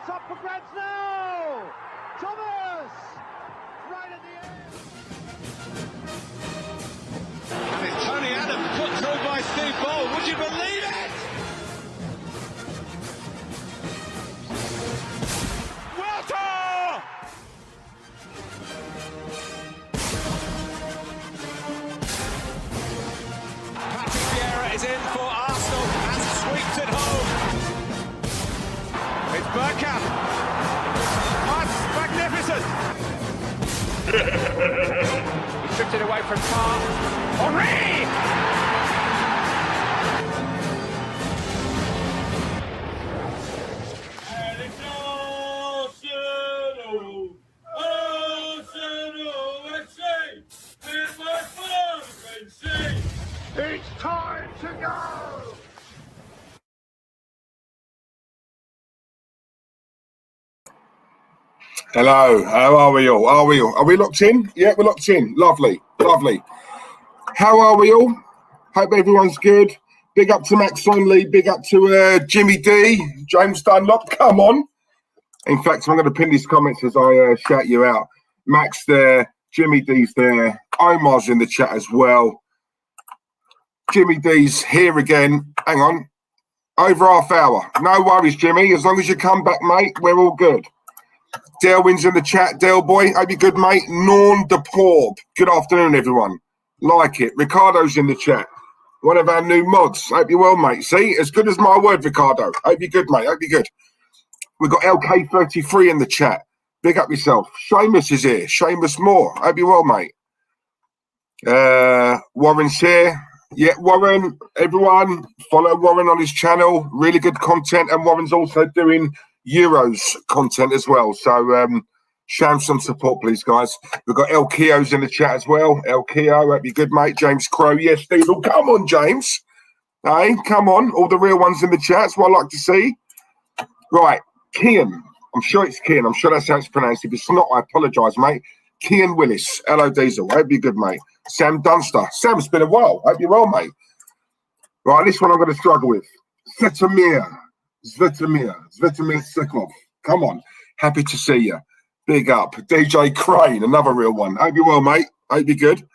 it's up for grabs now. Thomas, right at the end. And it's Tony Adams put through by Steve Ball. Would you believe it? Welter! Patrick Vieira is in for Arsenal and sweeps it home. It's Bergkamp. That's magnificent. He stripped it away from Carr. Henry! And it's Arsenal! Arsenal FC! With my fervency! It's time to go. Hello, how are we all? Are we locked in? Yeah, we're locked in. Lovely. How are we all? Hope everyone's good. Big up to Max Onley. Big up to Jimmy D. James Dunlop. Come on. In fact, I'm going to pin these comments as I shout you out. Max there. Jimmy D's there. Omar's in the chat as well. Jimmy D's here again. Hang on. Over half hour. No worries, Jimmy. As long as you come back, mate, we're all good. Delwyn's in the chat. Del boy, hope you're good, mate. Norn de Porb. Good afternoon, everyone. Like it. Ricardo's in the chat. One of our new mods. Hope you're well, mate. See, as good as my word, Ricardo. Hope you're good, mate. Hope you're good. We've got LK33 in the chat. Big up yourself. Seamus is here. Seamus Moore. Hope you're well, mate. Warren's here. Yeah, Warren, everyone, follow Warren on his channel. Really good content. And Warren's also doing Euros content as well. So show him some support, please, guys. We've got El Keo's in the chat as well. El Keo, hope you're good, mate. James Crow. Yes, Diesel. Come on, James. Hey, come on. All the real ones in the chat. That's what I like to see. Right. Kian. I'm sure it's Kian. I'm sure that's how it's pronounced. If it's not, I apologise, mate. Kian Willis. Hello, Diesel. Hope you're good, mate. Sam Dunster. Sam, it's been a while. Hope you're well, mate. Right, this one I'm going to struggle with. Svetomir Sikov. Come on. Happy to see you. Big up. DJ Crane, another real one. Hope you're well, mate. Hope you're good.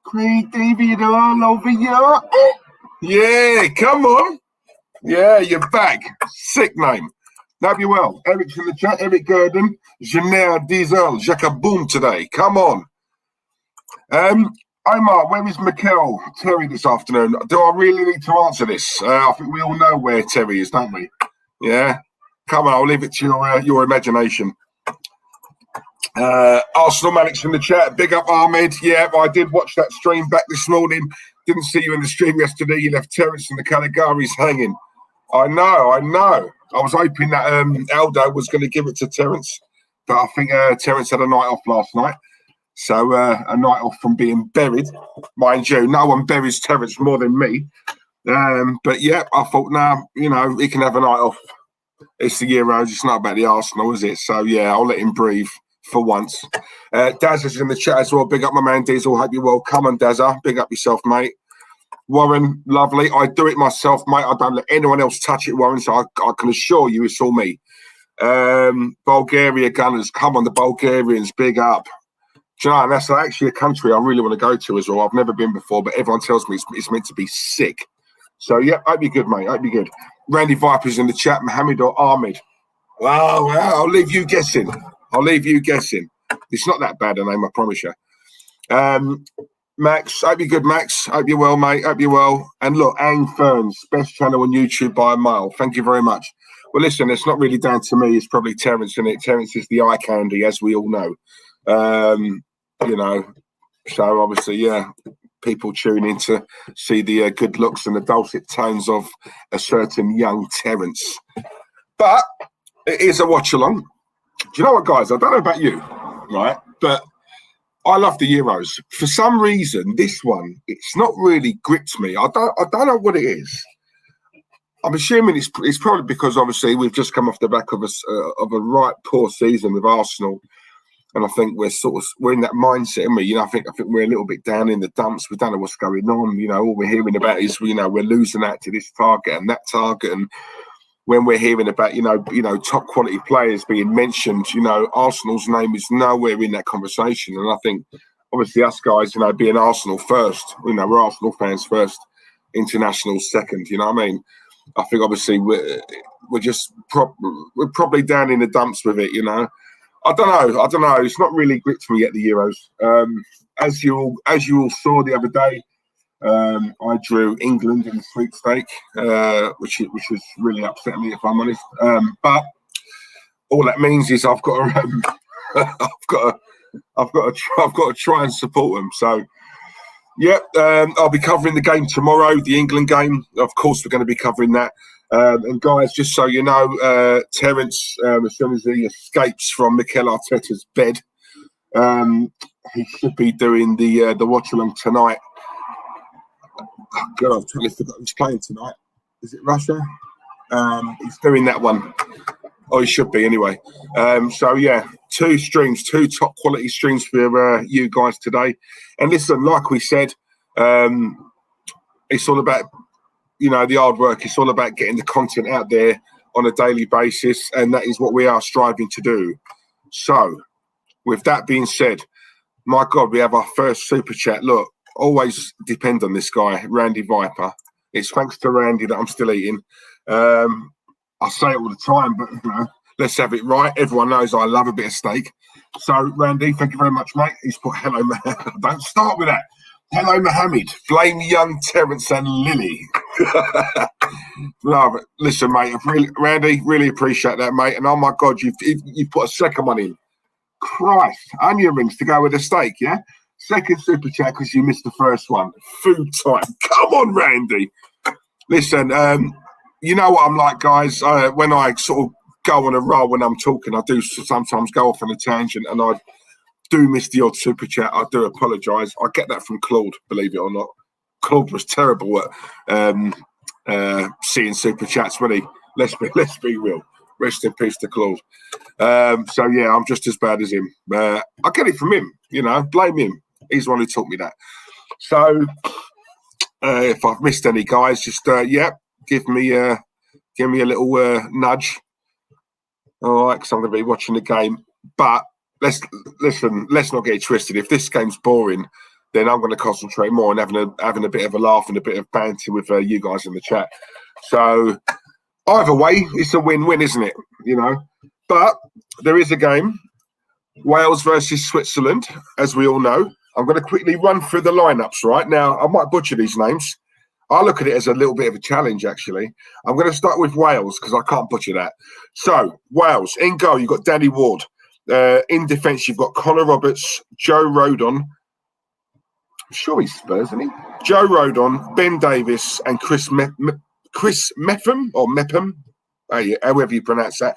Craig David all over you. Yeah, come on. Yeah, you're back. Sick name. Hope you're well. Eric's in the chat. Eric Gurdon. Jeanette Diesel. Jacoboom today. Come on. Omar, where is Mikel Terry this afternoon? Do I really need to answer this? I think we all know where Terry is, don't we? Yeah. Come on, I'll leave it to your imagination. Arsenal Malik's in the chat. Big up, Ahmed. Yeah, I did watch that stream back this morning. Didn't see you in the stream yesterday. You left Terence and the Caligaris hanging. I know. I was hoping that Aldo was going to give it to Terence, but I think Terence had a night off last night. So a night off from being buried. Mind you, no one buries Terence more than me. But yeah, I thought, he can have a night off. It's the Euros. It's not about the Arsenal, is it? So yeah, I'll let him breathe for once. Daz is in the chat as well. Big up my man Diesel. Hope you're well. Come on, Dazza. Big up yourself, mate. Warren, lovely. I do it myself, mate. I don't let anyone else touch it, Warren. So I can assure you it's all me. Bulgaria Gunners. Come on, the Bulgarians. Big up. Do you know, and that's actually a country I really want to go to as well. I've never been before, but everyone tells me it's meant to be sick. So, yeah, hope you're good, mate. Hope you're good. Randy Viper's in the chat. Mohammed or Ahmed. Well, I'll leave you guessing. It's not that bad a name, I promise you. Max, hope you're good, Max. Hope you're well, mate. Hope you're well. And look, Ang Ferns, best channel on YouTube by a mile. Thank you very much. Well, listen, it's not really down to me. It's probably Terence, isn't it? Terence is the eye candy, as we all know. So obviously, yeah, people tune in to see the good looks and the dulcet tones of a certain young Terence. But it is a watch along. Do you know what, guys? I don't know about you, right? But I love the Euros. For some reason, this one, it's not really gripped me. I don't know what it is. I'm assuming it's probably because obviously we've just come off the back of a right poor season with Arsenal. And I think we're in that mindset, aren't we? I think we're a little bit down in the dumps. We don't know what's going on. All we're hearing about is, we're losing out to this target and that target. And when we're hearing about, top quality players being mentioned, Arsenal's name is nowhere in that conversation. And I think, obviously, us guys, being Arsenal first, we're Arsenal fans first, internationals second, you know what I mean? I think, obviously, we're probably down in the dumps with it, I don't know. It's not really gripped me yet, the Euros. As you all saw the other day, I drew England in the sweepstake, which was really upsetting me, if I'm honest. But all that means is I've got to, I've got to try and support them. So, yeah, I'll be covering the game tomorrow, the England game. Of course, we're going to be covering that. And guys, just so you know, Terence, as soon as he escapes from Mikel Arteta's bed, he should be doing the Watchalong tonight. Oh, God, I've totally forgot who's playing tonight. Is it Russia? He's doing that one. Oh, he should be anyway. So, yeah, 2 top quality streams for you guys today. And listen, like we said, it's all about, the hard work. It's all about getting the content out there on a daily basis. And that is what we are striving to do. So, with that being said, my God, we have our first super chat. Look, always depend on this guy, Randy Viper. It's thanks to Randy that I'm still eating. I say it all the time, but let's have it right. Everyone knows I love a bit of steak. So, Randy, thank you very much, mate. He's put hello, don't start with that. Hello, Mohammed. Blame young Terence and Lily. No, but listen, mate. Randy, really appreciate that, mate. And oh my God, you've put a second one in. Christ, onion rings to go with the steak, yeah? Second super chat because you missed the first one. Food time. Come on, Randy. Listen, you know what I'm like, guys. When I sort of go on a roll when I'm talking, I do sometimes go off on a tangent, and I do miss the odd super chat. I do apologise. I get that from Claude, believe it or not. Claude was terrible at seeing super chats, wasn't he? Let's be real. Rest in peace to Claude. So yeah, I'm just as bad as him. I get it from him. Blame him. He's the one who taught me that. So if I've missed any, guys, just give me a little nudge. All right, because I'm going to be watching the game. But let's not get it twisted. If this game's boring, then I'm going to concentrate more on having a bit of a laugh and a bit of banter with you guys in the chat. So either way, it's a win-win, isn't it? But there is a game, Wales versus Switzerland, as we all know. I'm going to quickly run through the lineups right now. I might butcher these names. I look at it as a little bit of a challenge, actually. I'm going to start with Wales because I can't butcher that. So, Wales, in goal, you've got Danny Ward. In defence, you've got Connor Roberts, Joe Rodon. I'm sure he's Spurs, isn't he? Joe Rodon, Ben Davis, and Chris Mepham, or Mepham, however you pronounce that.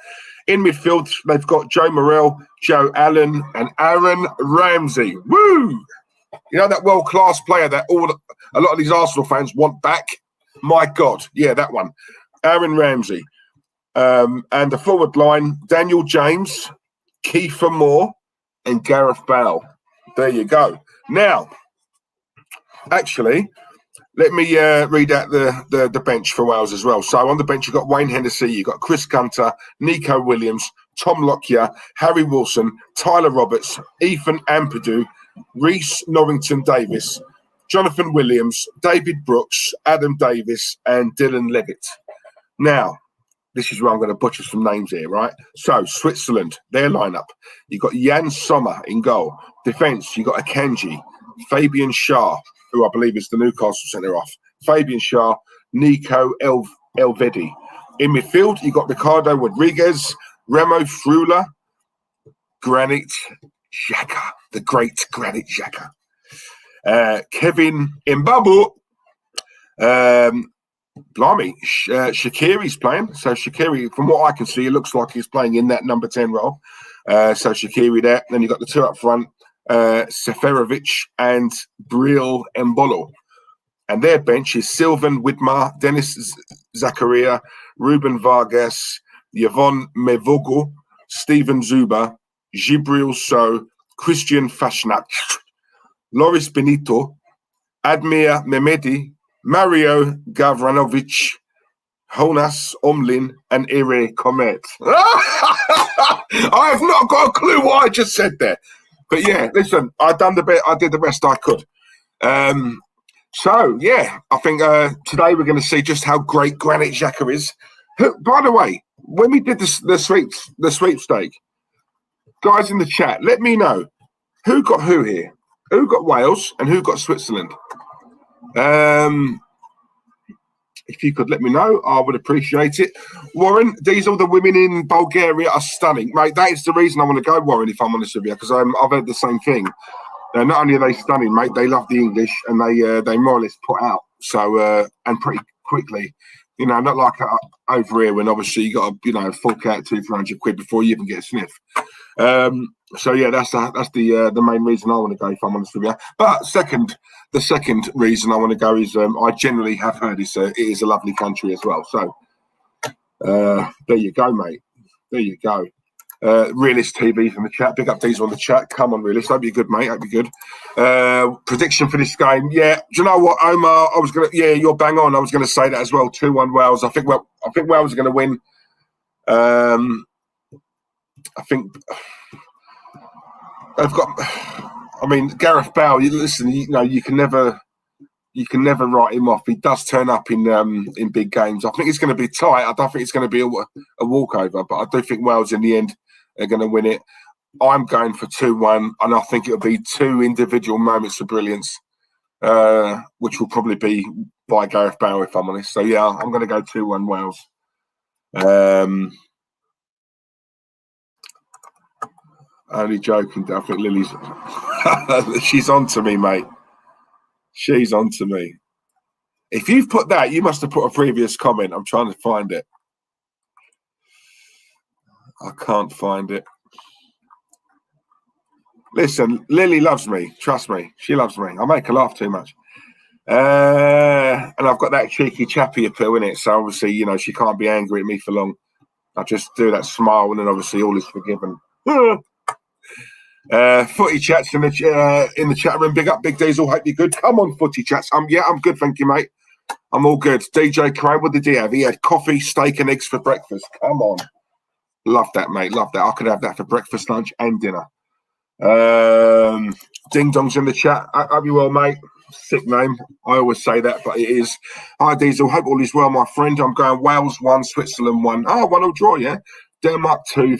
In midfield, they've got Joe Morrell, Joe Allen, and Aaron Ramsey. Woo! That world-class player that a lot of these Arsenal fans want back? My God. Yeah, that one. Aaron Ramsey. And the forward line, Daniel James, Kiefer Moore, and Gareth Bale. There you go. Now, actually, let me read out the bench for Wales as well. So on the bench, you've got Wayne Hennessy, you've got Chris Gunter, Nico Williams, Tom Lockyer, Harry Wilson, Tyler Roberts, Ethan Ampadu, Reece Norrington-Davis, Jonathan Williams, David Brooks, Adam Davis, and Dylan Levitt. Now, this is where I'm going to butcher some names here, right? So, Switzerland, their lineup. You've got Jan Sommer in goal. Defence, you've got Akanji, Fabian Schär, who I believe is the Newcastle centre-off. Fabian Schär, Nico Elvedi. In midfield, you've got Ricardo Rodriguez, Remo Freuler, Granit Xhaka, the great Granit Xhaka. Kevin Mbabu. Blimey, Shaqiri's playing. So Shaqiri, from what I can see, it looks like he's playing in that number 10 role. So Shaqiri there. Then you've got the two up front, Seferovic and Breel Mbolo. And their bench is Sylvan Widmar, Dennis Zakaria, Ruben Vargas, Yvonne Mevogo, Stephen Zuba, Gibril So, Christian Fashnach, Loris Benito, Admir Mehmedi, Mario Gavranovic, Jonas Omlin and Ire Comet. I have not got a clue what I just said there. But yeah, listen, I did the best I could. So yeah, I think today we're going to see just how great Granit Xhaka is. By the way, when we did the sweepstake, guys in the chat, let me know who got who here, who got Wales and who got Switzerland. If you could let me know, I would appreciate it. Warren, these all the women in Bulgaria are stunning, mate. That is the reason I want to go, Warren. If I'm honest with you, because I've heard the same thing. Not only are they stunning, mate, they love the English and they more or less put out. So and pretty quickly, not like over here when obviously you got to fork out £200-300 before you even get a sniff. So yeah, that's the main reason I want to go, if I'm honest with you. But the second reason I want to go is I generally have heard it is a lovely country as well. So there you go, mate. There you go. Realist TV from the chat. Big up Diesel on the chat. Come on, Realist. Hope you're good, mate. Hope you're good. Prediction for this game. Yeah. Do you know what, Omar? You're bang on. I was gonna say that as well. 2-1 Wales. I think Wales are gonna win. I think they've got. I mean, Gareth Bale. Listen, you can never write him off. He does turn up in big games. I think it's going to be tight. I don't think it's going to be a walkover, but I do think Wales in the end are going to win it. I'm going for 2-1, and I think it'll be two individual moments of brilliance, which will probably be by Gareth Bale, if I'm honest. So yeah, I'm going to go 2-1 Wales. Only joking. I think Lily's she's on to me, mate. She's on to me. If you've put that, you must have put a previous comment. I'm trying to find it. I can't find it. Listen, Lily loves me. Trust me. She loves me. I make her laugh too much. And I've got that cheeky chappy appeal in it. So obviously, she can't be angry at me for long. I just do that smile and then obviously all is forgiven. Footy chats in the chat room. Big up, Big Diesel. Hope you're good. Come on, footy chats. I'm good, thank you, mate. I'm all good. DJ Cray, what did he have? He had coffee, steak, and eggs for breakfast. Come on, love that, mate. Love that. I could have that for breakfast, lunch, and dinner. Ding Dong's in the chat. Hope you well, mate. Sick name. I always say that, but it is. Hi, Diesel. Hope all is well, my friend. I'm going Wales 1, Switzerland 1. Oh, 1-1 draw, yeah. Denmark 2,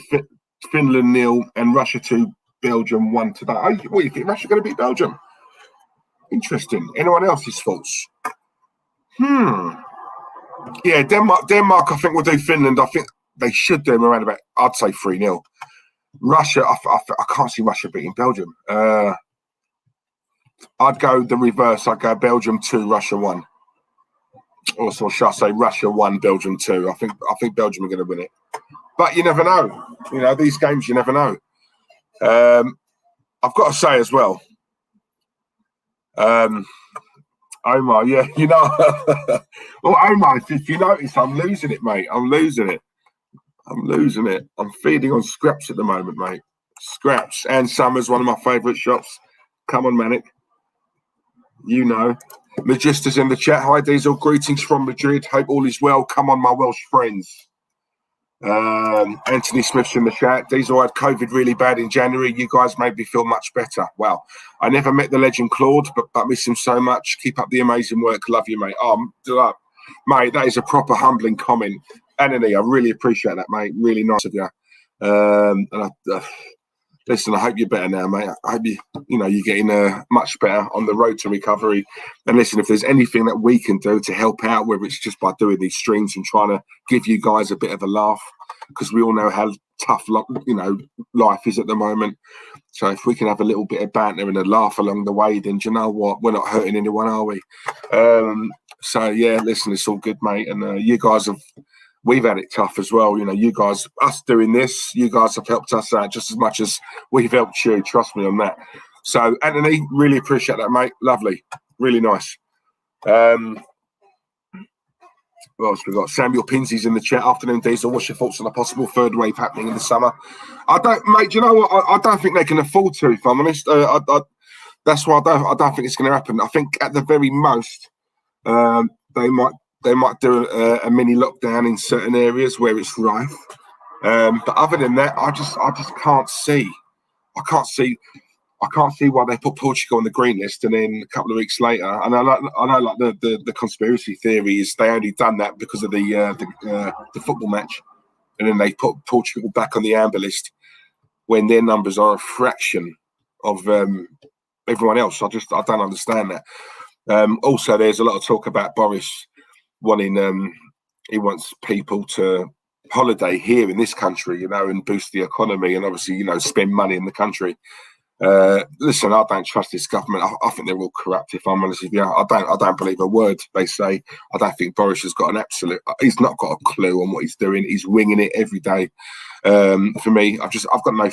Finland 0, and Russia 2. Belgium 1 today. Oh, what do you think? Russia going to beat Belgium? Interesting. Anyone else's thoughts? Yeah, Denmark. I think will do Finland. I think they should do them around about. I'd say 3-0. Russia. I can't see Russia beating Belgium. I'd go the reverse. I'd go Belgium 2, Russia 1. Also, shall I say Russia 1, Belgium 2? I think Belgium are going to win it. But you never know. These games, you never know. I've got to say as well, Omar, yeah, well, Omar, if you notice, I'm losing it, mate. I'm losing it. I'm feeding on scraps at the moment, mate. Scraps. And Summer's one of my favourite shops. Come on, Manic. Magista's in the chat. Hi, Diesel. Greetings from Madrid. Hope all is well. Come on, my Welsh friends. Anthony Smith's in the chat. Diesel had COVID really bad in January. You guys made me feel much better. Well, I never met the legend Claude, but miss him so much. Keep up the amazing work. Love you, mate. Mate, that is a proper humbling comment. Anthony, I really appreciate that, mate. Really nice of you. Listen, I hope you're better now, mate. I hope you're getting much better on the road to recovery. And listen, if there's anything that we can do to help out, whether it's just by doing these streams and trying to give you guys a bit of a laugh, because we all know how tough, life is at the moment. So if we can have a little bit of banter and a laugh along the way, then do you know what? We're not hurting anyone, are we? So yeah, listen, it's all good, mate. And you guys we've had it tough as well. You guys, us doing this, you guys have helped us out just as much as we've helped you. Trust me on that. So, Anthony, really appreciate that, mate. Lovely. Really nice. What else we got? Samuel Pinsy's in the chat. Afternoon, Diesel. What's your thoughts on a possible third wave happening in the summer? Mate, do you know what? I don't think they can afford to, if I'm honest. That's why I don't think it's going to happen. I think at the very most, they might they might do a mini lockdown in certain areas where it's rife. But other than that, I just can't see. I can't see why they put Portugal on the green list and then a couple of weeks later. And I know like the conspiracy theory is they only done that because of the football match, and then they put Portugal back on the amber list when their numbers are a fraction of everyone else. I don't understand that. Also, there's a lot of talk about Boris wanting he wants people to holiday here in this country, and boost the economy and obviously, spend money in the country. Listen, I don't trust this government. I think they're all corrupt, if I'm honest with you. I don't believe a word they say. I don't think Boris has got he's not got a clue on what he's doing. He's winging it every day. For me, I've got no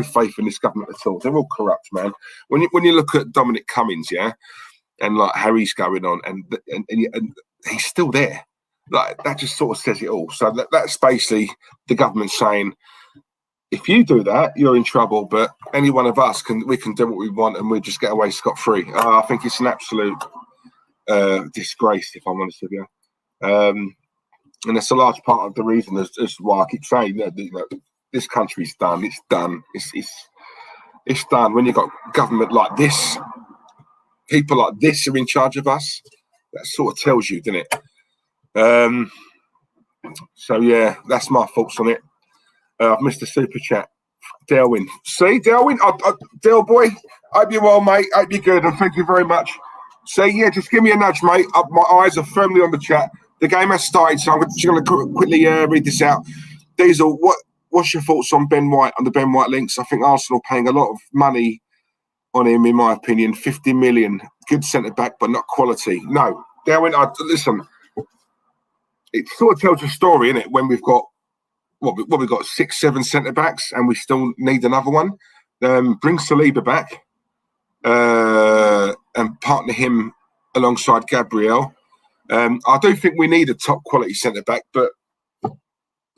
faith in this government at all. They're all corrupt, man. When you look at Dominic Cummings, and like how he's going on, and he's still there. Like that just sort of says it all. So that's basically the government saying, if you do that, you're in trouble. But any one of us can do what we want, and we just get away scot-free. I think it's an absolute disgrace, if I'm honest with you. And it's a large part of the reason as why I keep saying that this country's done. It's done. It's done. When you've got government like this, people like this are in charge of us. That sort of tells you, doesn't it? So yeah, that's my thoughts on it. I've missed a super chat. Delwyn. See, Delwyn? Del boy, hope you're well, mate. Hope you're good, and thank you very much. So yeah, just give me a nudge, mate. My eyes are firmly on the chat. The game has started, so I'm just going to quickly read this out. Diesel, what's your thoughts on Ben White, on the Ben White links? I think Arsenal paying a lot of money on him, in my opinion. 50 million. Good centre-back, but not quality. No. Delwyn, listen, it sort of tells a story, innit, when we've got we've got 6-7 centre backs and we still need another one. Bring Saliba back and partner him alongside Gabriel. I do think we need a top quality centre back, but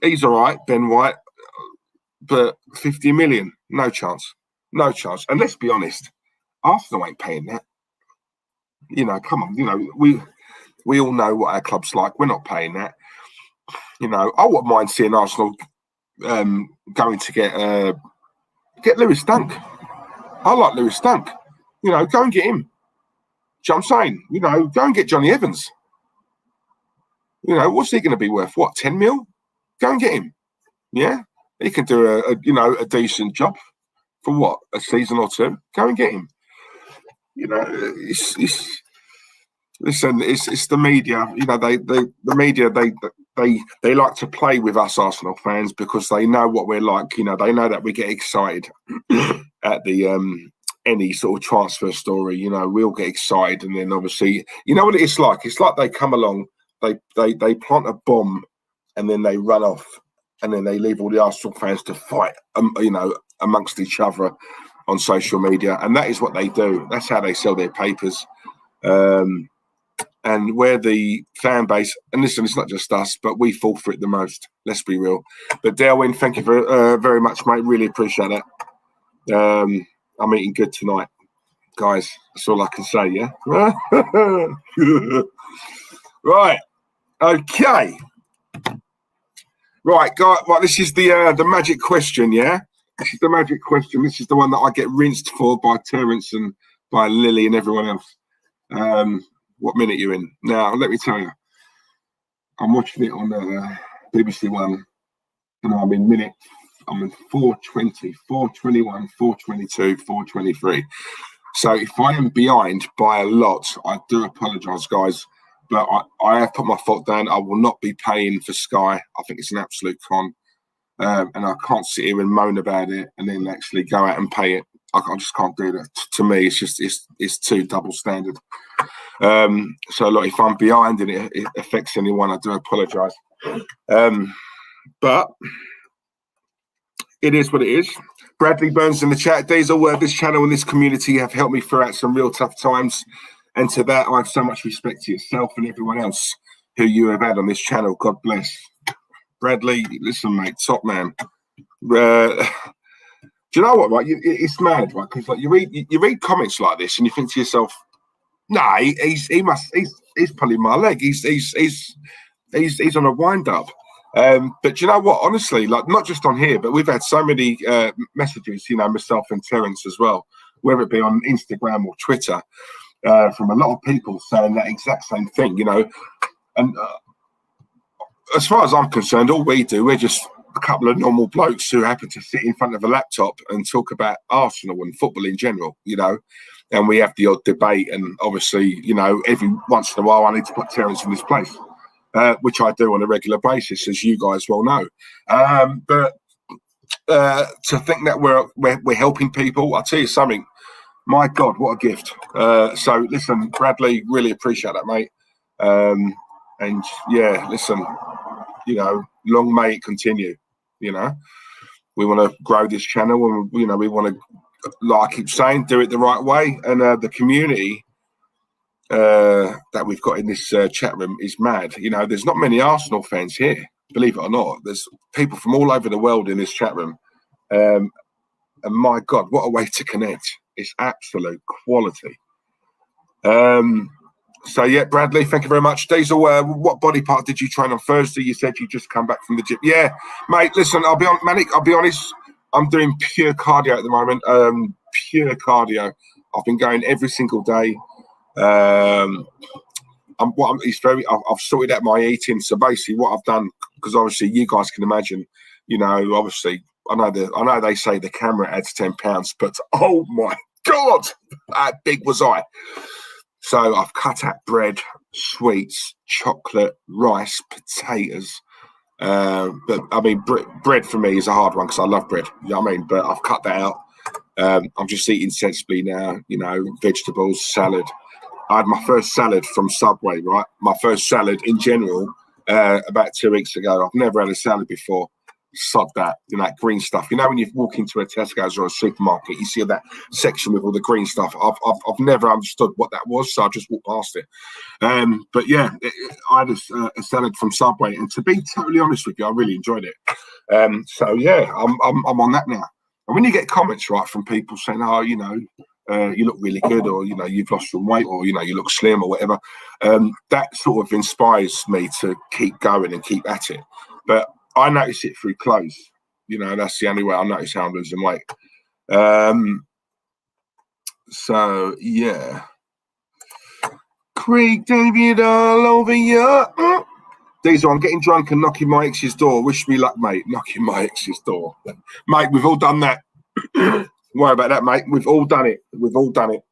he's all right, Ben White. But 50 million, no chance. And let's be honest, Arsenal ain't paying that. Come on. We all know what our club's like. We're not paying that. I wouldn't mind seeing Arsenal going to get Lewis Dunk. I like Lewis Dunk. Go and get him. Do you know what I'm saying? Go and get Johnny Evans. What's he going to be worth? What, 10 mil? Go and get him. Yeah, he can do a decent job for what, a season or two. Go and get him. Listen, it's the media. The media. They like to play with us Arsenal fans because they know what we're like. They know that we get excited at the any sort of transfer story. We all get excited, and then obviously, what it's like. It's like they come along, they plant a bomb, and then they run off, and then they leave all the Arsenal fans to fight, amongst each other on social media, and that is what they do. That's how they sell their papers. And where the fan base, and listen, it's not just us, but we fall for it the most. Let's be real. But Darwin, thank you very much, mate. Really appreciate that. I'm eating good tonight, guys. That's all I can say, yeah? Right. Okay. Right, guys. Right, this is the magic question, yeah? This is the magic question. This is the one that I get rinsed for by Terence and by Lily and everyone else. What minute you in? Now, let me tell you. I'm watching it on BBC One, and I'm in 4:20, 4:21, 4:22, 4:23. So if I am behind by a lot, I do apologise, guys. But I have put my foot down. I will not be paying for Sky. I think it's an absolute con. And I can't sit here and moan about it and then actually go out and pay it. I just can't do that. To me, it's too double standard. So look, if I'm behind and it affects anyone, I do apologise. But it is what it is. Bradley Burns in the chat. Diesel, this channel and this community have helped me throughout some real tough times. And to that, I have so much respect to yourself and everyone else who you have had on this channel. God bless. Bradley, listen, mate, top man. Do you know what, right? It's mad, right? Because like you read comments like this and you think to yourself, nah, he's pulling my leg. He's on a wind up. But you know what? Honestly, like not just on here, but we've had so many messages. You know, myself and Terence as well, whether it be on Instagram or Twitter, from a lot of people saying that exact same thing. You know, and as far as I'm concerned, all we do, we're just a couple of normal blokes who happen to sit in front of a laptop and talk about Arsenal and football in general, you know, and we have the odd debate. And obviously, you know, every once in a while I need to put Terence in his place, which I do on a regular basis, as you guys well know. But to think that we're helping people, I'll tell you something, my God, what a gift. So listen, Bradley, really appreciate that, mate. And yeah, listen, you know, long may it continue. You know, we want to grow this channel, and you know, we want to, like I keep saying, do it the right way. And the community that we've got in this chat room is mad. You know, there's not many Arsenal fans here, believe it or not. There's people from all over the world in this chat room, and my God, what a way to connect! It's absolute quality. So yeah, Bradley, thank you very much. Diesel, what body part did you train on Thursday? You said you just come back from the gym. Yeah, mate. Listen, I'll be honest. I'm doing pure cardio at the moment. Pure cardio. I've been going every single day. I've sorted out my eating. So basically, what I've done, because obviously you guys can imagine, you know, obviously I know they say the camera adds 10 pounds, but oh my God, how big was I? So I've cut out bread, sweets, chocolate, rice, potatoes. But I mean, bread for me is a hard one because I love bread. You know what I mean? But I've cut that out. I'm just eating sensibly now. You know, vegetables, salad. I had my first salad from Subway, right? My first salad in general about 2 weeks ago. I've never had a salad before. Sod that, you know, that green stuff. You know, when you walk into a Tesco's or a supermarket, you see that section with all the green stuff. I've never understood what that was, so I just walked past it. But yeah, I had a salad from Subway, and to be totally honest with you, I really enjoyed it. So yeah, I'm on that now. And when you get comments right from people saying, "Oh, you know, you look really good," or you know, you've lost some weight, or you know, you look slim, or whatever, that sort of inspires me to keep going and keep at it. But I notice it through clothes. You know, that's the only way I notice how I'm losing weight. So, yeah. Craig David all over you. Diesel, I'm getting drunk and knocking my ex's door. Wish me luck, mate. Knocking my ex's door. Mate, we've all done that. Don't worry about that, mate. We've all done it. We've all done it.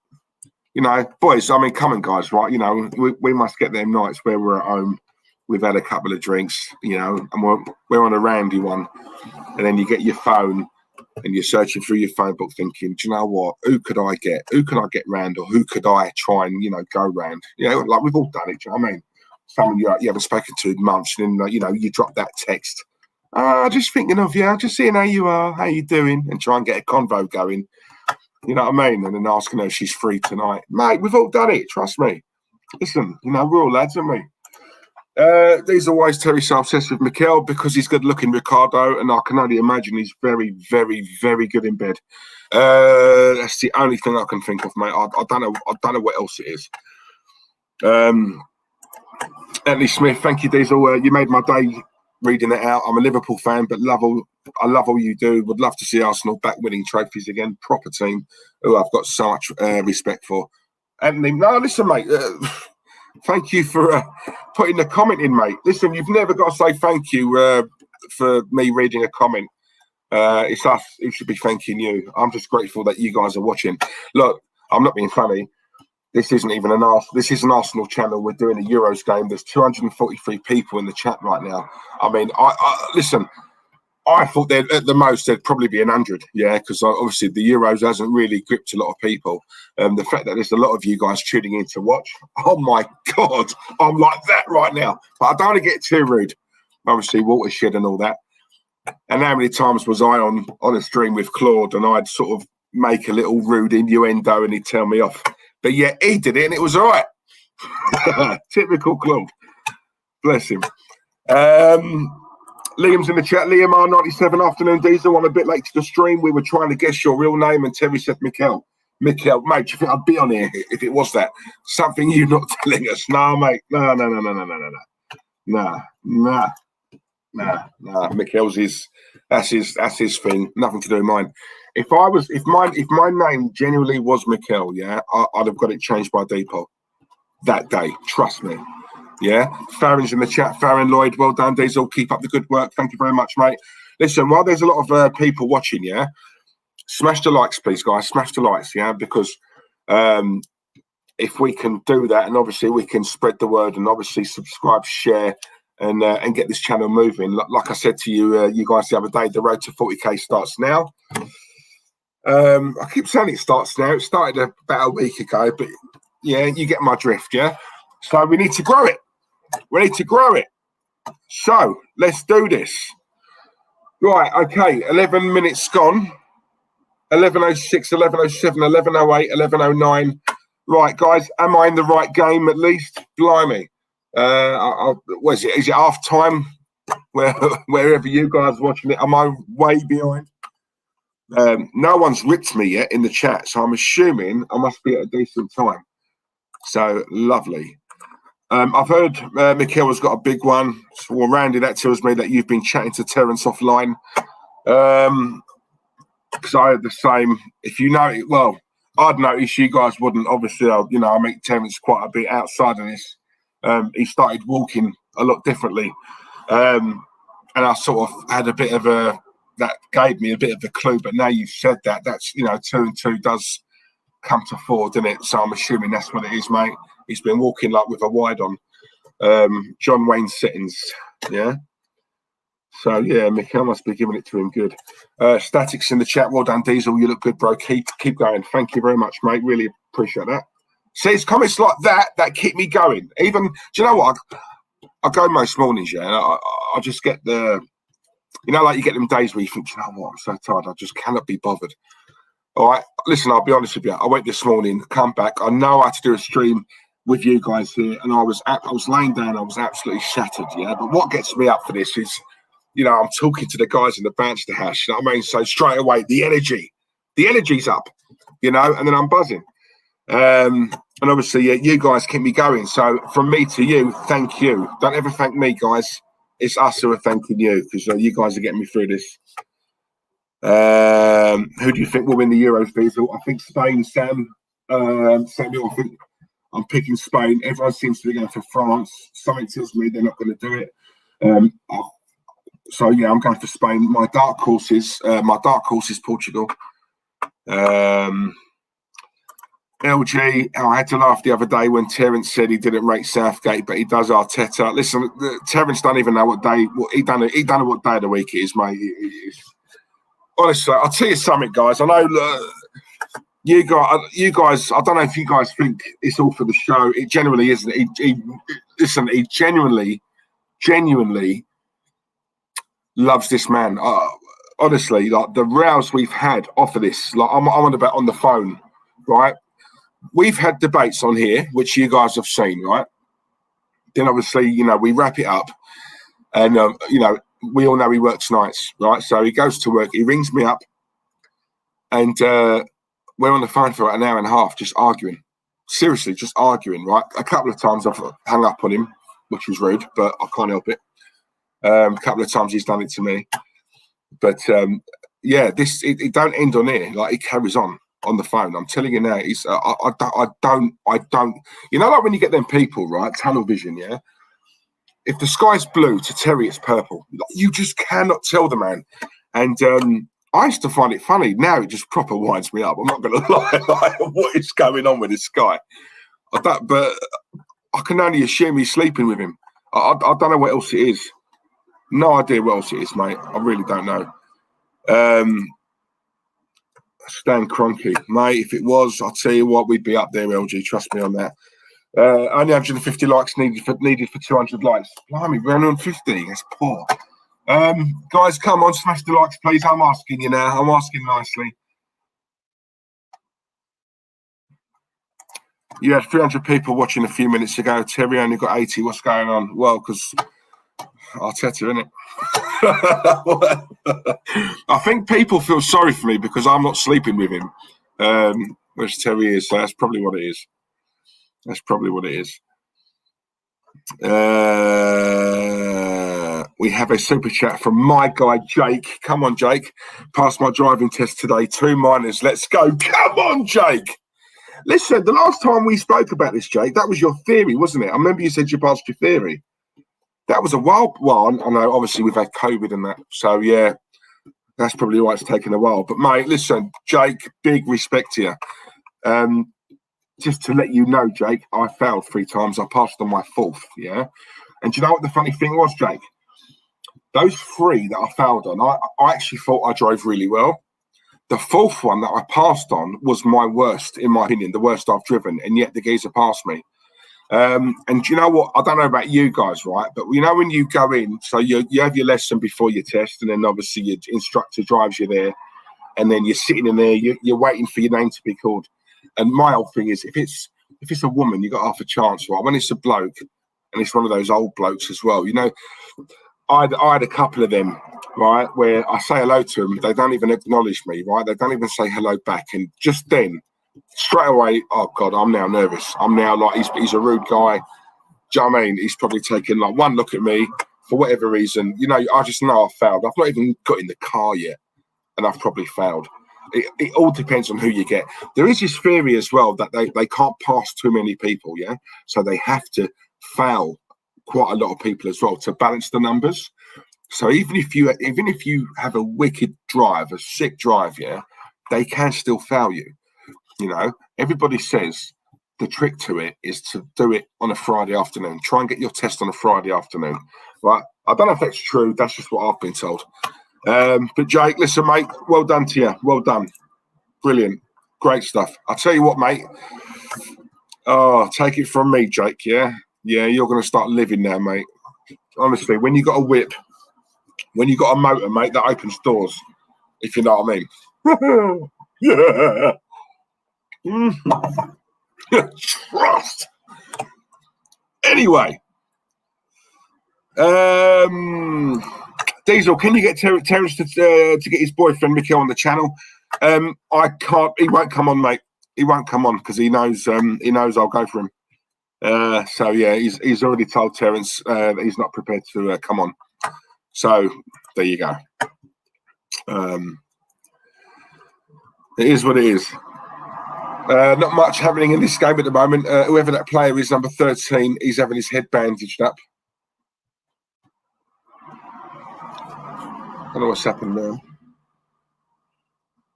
You know, boys, I mean, come on, guys, right? You know, we must get them nights where we're at home. We've had a couple of drinks, you know, and we're on a roundy one. And then you get your phone and you're searching through your phone book thinking, do you know what? Who could I get? Who can I get round? Or who could I try and, you know, go round? You know, like we've all done it. Do you know what I mean? Someone you haven't spoken to in months, and then, you know, you drop that text. Just thinking of you, just seeing how you are, how you doing, and try and get a convo going. You know what I mean? And then asking her if she's free tonight. Mate, we've all done it. Trust me. Listen, you know, we're all lads, aren't we? These are always Terry so obsessed with Mikel because he's good looking, Ricardo, and I can only imagine he's very, very, very good in bed. That's the only thing I can think of, mate. I don't know what else it is. Anthony Smith, thank you, Diesel. You made my day reading it out. I'm a Liverpool fan, but I love all you do. Would love to see Arsenal back winning trophies again. Proper team who I've got so much respect for. Anthony, no, listen, mate. Thank you for putting the comment in, mate. Listen, you've never got to say thank you for me reading a comment. It's us who should be thanking you. I'm just grateful that you guys are watching. Look, I'm not being funny. This isn't even this is an Arsenal channel. We're doing a Euros game. There's 243 people in the chat right now. I mean, listen. I thought at the most there'd probably be 100, yeah, because obviously the Euros hasn't really gripped a lot of people. The fact that there's a lot of you guys tuning in to watch, oh my God, I'm like that right now. But I don't want to get too rude. Obviously, watershed and all that. And how many times was I on a stream with Claude and I'd sort of make a little rude innuendo and he'd tell me off. But yeah, he did it and it was all right. Typical Claude. Bless him. Liam's in the chat. Liam R97, afternoon Diesel. I'm a bit late to the stream. We were trying to guess your real name and Terry said Mikel. Mikel, mate, do you think I'd be on here if it was that? Something you're not telling us. No, mate. No. Nah. Mikel's that's his thing. Nothing to do with mine. If my name genuinely was Mikel, yeah, I'd have got it changed by Depot that day. Trust me. Yeah. Farron's in the chat. Farron Lloyd, well done, Diesel. Keep up the good work. Thank you very much, mate. Listen, while there's a lot of people watching, yeah, smash the likes, please, guys. Smash the likes, yeah, because if we can do that, and obviously we can spread the word, and obviously subscribe, share, and get this channel moving. Like I said to you, you guys the other day, the road to 40k starts now. I keep saying it starts now. It started about a week ago, but yeah, you get my drift, yeah. So we need to grow it. We need to grow it. So let's do this. Right, okay. 11 minutes gone. 11:06, 11:07, 11:08, 11:09. Right, guys, am I in the right game at least? Blimey. What is it? Is it half time? Wherever you guys are watching it, am I way behind? No one's ripped me yet in the chat, so I'm assuming I must be at a decent time. So lovely. I've heard Mikel has got a big one. So, well, Randy, that tells me that you've been chatting to Terence offline. Because I had the same. If you know it, well, I'd notice you guys wouldn't. Obviously, I meet Terence quite a bit outside of this. He started walking a lot differently, and I sort of had a bit of that gave me a bit of a clue. But now you've said that, that's 2 and 2 does come to 4, doesn't it? So I'm assuming that's what it is, mate. He's been walking like with a wide on. John Wayne settings, yeah. So yeah, Mikel must be giving it to him good. Statics in the chat. Well done, Diesel. You look good, bro. Keep going. Thank you very much, mate. Really appreciate that. See, it's comments like that keep me going. Even, do you know what? I go most mornings, yeah. And I just get like you get them days where you think, you know what? I'm so tired. I just cannot be bothered. All right. Listen, I'll be honest with you. I went this morning, come back. I know I had to do a stream with you guys here, and I was laying down. I was absolutely shattered, yeah. But what gets me up for this is, I'm talking to the guys in the Banster Hash. You know what I mean? So straight away, the energy's up, and then I'm buzzing. And obviously, you guys keep me going. So from me to you, thank you. Don't ever thank me, guys. It's us who are thanking you, because you guys are getting me through this. Who do you think will win the Euros, Diesel? I think Spain, Sam. Samuel, I think I'm picking Spain. Everyone seems to be going for France. Something tells me they're not going to do it. So yeah, I'm going for Spain. My dark horse is Portugal. LG, I had to laugh the other day when Terence said he didn't rate Southgate, but he does Arteta. Listen, Terence don't even know what day. He don't know what day of the week it is, mate. Honestly, I'll tell you something, guys. I know you guys. I don't know if you guys think it's all for the show. It generally isn't. He genuinely loves this man. Honestly, like the rows we've had off of this, like I'm on about on the phone, right? We've had debates on here, which you guys have seen, right? Then obviously, we wrap it up, and we all know he works nights, right? So he goes to work, he rings me up, and we're on the phone for an hour and a half, just arguing. Seriously, just arguing, right? A couple of times I've hung up on him, which was rude, but I can't help it. A couple of times he's done it to me. But yeah, it don't end on here. Like, it carries on the phone. I'm telling you now, I don't. Like when you get them people, right? Tunnel vision, yeah. If the sky's blue, to Terry it's purple. You just cannot tell the man. And I used to find it funny. Now it just proper winds me up. I'm not going to lie. Like, what is going on with this guy? But I can only assume he's sleeping with him. I don't know what else it is. No idea what else it is, mate. I really don't know. Stan Kroenke, mate. If it was, I'll tell you what, we'd be up there, LG. Trust me on that. Only 150 likes needed for 200 likes. Blimey, we're only on 50. That's poor. Guys, come on, smash the likes, please. I'm asking you now. I'm asking nicely. You had 300 people watching a few minutes ago. Terry only got 80. What's going on? Well, because Arteta, innit? I think people feel sorry for me because I'm not sleeping with him. Which Terry is, so that's probably what it is. That's probably what it is. We have a super chat from my guy Jake. Come on, Jake. Passed my driving test today. 2 minors. Let's go. Come on, Jake. Listen, the last time we spoke about this, Jake, that was your theory, wasn't it? I remember you said you passed your theory. That was a wild one. I know, obviously, we've had COVID and that. So, yeah, that's probably why it's taken a while. But, mate, listen, Jake, big respect to you. Just to let you know, Jake, I failed 3 times. I passed on my 4th, yeah? And do you know what the funny thing was, Jake? Those 3 that I failed on, I actually thought I drove really well. The 4th one that I passed on was my worst, in my opinion, the worst I've driven, and yet the geezer passed me. And do you know what? I don't know about you guys, right? But you know when you go in, so you have your lesson before your test, and then obviously your instructor drives you there, and then you're sitting in there, you're waiting for your name to be called. And my whole thing is, if it's a woman, you got half a chance, right? When it's a bloke, and it's one of those old blokes as well, you know, I had a couple of them, right, where I say hello to them, they don't even acknowledge me, right? They don't even say hello back, and just then, straight away, oh God, I'm now nervous. I'm now like, he's a rude guy. Do you know what I mean? He's probably taken like one look at me for whatever reason. You know, I just know I've failed. I've not even got in the car yet, and I've probably failed. It all depends on who you get. There is this theory as well that they can't pass too many people, yeah? So they have to fail quite a lot of people as well to balance the numbers. So even if you have a wicked drive, a sick drive, yeah, they can still fail you. You know, everybody says the trick to it is to do it on a Friday afternoon. Try and get your test on a Friday afternoon, right? I don't know if that's true. That's just what I've been told. But Jake, listen, mate, well done to you. Well done. Brilliant. Great stuff. I'll tell you what, mate. Oh, take it from me, Jake, yeah? Yeah, you're going to start living now, mate. Honestly, when you got a whip, when you got a motor, mate, that opens doors, if you know what I mean. Yeah. Trust. Anyway. Diesel, can you get Terence to get his boyfriend Mickey on the channel? I can't. He won't come on, mate. He won't come on because he knows I'll go for him. So yeah, he's already told Terence that he's not prepared to come on. So there you go. It is what it is. Not much happening in this game at the moment. Whoever that player is, number 13, he's having his head bandaged up. I don't know what's happened now.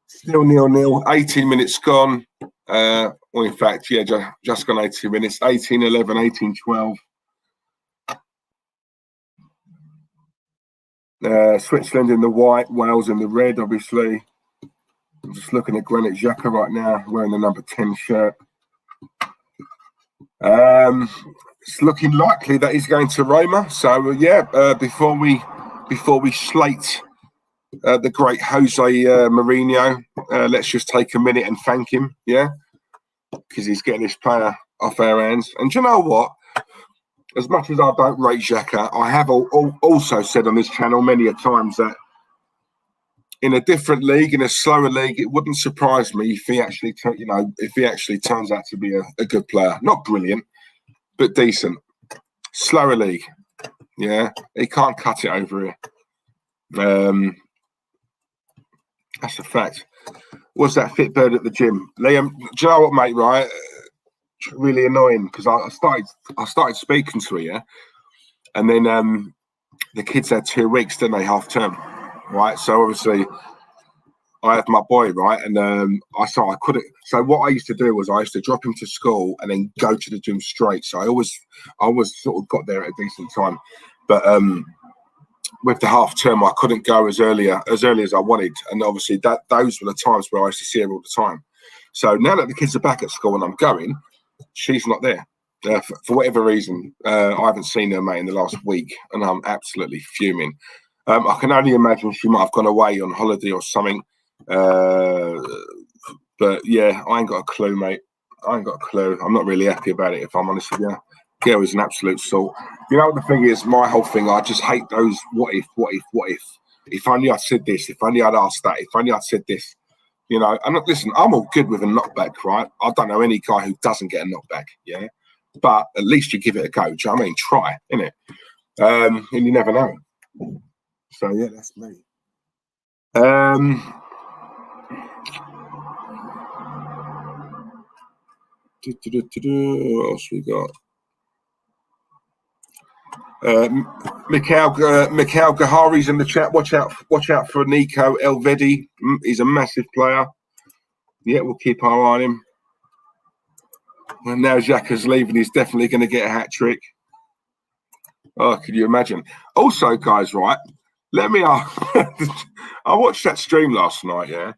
Still 0-0. 18 minutes gone. Well, in fact, yeah, just gone 18 minutes. 18-11, 18-12. Switzerland in the white, Wales in the red, obviously. I'm just looking at Granit Xhaka right now, wearing the number 10 shirt. It's looking likely that he's going to Roma. So, yeah, before we slate the great Jose Mourinho, let's just take a minute and thank him, yeah? Because he's getting this player off our hands. And do you know what? As much as I don't rate Xhaka, I have also said on this channel many a times that in a different league, in a slower league, it wouldn't surprise me if he actually, turns out to be a good player. Not brilliant, but decent. Slower league, yeah. He can't cut it over here. That's a fact. Was that fit bird at the gym, Liam? Do you know what, mate? Right, really annoying because I started speaking to her, yeah, and then the kids had 2 weeks, didn't they, half term, right? So obviously I had my boy, right, and I couldn't. So what I used to do was I used to drop him to school and then go to the gym straight. So I always sort of got there at a decent time, but with the half term, I couldn't go as early as I wanted, and obviously those were the times where I used to see her all the time. So now that the kids are back at school and I'm going, she's not there for whatever reason. I haven't seen her, mate, in the last week, and I'm absolutely fuming. I can only imagine she might have gone away on holiday or something. But yeah, I ain't got a clue, mate. I ain't got a clue. I'm not really happy about it, if I'm honest with you. Girl is an absolute salt. You know what the thing is? My whole thing, I just hate those what if. If only I'd said this. If only I'd asked that. If only I'd said this. You know, and listen, I'm all good with a knockback, right? I don't know any guy who doesn't get a knockback, yeah? But at least you give it a go. Do you know what I mean? Try, innit? And you never know. So, yeah, that's me. What else we got? Mikhail Gahari's in the chat. Watch out for Nico Elvedi. He's a massive player. Yeah, we'll keep our eye on him. And now Xhaka's leaving, he's definitely going to get a hat trick. Oh, can you imagine? Also, guys, right? Let me ask. I watched that stream last night. Yeah,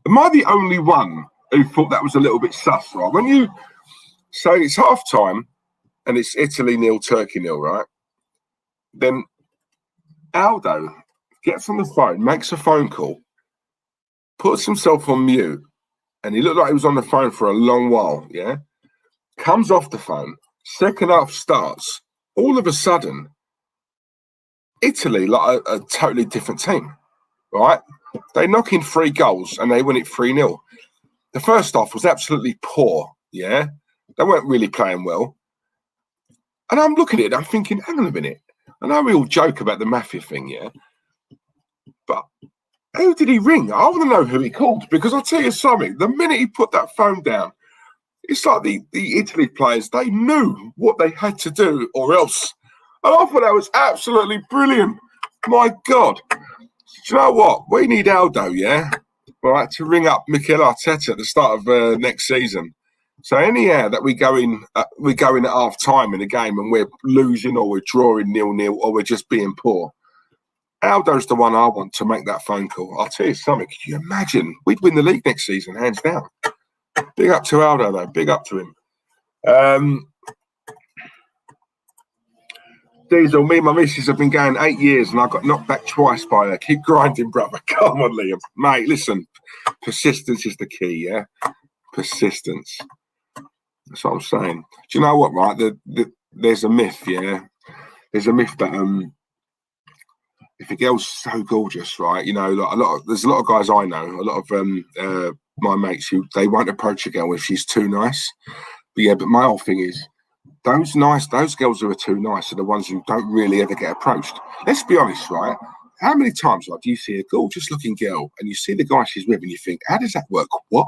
am I the only one who thought that was a little bit sus? Right? When you say it's half time and it's Italy 0, Turkey 0, right? Then Aldo gets on the phone, makes a phone call, puts himself on mute, and he looked like he was on the phone for a long while, yeah? Comes off the phone, second half starts, all of a sudden, Italy, like a totally different team, right? They knock in 3 goals and they win it 3-0. The first half was absolutely poor, yeah? They weren't really playing well. And I'm looking at it, I'm thinking, hang on a minute. I know we all joke about the mafia thing, yeah? But who did he ring? I want to know who he called, because I'll tell you something. The minute he put that phone down, it's like the Italy players, they knew what they had to do or else. And I thought that was absolutely brilliant. My God. Do you know what? We need Aldo, yeah? Right, to ring up Mikel Arteta at the start of next season. So anyhow that we go in at half time in a game and we're losing or we're drawing 0-0 or we're just being poor, Aldo's the one I want to make that phone call. I'll tell you something. Can you imagine? We'd win the league next season, hands down. Big up to Aldo, though. Big up to him. Diesel, me and my missus have been going 8 years and I got knocked back twice by her. Keep grinding, brother. Come on, Liam. Mate, listen. Persistence is the key, yeah? Persistence. That's what I'm saying. Do you know what, right? There's a myth, yeah? There's a myth that if a girl's so gorgeous, right? You know, there's a lot of guys I know, a lot of my mates who they won't approach a girl if she's too nice. But my whole thing is those girls who are too nice are the ones who don't really ever get approached. Let's be honest, right? How many times do you see a gorgeous looking girl and you see the guy she's with and you think, how does that work? What?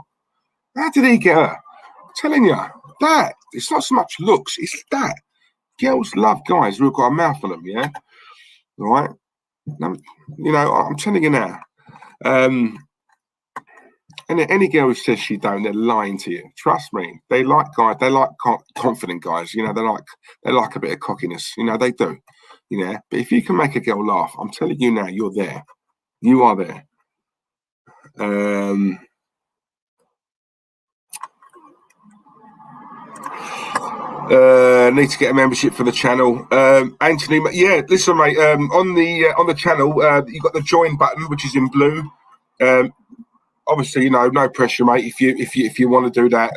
How did he get her? I'm telling you, that. It's not so much looks, it's that. Girls love guys who've got a mouth on them, yeah? All right? You know, I'm telling you now. And any girl who says she don't, they're lying to you. Trust me. They like guys. They like confident guys. You know, they like a bit of cockiness. You know, they do. You know, but if you can make a girl laugh, I'm telling you now, you're there. You are there. Need to get a membership for the channel. Anthony, yeah, listen, mate. On the channel, you got the join button, which is in blue. Obviously, you know, no pressure, mate. If you want to do that,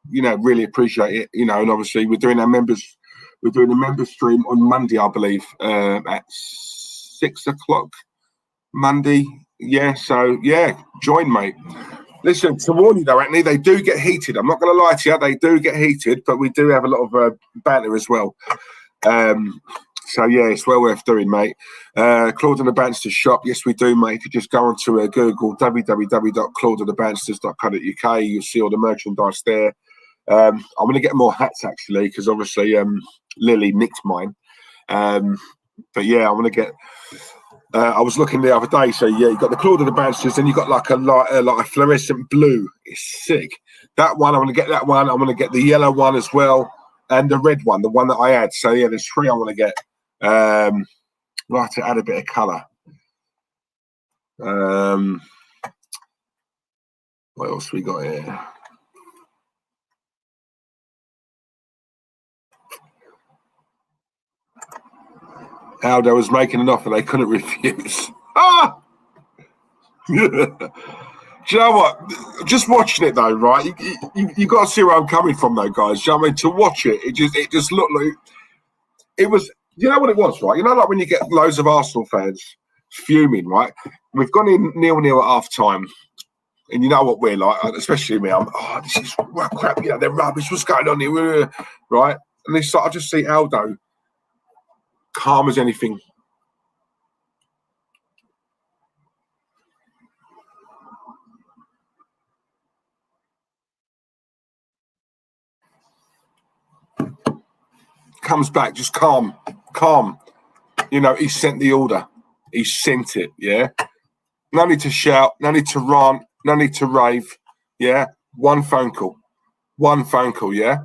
you know, really appreciate it. You know, and obviously we're doing a members stream on Monday, I believe, at 6 o'clock Monday. Yeah, so yeah, join, mate. Listen, to warn you though, Anthony, they do get heated. I'm not going to lie to you, they do get heated, but we do have a lot of banter as well. So yeah, it's well worth doing, mate. Claude and the Bansters shop, yes, we do, mate. If you just go onto Google www.claudeandthebansters.co.uk, you'll see all the merchandise there. I'm going to get more hats actually, because obviously Lily nicked mine. But yeah, I'm going to get. I was looking the other day, so yeah, you got the Claude and the Bansters, and you got like a fluorescent blue. It's sick. That one, I'm going to get that one. I'm going to get the yellow one as well, and the red one, the one that I had. So yeah, there's 3 I want to get. Right, to add a bit of colour. What else we got here? Aldo was making an offer they couldn't refuse. Ah! Do you know what? Just watching it though, right? You got to see where I'm coming from, though, guys. Do you know what I mean? To watch it, it just looked like it was. You know what it was, right? You know, like when you get loads of Arsenal fans fuming, right? We've gone in 0-0 at half time. And you know what we're like, especially me. This is crap. You know, they're rubbish. What's going on here? Right? And this, I just see Aldo calm as anything. Comes back, just calm. You know, he sent the order. He sent it, yeah? No need to shout, no need to rant, no need to rave, yeah? One phone call, yeah?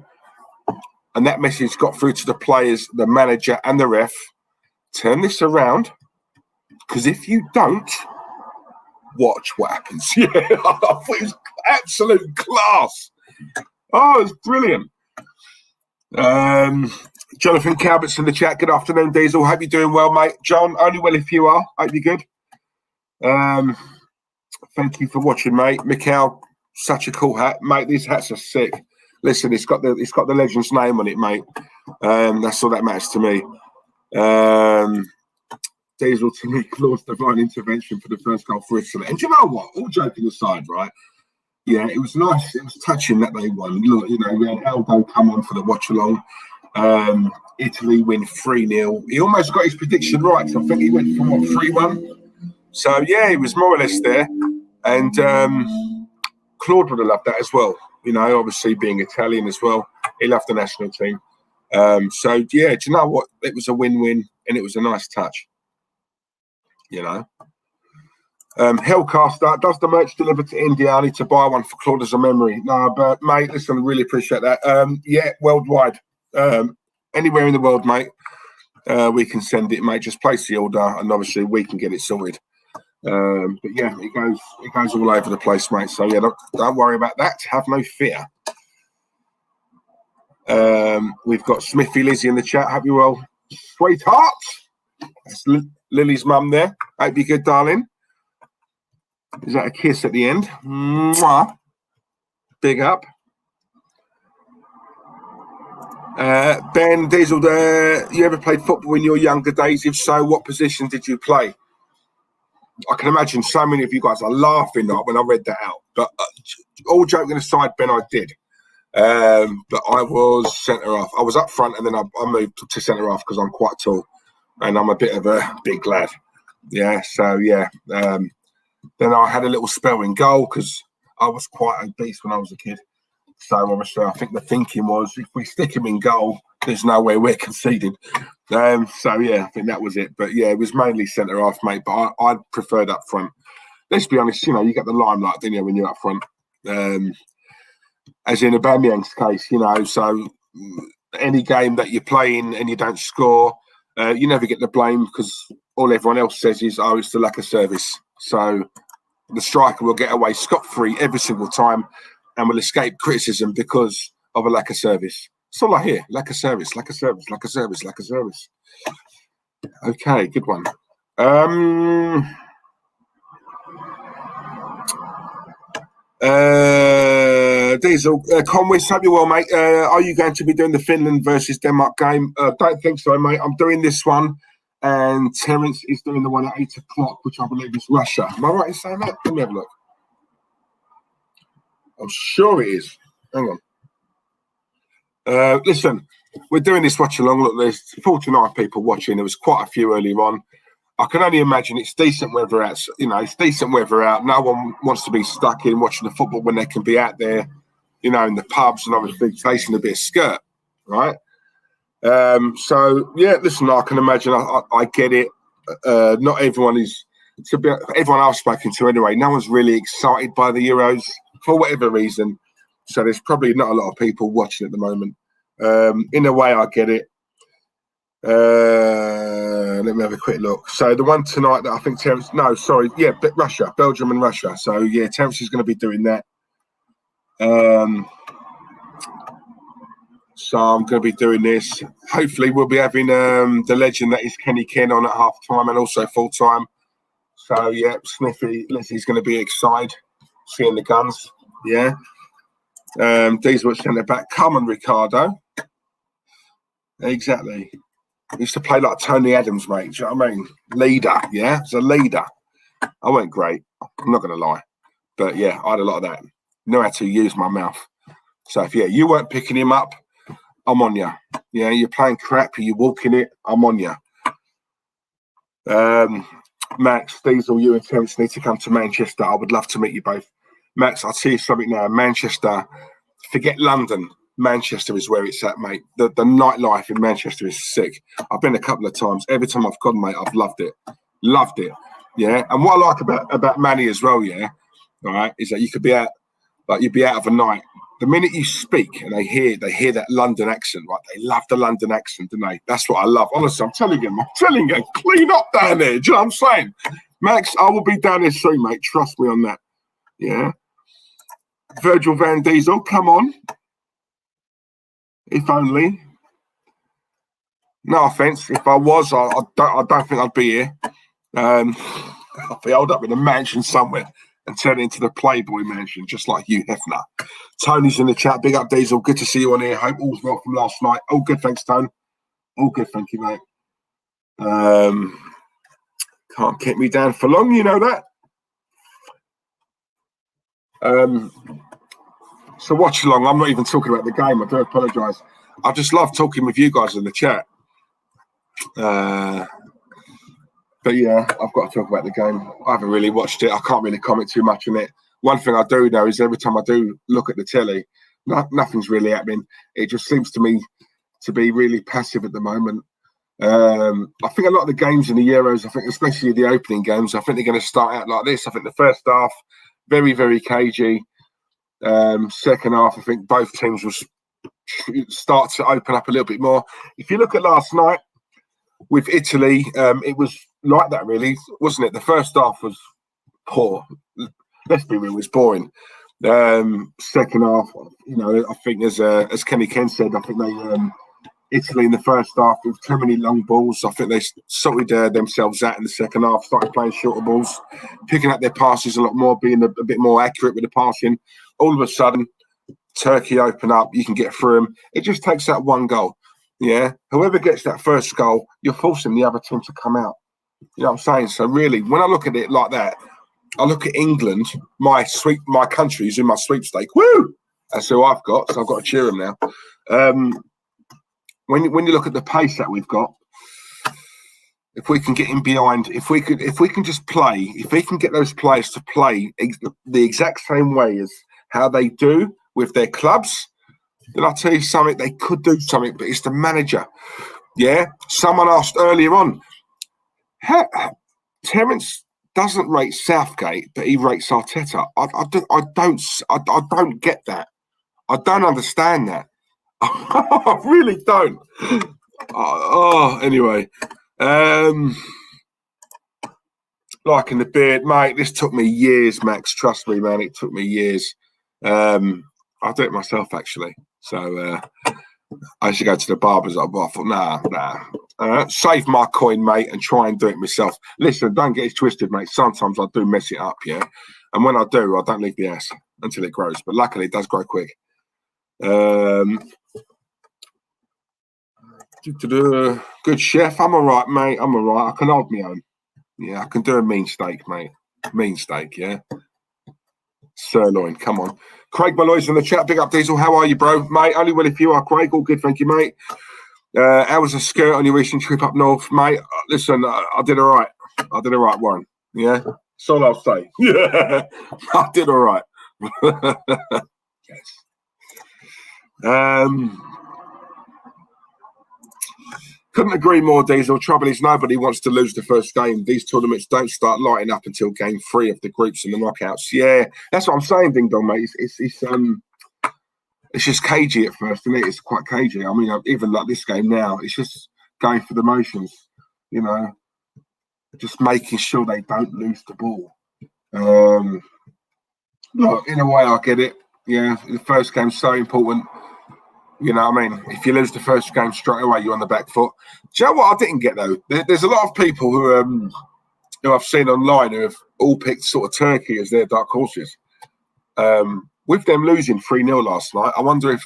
And that message got through to the players, the manager, and the ref. Turn this around, because if you don't, watch what happens. Yeah, I thought it was absolute class. Oh, it was brilliant. Jonathan Calvert's in the chat. Good afternoon, Diesel. Hope you're doing well, mate. John, only well if you are. Hope you're good. Thank you for watching, mate. Mikhail, such a cool hat, mate. These hats are sick. Listen, it's got the legend's name on it, mate. That's all that matters to me. Diesel, to me, Claude's divine intervention for the first goal for Italy. And do you know what? All joking aside, right? Yeah, it was nice. It was touching that they won. Look, you know, we had Aldo come on for the watch-along. Italy win 3-0. He almost got his prediction right. So I think he went from 3-1. So yeah, he was more or less there. And Claude would have loved that as well. You know, obviously being Italian as well. He loved the national team. So yeah, do you know what? It was a win-win and it was a nice touch. You know. Hellcaster, does the merch deliver to India? I need to buy one for Claude as a memory. No, but mate, listen, I really appreciate that. Yeah, worldwide. Anywhere in the world, mate, we can send it, mate. Just place the order and obviously we can get it sorted. But yeah, it goes all over the place, mate. So yeah, don't worry about that. Have no fear. We've got Smithy Lizzie in the chat. Hope you're well, sweetheart. That's Lily's mum there. Hope you're good, darling. Is that a kiss at the end? Mwah. Big up. Ben Diesel, you ever played football in your younger days? If so, what position did you play? I can imagine so many of you guys are laughing when I read that out. But all joking aside, Ben, I did. But I was centre-half. I was up front and then I moved to centre-half because I'm quite tall. And I'm a bit of a big lad. Yeah, so yeah. Then I had a little spell in goal because I was quite obese when I was a kid. So obviously I think the thinking was if we stick him in goal, there's no way we're conceding. So yeah, I think that was it. But yeah, it was mainly centre half, mate. But I preferred up front. Let's be honest, you know, you get the limelight, don't you, when you're up front. As in Aubameyang's case, you know, so any game that you're playing and you don't score, you never get the blame because all everyone else says is, oh, it's the lack of service. So the striker will get away scot-free every single time and will escape criticism because of a lack of service. That's all I hear. Lack of service, lack of service, lack of service, lack of service. Okay, good one. Diesel, Conway, hope you're well, mate. Are you going to be doing the Finland versus Denmark game? Don't think so, mate. I'm doing this one. And Terence is doing the one at 8 o'clock, which I believe is Russia. Am I right in saying that? Let me have a look. I'm sure it is. Hang on. Listen, we're doing this watch along. Look, there's 49 people watching. There was quite a few earlier on. I can only imagine it's decent weather out. You know, it's decent weather out. No one wants to be stuck in watching the football when they can be out there, you know, in the pubs and obviously tasting a bit of skirt, right? So yeah, listen, I can imagine. I get it. Not everyone is. Everyone I've spoken to anyway. No one's really excited by the Euros for whatever reason. So there's probably not a lot of people watching at the moment. In a way, I get it. Let me have a quick look. So the one tonight that I think Terence. No, sorry. Yeah, but Russia, Belgium, and Russia. So yeah, Terence is going to be doing that. So I'm going to be doing this. Hopefully we'll be having the legend that is Kenny Ken on at half time and also full time. So yeah, Sniffy Leslie's going to be excited seeing the guns. Yeah. These were centre back. Come on, Ricardo. Exactly. He used to play like Tony Adams, mate. Do you know what I mean? Leader, yeah? He's a leader. I weren't great. I'm not going to lie. But yeah, I had a lot of that. Know how to use my mouth. So if you weren't picking him up, I'm on you. Yeah, you're playing crap, you're walking it, I'm on you. Max, Diesel, you and Terence need to come to Manchester. I would love to meet you both. Max, I'll tell you something now. Manchester, forget London. Manchester is where it's at, mate. The nightlife in Manchester is sick. I've been a couple of times. Every time I've gone, mate, I've loved it. Loved it. Yeah. And what I like about Manny as well, yeah, all right, is that you could be out, like you'd be out of a night. The minute you speak and they hear that London accent, right? They love the London accent, don't they? That's what I love. Honestly, I'm telling you, clean up down there. Do you know what I'm saying? Max, I will be down there soon, mate. Trust me on that. Yeah. Virgil Van Diesel, come on. If only. No offence. If I was, I don't think I'd be here. I'd be holed up in a mansion somewhere and turn it into the Playboy mansion, just like you, Hefner. Tony's in the chat. Big up, Diesel. Good to see you on here. Hope all's well from last night. All good, thanks, Tone. All good, thank you, mate. Can't keep me down for long, you know that. So watch along. I'm not even talking about the game. I do apologise. I just love talking with you guys in the chat. But yeah, I've got to talk about the game. I haven't really watched it. I can't really comment too much on it. One thing I do know is every time I do look at the telly, nothing's really happening. It just seems to me to be really passive at the moment. I think a lot of the games in the Euros, I think especially the opening games, I think they're going to start out like this. I think the first half, very, very cagey. Second half, I think both teams will start to open up a little bit more. If you look at last night with Italy, it was like that, really, wasn't it? The first half was poor. Let's be real, it was boring. Second half, you know, I think as Kenny Ken said, I think they Italy in the first half with too many long balls. I think they sorted themselves out in the second half, started playing shorter balls, picking up their passes a lot more, being a bit more accurate with the passing. All of a sudden, Turkey open up, you can get through them. It just takes that one goal. Yeah, whoever gets that first goal, you're forcing the other team to come out. You know what I'm saying? So really, when I look at it like that, I look at England, my country's in my sweepstake. Woo! That's who I've got, so I've got to cheer them now. When you look at the pace that we've got, if we can get in behind, if we can just play, if we can get those players to play the exact same way as how they do with their clubs, then I'll tell you something, they could do something, but it's the manager. Yeah? Someone asked earlier on, Terence doesn't rate Southgate, but he rates Arteta. I don't get that. I don't understand that. I really don't. Anyway. Liking the beard, mate. This took me years, Max. Trust me, man. It took me years. I'll do it myself, actually. So I used to go to the barbers. I thought, nah. Save my coin, mate, and try and do it myself. Listen, don't get it twisted, mate. Sometimes I do mess it up, yeah. And when I do, I don't leave the ass until it grows. But luckily, it does grow quick. Good chef. I'm all right, mate. I'm all right. I can hold my own. Yeah, I can do a mean steak, mate. Mean steak, yeah. Sirloin, come on. Craig Malloy's in the chat. Big up, Diesel. How are you, bro? Mate, only well if you are, Craig. All good, thank you, mate. How was the skirt on your recent trip up north, mate? Listen, I did all right. I did all right, Warren. Yeah, that's all I'll say. Yeah, I did all right. Yes. Couldn't agree more, Diesel. Trouble is, nobody wants to lose the first game. These tournaments don't start lighting up until game 3 of the groups and the knockouts. Yeah, that's what I'm saying, Ding Dong, mate. It's just cagey at first, isn't it? It's quite cagey. I mean, even like this game now, it's just going for the motions, you know, just making sure they don't lose the ball. Look, in a way, I get it. Yeah, the first game's so important. You know what I mean? If you lose the first game straight away, you're on the back foot. Do you know what I didn't get, though? There's a lot of people who I've seen online who have all picked sort of Turkey as their dark horses. With them losing 3-0 last night, I wonder if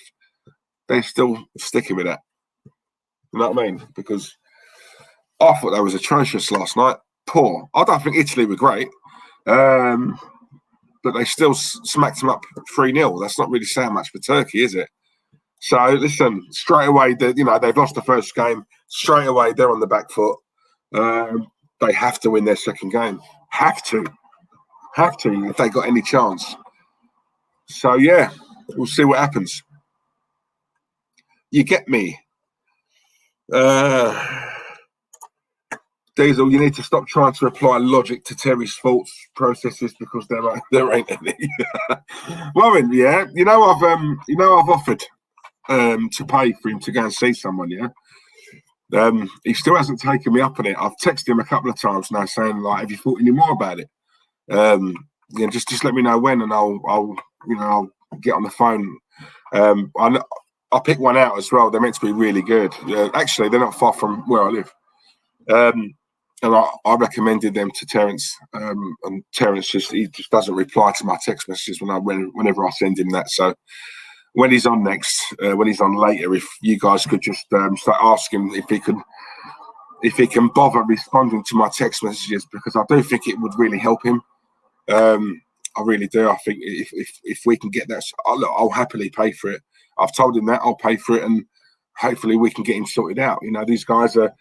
they're still sticking with that. You know what I mean? Because I thought that was atrocious last night. Poor. I don't think Italy were great. but they still smacked them up 3-0. That's not really saying much for Turkey, is it? So listen, straight away, they've lost the first game. Straight away, they're on the back foot. They have to win their second game. Have to if they got any chance. So yeah, we'll see what happens. You get me? Diesel, you need to stop trying to apply logic to Terry's thoughts processes because there ain't any. Warren, yeah, I've offered to pay for him to go and see someone. Yeah, he still hasn't taken me up on it. I've texted him a couple of times now saying like, have you thought any more about it? Just let me know when, and I'll get on the phone. I'll pick one out as well. They're meant to be really good. Actually, they're not far from where I live. And I recommended them to Terence, and Terence just doesn't reply to my text messages whenever I send him that. So when he's on next, when he's on later, if you guys could just start asking if he can bother responding to my text messages, because I do think it would really help him. I really do. I think if we can get that, I'll happily pay for it. I've told him that I'll pay for it, and hopefully we can get him sorted out. These guys are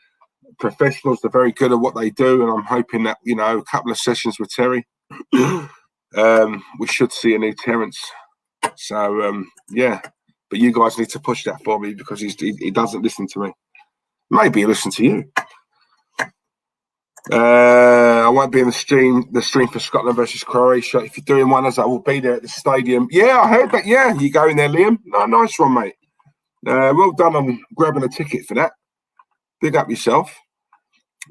professionals. They're very good at what they do, and I'm hoping that a couple of sessions with Terry, we should see a new Terence. So yeah, but you guys need to push that for me because he doesn't listen to me. Maybe he'll listen to you. I won't be in the stream for Scotland versus Croatia. If you're doing one, as I will be there at the stadium. Yeah, I heard that. Yeah, you go in there, Liam. No, nice one, mate. Well done on grabbing a ticket for that. Big up yourself.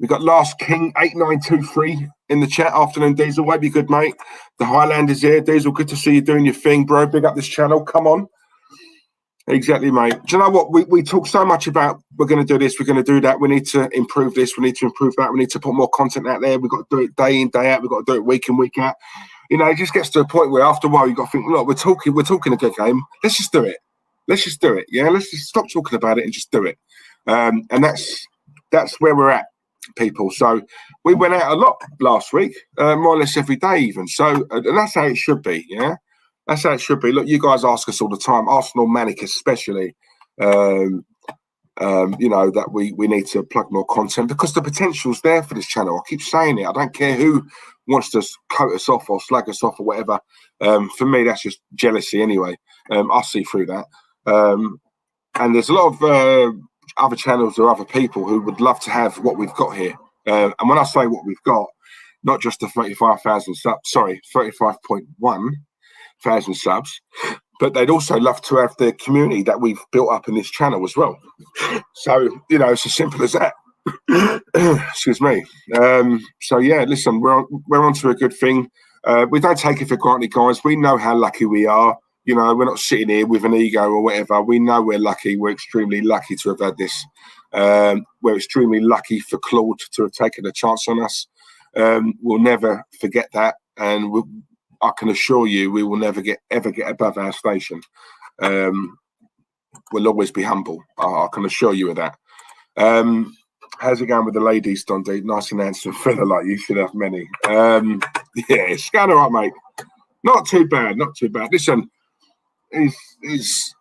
We got Last King 8923 in the chat. Afternoon, Diesel. Way be good, mate. The Highlanders here. Diesel, good to see you doing your thing, bro. Big up this channel. Come on. Exactly, mate. Do you know what? We talk so much about we're going to do this, we're going to do that. We need to improve this. We need to improve that. We need to put more content out there. We've got to do it day in, day out. We've got to do it week in, week out. It just gets to a point where after a while you've got to think, look, we're talking a good game. Let's just do it. Let's just do it. Yeah, let's just stop talking about it and just do it. And that's where we're at, people. So we went out a lot last week, more or less every day even. So and that's how it should be. Yeah. That's how it should be. Look, you guys ask us all the time, Arsenal Manic especially, that we need to plug more content because the potential's there for this channel. I keep saying it. I don't care who wants to coat us off or slag us off or whatever. For me, that's just jealousy anyway. I see through that. And there's a lot of other channels or other people who would love to have what we've got here. And when I say what we've got, not just the 35,000 subs, sorry, 35.1 thousand subs, but they'd also love to have the community that we've built up in this channel as well. So it's as simple as that. Excuse me. So yeah, listen, we're on to a good thing. We don't take it for granted, guys. We know how lucky we are. We're not sitting here with an ego or whatever. We know we're lucky. We're extremely lucky to have had this. We're extremely lucky for Claude to have taken a chance on us. We'll never forget that, and I can assure you we will never ever get above our station. We'll always be humble. I can assure you of that. How's it going with the ladies, Dundee? Nice and handsome fella like you should have many. Yeah, it's going all right, mate. Not too bad, not too bad. Listen, there's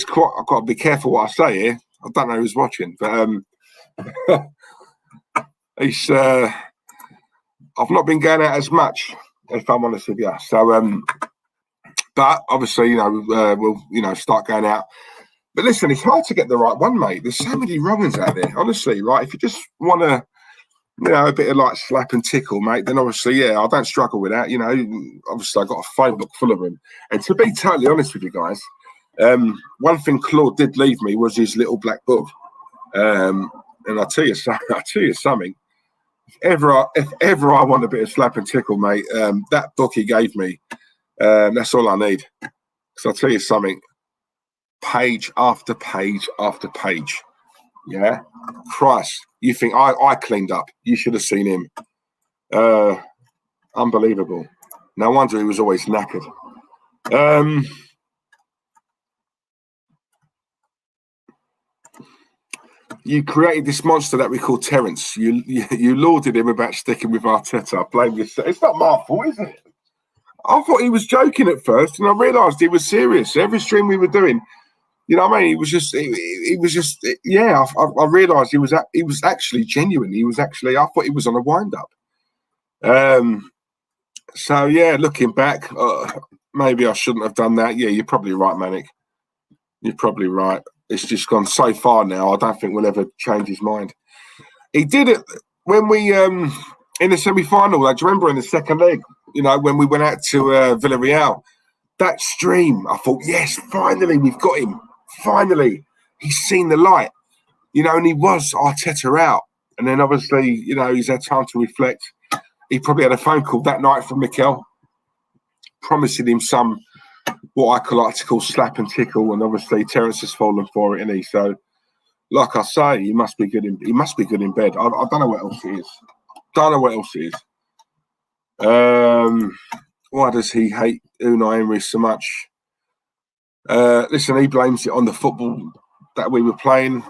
quite. I've got to be careful what I say here. I don't know who's watching, but I've not been going out as much, if I'm honest with you. So, but obviously, we'll start going out. But listen, it's hard to get the right one, mate. There's so many wrong ones out there, honestly. Right? If you just want to, a bit of like slap and tickle, mate, then obviously, yeah, I don't struggle with that. Obviously, I got a phone book full of them. And to be totally honest with you guys, one thing Claude did leave me was his little black book. And I'll tell you something. If ever I want a bit of slap and tickle, mate, that book he gave me, that's all I need. Because I'll tell you something, page after page after page. Yeah, Christ, you think I cleaned up? You should have seen him. Unbelievable. No wonder he was always knackered. you created this monster that we call Terence. You lauded him about sticking with Arteta. I blame yourself. It's not my fault, is it? I thought he was joking at first, and I realised he was serious. Every stream we were doing, you know what I mean? He was just, yeah. I realised he was actually genuine. He was actually. I thought he was on a wind up. So yeah, looking back, maybe I shouldn't have done that. Yeah, you're probably right, Manic. You're probably right. It's just gone so far now. I don't think we'll ever change his mind. He did it when we in the semi-final. Do you remember in the second leg? You know, when we went out to Villarreal, that stream. I thought, yes, finally we've got him. Finally, he's seen the light. You know, and he was Arteta out. And then obviously, you know, he's had time to reflect. He probably had a phone call that night from Mikel, promising him some, what I like to call slap and tickle, and obviously Terence has fallen for it, isn't he? So, like I say, he must be good in bed. I don't know what else it is. Why does he hate Unai Emery so much? Listen, he blames it on the football that we were playing.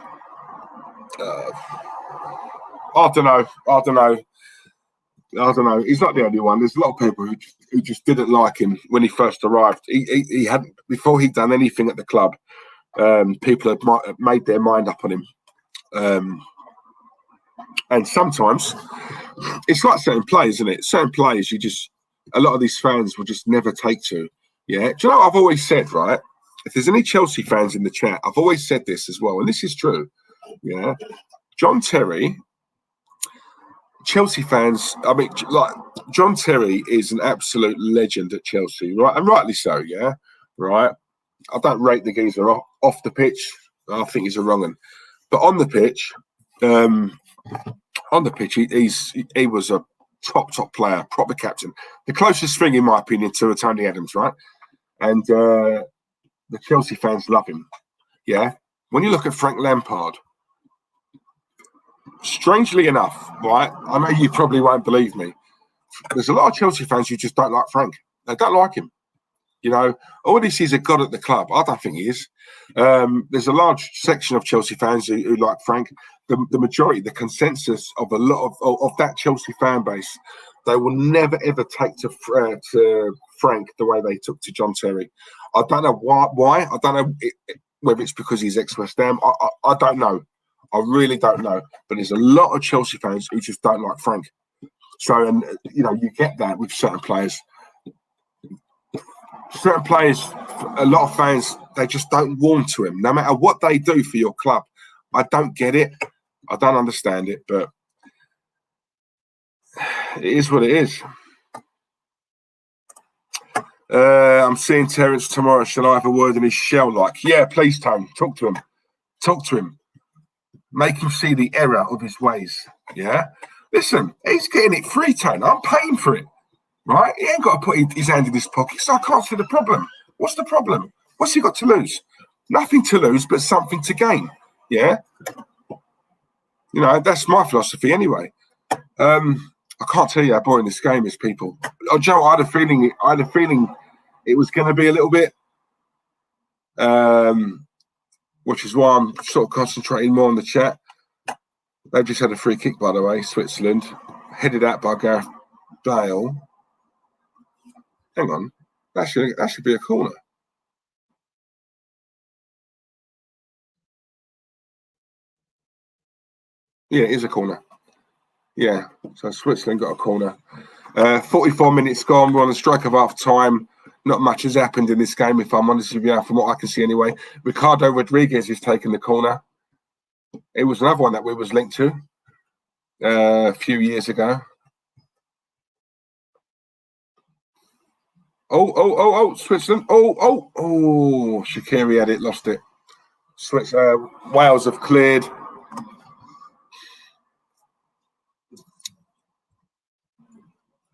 I don't know. He's not the only one. There's a lot of people who just didn't like him when he first arrived. He hadn't, before he'd done anything at the club. People had made their mind up on him. And sometimes it's like certain players, isn't it? Certain players, a lot of these fans will just never take to. Yeah. Do you know what I've always said, right? If there's any Chelsea fans in the chat, I've always said this as well, and this is true. Yeah. John Terry. Chelsea fans, I mean, like, John Terry is an absolute legend at Chelsea, right? And rightly so, yeah? Right? I don't rate the geezer off the pitch. I think he's a wrong one. But on the pitch, he was a top player, proper captain. The closest thing, in my opinion, to a Tony Adams, right? And the Chelsea fans love him, yeah? When you look at Frank Lampard, strangely enough, right? I know you probably won't believe me. There's a lot of Chelsea fans who just don't like Frank. They don't like him. You know, all this is a god at the club. I don't think he is. There's a large section of Chelsea fans who like Frank. The majority, the consensus of a lot of that Chelsea fan base, they will never ever take to Frank the way they took to John Terry. I don't know why. I don't know whether it's because he's ex-West Ham. I don't know. I really don't know, but there's a lot of Chelsea fans who just don't like Frank. So, and you know, you get that with certain players. Certain players, a lot of fans, they just don't warm to him, no matter what they do for your club. I don't get it. I don't understand it, but it is what it is. I'm seeing Terence tomorrow. Shall I have a word in his shell? Like, yeah, please, Tone. Talk to him. Talk to him. Make him see the error of his ways. Yeah? Listen, he's getting it free, Tone. I'm paying for it. Right? He ain't got to put his hand in his pocket, so I can't see the problem. What's the problem? What's he got to lose? Nothing to lose, but something to gain. Yeah? You know, that's my philosophy anyway. I can't tell you how boring this game is, people. Oh, Joe, I had a feeling it was going to be a little bit, which is why I'm sort of concentrating more on the chat. They just had a free kick, by the way, Switzerland, headed out by Gareth Bale. Hang on, that should be a corner. Yeah, it is a corner. Yeah, so Switzerland got a corner. 44 minutes gone. We're on the strike of half time. Not much has happened in this game, if I'm honest with you, from what I can see anyway. Ricardo Rodriguez is taking the corner. It was another one that we was linked to a few years ago. Oh, Switzerland. Oh, Shaqiri had it, lost it. Wales have cleared.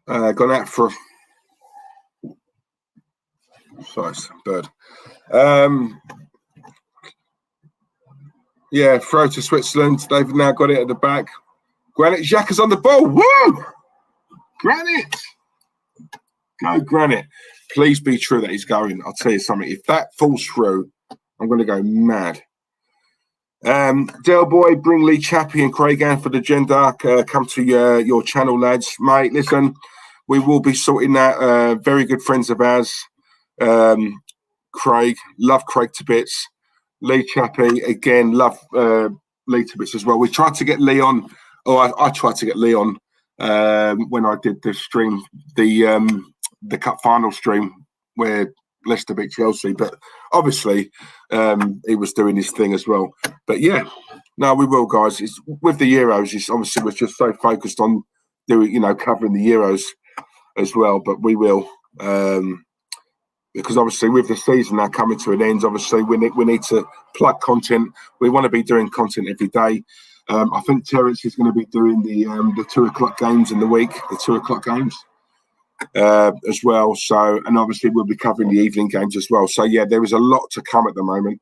Gone out for... Sorry, bird. Yeah, throw to Switzerland. They've now got it at the back. Granit Xhaka's on the ball. Woo! Granit! Go, Granit. Please be true that he's going. I'll tell you something. If that falls through, I'm going to go mad. Del Boy, bring Lee Chappie and Craig Ann for the gender. Come to your channel, lads. Mate, listen, we will be sorting that. Very good friends of ours. Craig, love Craig to bits. Lee Chappie, again, love Lee to bits as well. We tried to get Lee on, I tried to get Lee on when I did the stream, the cup final stream where Leicester beat Chelsea, but obviously he was doing his thing as well. But yeah, no, we will, guys. It's, with the Euros, it's obviously we're just so focused on doing, covering the Euros as well. But we will, because obviously with the season now coming to an end, obviously we need to plug content. We want to be doing content every day. I think Terence is going to be doing the 2 o'clock games in the week, the 2 o'clock games. As well, so, and obviously we'll be covering the evening games as well. So yeah, there is a lot to come at the moment.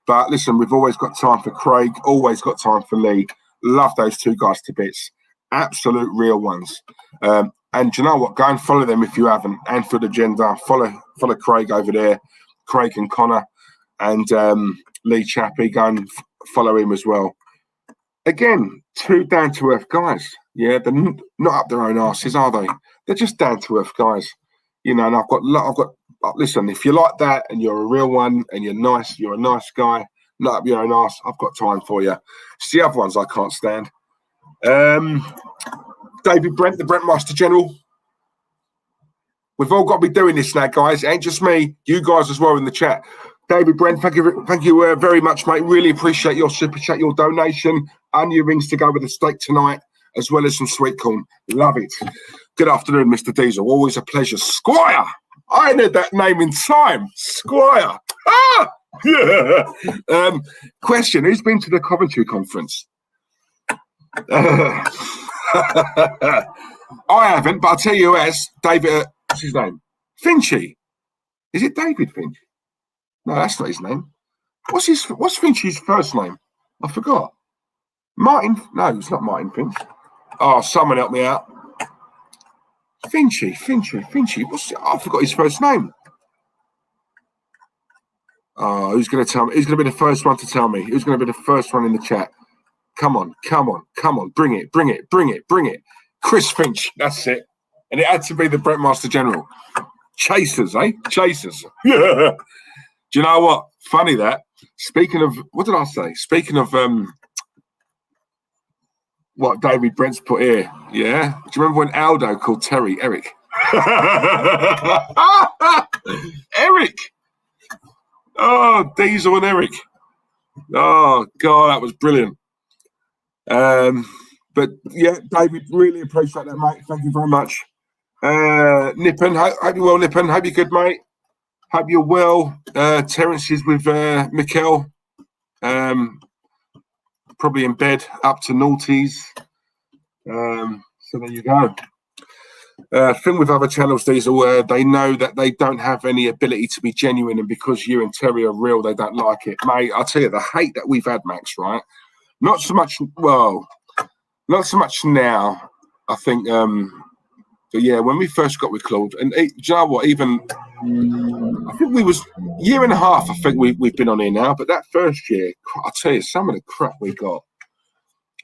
But listen, we've always got time for Craig, always got time for Lee. Love those two guys to bits, absolute real ones. And do you know what? Go and follow them if you haven't. And for the gender, follow Craig over there, Craig and Connor, and Lee Chappie. Go and follow him as well. Again, two down to earth guys. Yeah, they're not up their own asses, are they? They're just down to earth guys, and I've got. Listen, if you like that and you're a real one and you're nice, you're a nice guy, not up your own ass, I've got time for you. It's the other ones I can't stand. David Brent, the Brentmaster General. We've all got to be doing this now, guys. It ain't just me, you guys as well in the chat. David Brent, thank you very much, mate. Really appreciate your super chat, your donation, and your rings to go with the steak tonight, as well as some sweet corn. Love it. Good afternoon, Mr. Diesel. Always a pleasure. Squire! I ain't heard that name in time. Squire. Ah! Yeah. Question, who's been to the Coventry conference? I haven't, but I'll tell you who has. David, what's his name? Finchy. Is it David Finch? No, that's not his name. What's Finchy's first name? I forgot. Martin? No, it's not Martin Finch. Oh, someone help me out. Finchy. I forgot his first name. Oh, who's going to tell me? Who's going to be the first one to tell me? Who's going to be the first one in the chat? Come on. Bring it. Chris Finch. That's it. And it had to be the Brentmaster General. Chasers, eh? Chasers. Yeah. Do you know what? Funny that. Speaking of, what did I say? Speaking of what David Brent's put here, yeah? Do you remember when Aldo called Terry Eric? Eric! Oh, Diesel and Eric. Oh, God, that was brilliant. But, yeah, David, really appreciate that, mate. Thank you very much. Nippon, hope you're well, Nippon. Hope you're good, mate. Hope you're well. Terence is with Mikel. Probably in bed, up to noughties. So there you go. Thing with other channels, Diesel, they know that they don't have any ability to be genuine, and because you and Terry are real, they don't like it. Mate, I'll tell you, the hate that we've had, Max, right? Not so much now. I think, but yeah, when we first got with Claude, and do you know what, even, I think we was year and a half, I think we've been on here now, but that first year, I'll tell you, some of the crap we got.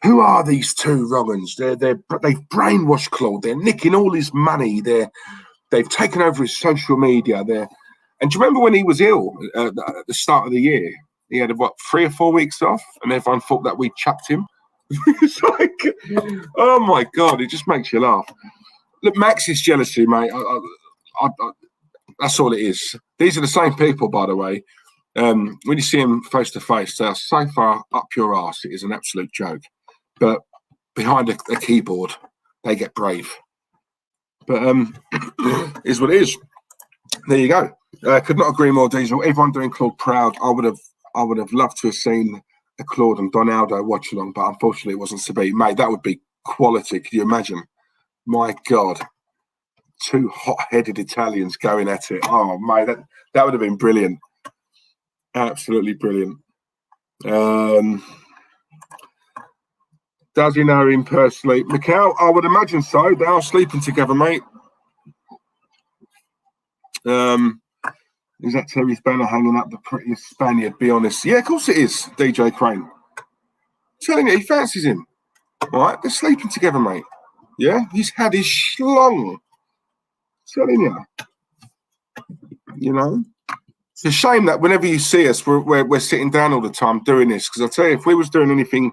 Who are these two wrong-uns? They've brainwashed Claude. They're nicking all his money. They've taken over his social media. And do you remember when he was ill at the start of the year? He had, 3 or 4 weeks off, and everyone thought that we chucked him. It's like, oh my God, it just makes you laugh. Look, Max is jealousy, mate. That's all it is. These are the same people, by the way. When you see them face to face, they are so far up your arse, it is an absolute joke. But behind a keyboard, they get brave. But is what it is. There you go. Could not agree more, Diesel. Everyone doing Claude proud. I would have loved to have seen a Claude and Donaldo watch along, but unfortunately it wasn't to be. Mate, that would be quality. Could you imagine? My God. 2 hot-headed Italians going at it. Oh, mate, that would have been brilliant. Absolutely brilliant. Does he know him personally? Mikel, I would imagine so. They are sleeping together, mate. Is that Terry's banner hanging up? The prettiest Spaniard, be honest. Yeah, of course it is, DJ Crane. I'm telling you, he fancies him. All right, they're sleeping together, mate. Yeah, he's had his schlong. Telling you. You know? It's a shame that whenever you see us, we're sitting down all the time doing this. Because I'll tell you, if we was doing anything,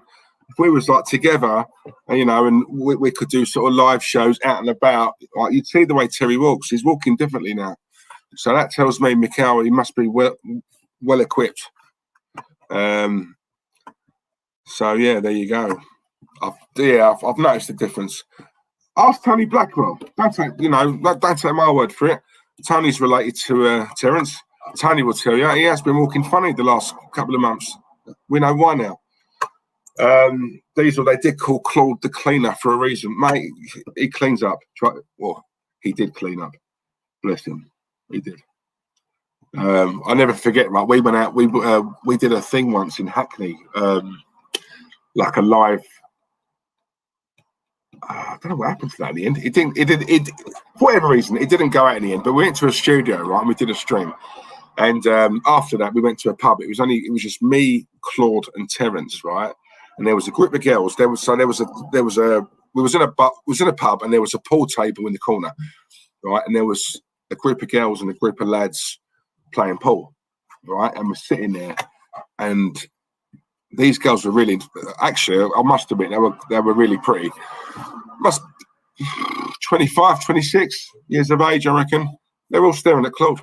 if we was like together, you know, and we could do sort of live shows out and about, like you'd see the way Terry walks. He's walking differently now. So that tells me, Mikhail, he must be well equipped. So yeah, there you go. I've noticed the difference. Ask Tony Blackwell. Don't take my word for it. Tony's related to Terence. Tony will tell you he has been walking funny the last couple of months. We know why now. Diesel, they did call Claude the cleaner for a reason, mate. He cleans up. Well, he did clean up. Bless him. He did. I never forget. Right, we went out. We did a thing once in Hackney, like a live. I don't know what happened to that in the end. It didn't. For whatever reason, it didn't go out in the end. But we went to a studio, right, and we did a stream. And after that, we went to a pub. It was just me, Claude, and Terence, right. And there was a group of girls. We was in a pub, and there was a pool table in the corner, right. And there was a group of girls and a group of lads playing pool, right. And we're sitting there, and these girls were really, actually, I must admit, they were really pretty. Must 25, 26 years of age, I reckon. They're all staring at Claude.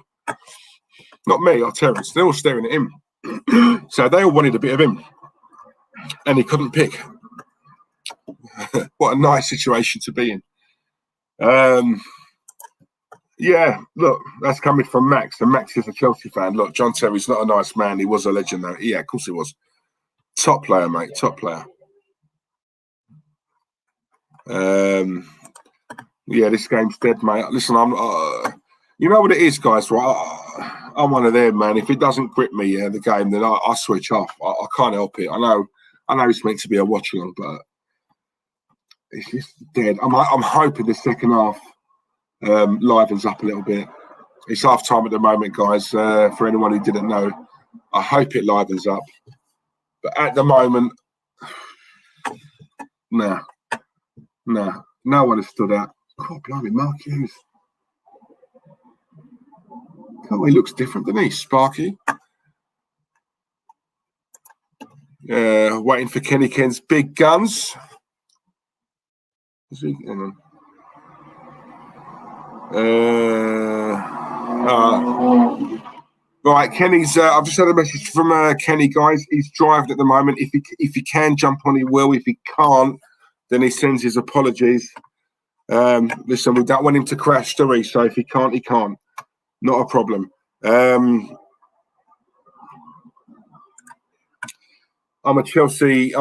Not me or Terence. They're all staring at him. So they all wanted a bit of him. And he couldn't pick. What a nice situation to be in. Yeah, look, that's coming from Max. And Max is a Chelsea fan. Look, John Terry's not a nice man. He was a legend, though. Yeah, of course he was. Top player, mate. Top player. Yeah, this game's dead, mate. Listen, you know what it is, guys, right? I'm one of them, man. If it doesn't grip me, the game, then I switch off. I can't help it. I know it's meant to be a watch-along, but it's just dead. I'm hoping the second half livens up a little bit. It's half time at the moment, guys. For anyone who didn't know, I hope it livens up. But at the moment, no one has stood out. God, blimey, Mark Hughes. Oh, he looks different, doesn't he, Sparky? Waiting for Kenny Ken's big guns. Is he? Hang on. Right, Kenny's. I've just had a message from Kenny, guys. He's driving at the moment. If he can jump on, he will. If he can't, then he sends his apologies. Listen, we don't want him to crash, do we? So if he can't, he can't. Not a problem. I'm a Chelsea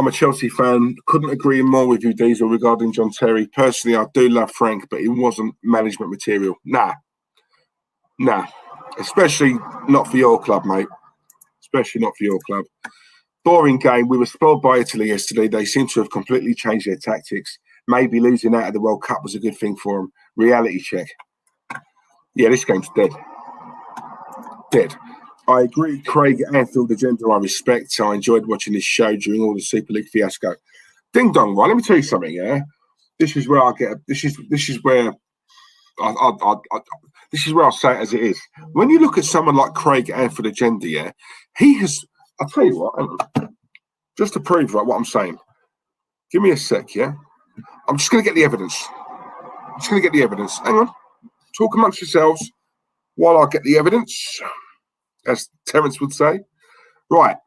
fan. Couldn't agree more with you, Diesel, regarding John Terry. Personally, I do love Frank, but he wasn't management material. Nah. Especially not for your club, mate. Especially not for your club. Boring game. We were spoiled by Italy yesterday. They seem to have completely changed their tactics. Maybe losing out of the World Cup was a good thing for them. Reality check. Yeah, this game's dead. Dead. I agree, Craig Anfield, the gender I respect. I enjoyed watching this show during all the Super League fiasco. Ding dong, right? Let me tell you something, yeah? This is where I get this is where this is where I'll say it as it is. When you look at someone like Craig Anfield Agenda, yeah, he has, I'll tell you what, just to prove right what I'm saying. Give me a sec, yeah? I'm just gonna get the evidence. Hang on. Talk amongst yourselves while I get the evidence, as Terence would say. Right.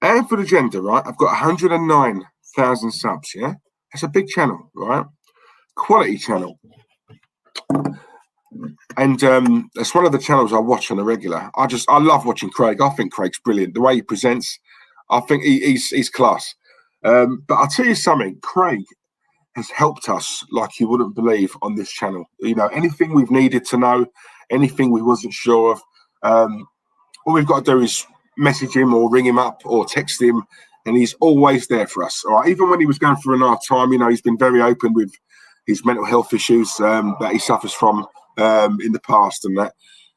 Anfield Agenda, right? I've got 109,000 subs, yeah? That's a big channel, right? Quality channel. And it's one of the channels I watch on a regular. I love watching Craig. I think Craig's brilliant. The way he presents, I think he's class. But I'll tell you something, Craig has helped us like you wouldn't believe on this channel. You know, anything we've needed to know, anything we wasn't sure of, all we've got to do is message him or ring him up or text him, and he's always there for us. All right, even when he was going through a hard time, you know, he's been very open with his mental health issues that he suffers from in the past and that.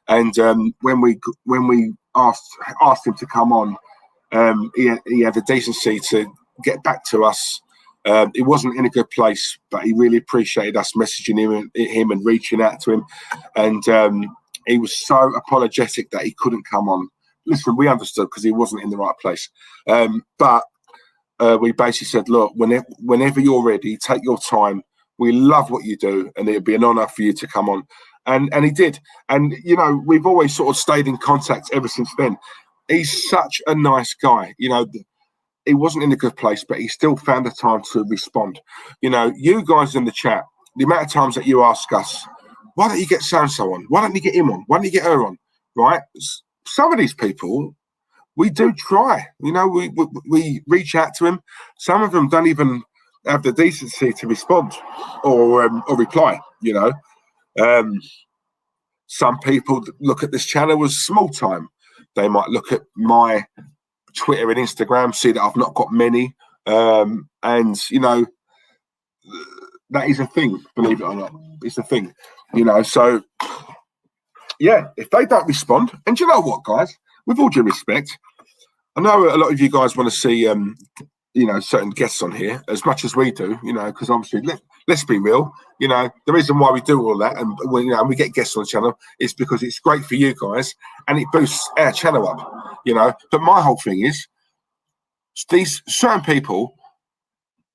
And when we asked him to come on, he had the decency to get back to us. He wasn't in a good place, but he really appreciated us messaging him and reaching out to him. And he was so apologetic that he couldn't come on. Listen, we understood because he wasn't in the right place. But we basically said, look, whenever you're ready, take your time. We love what you do, and it'd be an honour for you to come on. And he did. And, you know, we've always sort of stayed in contact ever since then. He's such a nice guy. You know, he wasn't in a good place, but he still found the time to respond. You know, you guys in the chat, the amount of times that you ask us, why don't you get so-and-so on? Why don't you get him on? Why don't you get her on? Right? Some of these people, we do try. You know, we reach out to him. Some of them don't even have the decency to respond or reply, you know. Some people look at this channel as small time. They might look at my Twitter and Instagram, see that I've not got many. And, you know, that is a thing, believe it or not. It's a thing, you know. So, yeah, if they don't respond, and you know what, guys, with all due respect, I know a lot of you guys want to see, you know, certain guests on here as much as we do, you know, because obviously, let's be real, you know, the reason why we do all that and we get guests on the channel is because it's great for you guys and it boosts our channel up, you know. But my whole thing is, these certain people,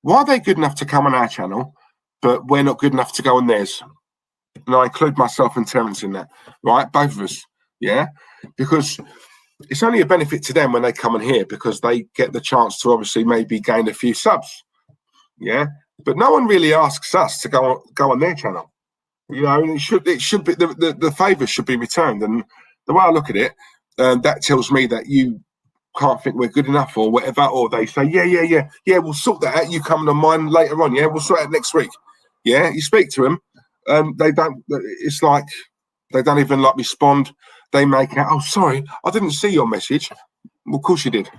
why are they good enough to come on our channel, but we're not good enough to go on theirs? And I include myself and Terence in that, right? Both of us, yeah? Because it's only a benefit to them when they come in here because they get the chance to obviously maybe gain a few subs, yeah? But no one really asks us to go on their channel, you know. And it should be the favour should be returned. And the way I look at it, that tells me that you can't think we're good enough or whatever, or they say, yeah, we'll sort that out. You coming on mine later on, yeah, we'll sort it out next week, yeah. You speak to them, they don't. It's like they don't even like respond. They make out, oh, sorry, I didn't see your message. Well, of course you did.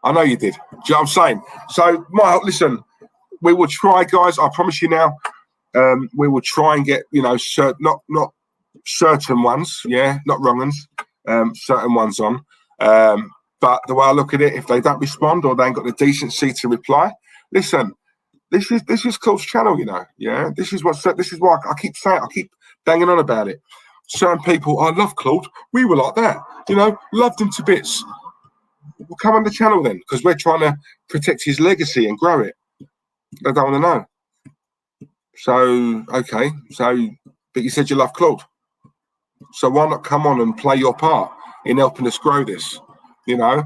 I know you did. Do you know what I'm saying? So, listen, we will try, guys. I promise you now. We will try and get, you know, not certain ones, yeah, not wrong ones, certain ones on. But the way I look at it, if they don't respond or they ain't got the decency to reply, listen, this is Claude's channel, you know, yeah. This is why I keep saying, I keep banging on about it. Certain people, I love Claude. We were like that, you know, loved him to bits. Well, come on the channel then, because we're trying to protect his legacy and grow it. They don't want to know. So, okay. So, but you said you love Claude. So why not come on and play your part in helping us grow this? You know,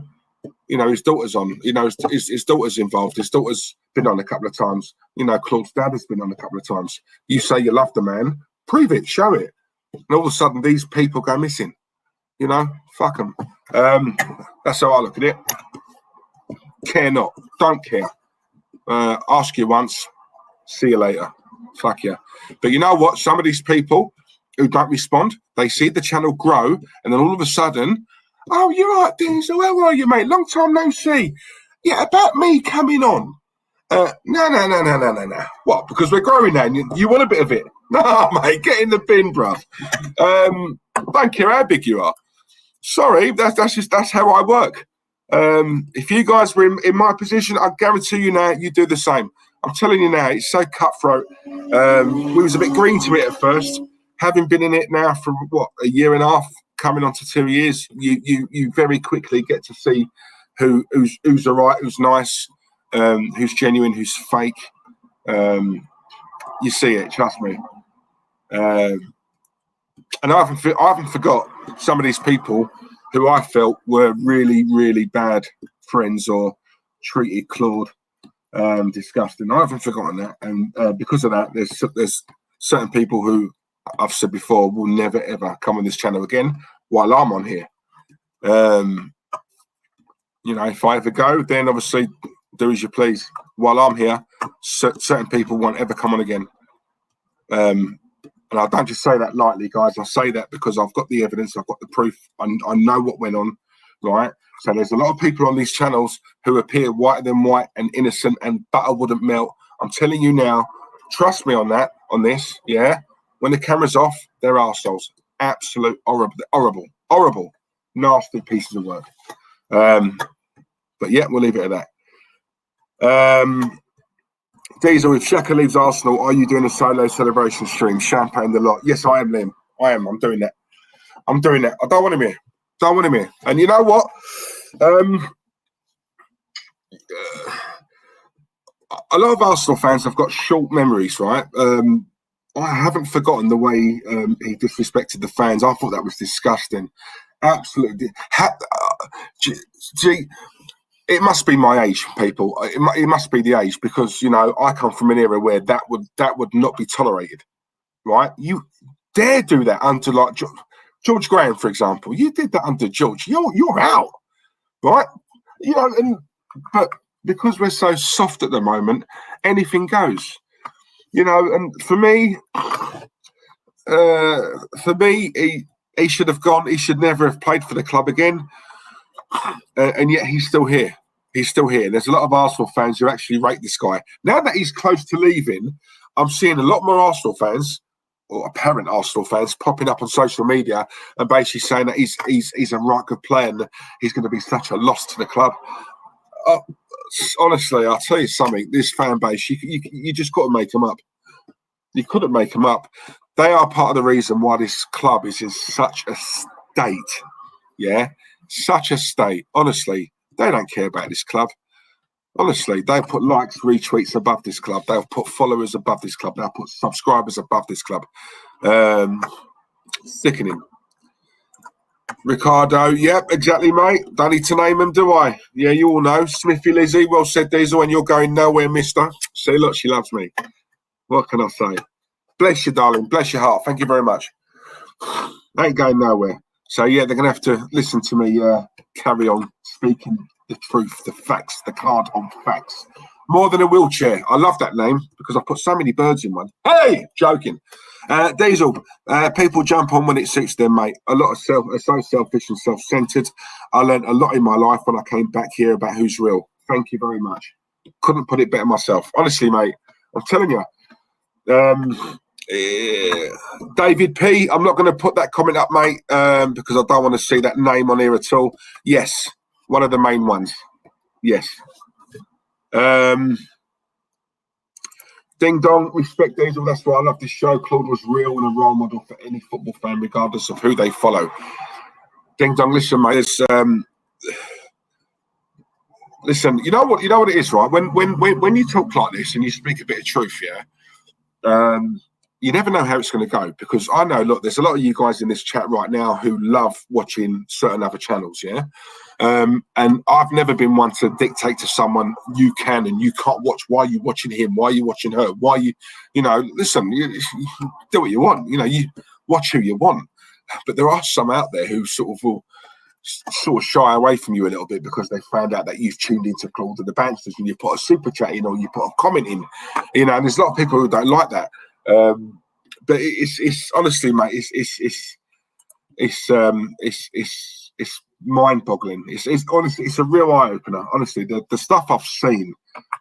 his daughter's on. You know, his daughter's involved. His daughter's been on a couple of times. You know, Claude's dad has been on a couple of times. You say you love the man, prove it, show it. And all of a sudden, these people go missing. You know, fuck them. That's how I look at it. Care not. Don't care. Ask you once. See you later. Fuck you. But you know what? Some of these people who don't respond, they see the channel grow, and then all of a sudden, oh, you're right, Denzel. How are you, mate? Long time no see. Yeah, about me coming on. No. What? Because we're growing now. And you want a bit of it? No, mate. Get in the bin, bruv. Don't care how big you are. Sorry, that's how I work. If you guys were in my position, I guarantee you now you do the same. I'm telling you now, it's so cutthroat. We was a bit green to it at first. Having been in it now for what, a year and a half, coming on to 2 years, you very quickly get to see who's all right, who's nice, who's genuine, who's fake. You see it, trust me. And I haven't forgot some of these people who I felt were really, really bad friends or treated Claude disgusting. I haven't forgotten that, and because of that, there's certain people who I've said before will never ever come on this channel again while I'm on here. You know, if I ever go, then obviously do as you please. While I'm here, certain people won't ever come on again. And I don't just say that lightly, guys. I say that because I've got the evidence, I've got the proof, I know what went on, right? So there's a lot of people on these channels who appear whiter than white and innocent and butter wouldn't melt. I'm telling you now, trust me on this, yeah? When the camera's off, they're arseholes. absolute horrible, nasty pieces of work. But yeah, we'll leave it at that. Diesel, if Xhaka leaves Arsenal, are you doing a solo celebration stream? Champagne the lot. Yes, I am, Liam. I am. I'm doing that. I don't want him here. And you know what? A lot of Arsenal fans have got short memories, right? I haven't forgotten the way he disrespected the fans. I thought that was disgusting. Absolutely. Gee, it must be my age, people. It must be the age, because, you know, I come from an era where that would not be tolerated, right? You dare do that under, like, George Graham, for example. You did that under George. You're out, right? You know, but because we're so soft at the moment, anything goes. You know, and for me, he should have gone. He should never have played for the club again. And yet he's still here. There's a lot of Arsenal fans who actually rate this guy. Now that he's close to leaving, I'm seeing a lot more Arsenal fans, or apparent Arsenal fans, popping up on social media and basically saying that he's a right good player and he's going to be such a loss to the club. Honestly, I'll tell you something. This fan base, you just got to make them up. You couldn't make them up. They are part of the reason why this club is in such a state. Yeah, such a state. Honestly, they don't care about this club. Honestly, they put likes, retweets above this club. They'll put followers above this club. They'll put subscribers above this club. Sickening. Ricardo, yep, exactly, mate. Don't need to name him, do I? Yeah, you all know. Smithy Lizzie, well said, Diesel, and you're going nowhere, mister. See, look, she loves me. What can I say? Bless you, darling. Bless your heart. Thank you very much. Ain't going nowhere. So, yeah, they're going to have to listen to me carry on speaking the truth, the facts, the card on facts. More than a wheelchair. I love that name because I put so many birds in one. Hey, joking. Diesel, people jump on when it suits them, mate. A lot of are so selfish and self-centered. I learned a lot in my life when I came back here about who's real. Thank you very much. Couldn't put it better myself. Honestly, mate, I'm telling you. David P, I'm not going to put that comment up, mate, because I don't want to see that name on here at all. Yes, one of the main ones. Yes. Ding dong, respect Diesel. That's why I love this show. Claude was real and a role model for any football fan, regardless of who they follow. Ding dong, listen, mate. Listen, you know what it is, right? When you talk like this and you speak a bit of truth, yeah. You never know how it's going to go, because I know, look, there's a lot of you guys in this chat right now who love watching certain other channels, yeah? And I've never been one to dictate to someone, you can and you can't watch. Why are you watching him? Why are you watching her? Why you listen, you do what you want. You know, you watch who you want. But there are some out there who will shy away from you a little bit because they found out that you've tuned into Claude and the Bansters and you put a super chat in or you put a comment in. You know, and there's a lot of people who don't like that. But it's honestly, mate, it's mind-boggling. It's honestly, it's a real eye-opener. Honestly, the stuff I've seen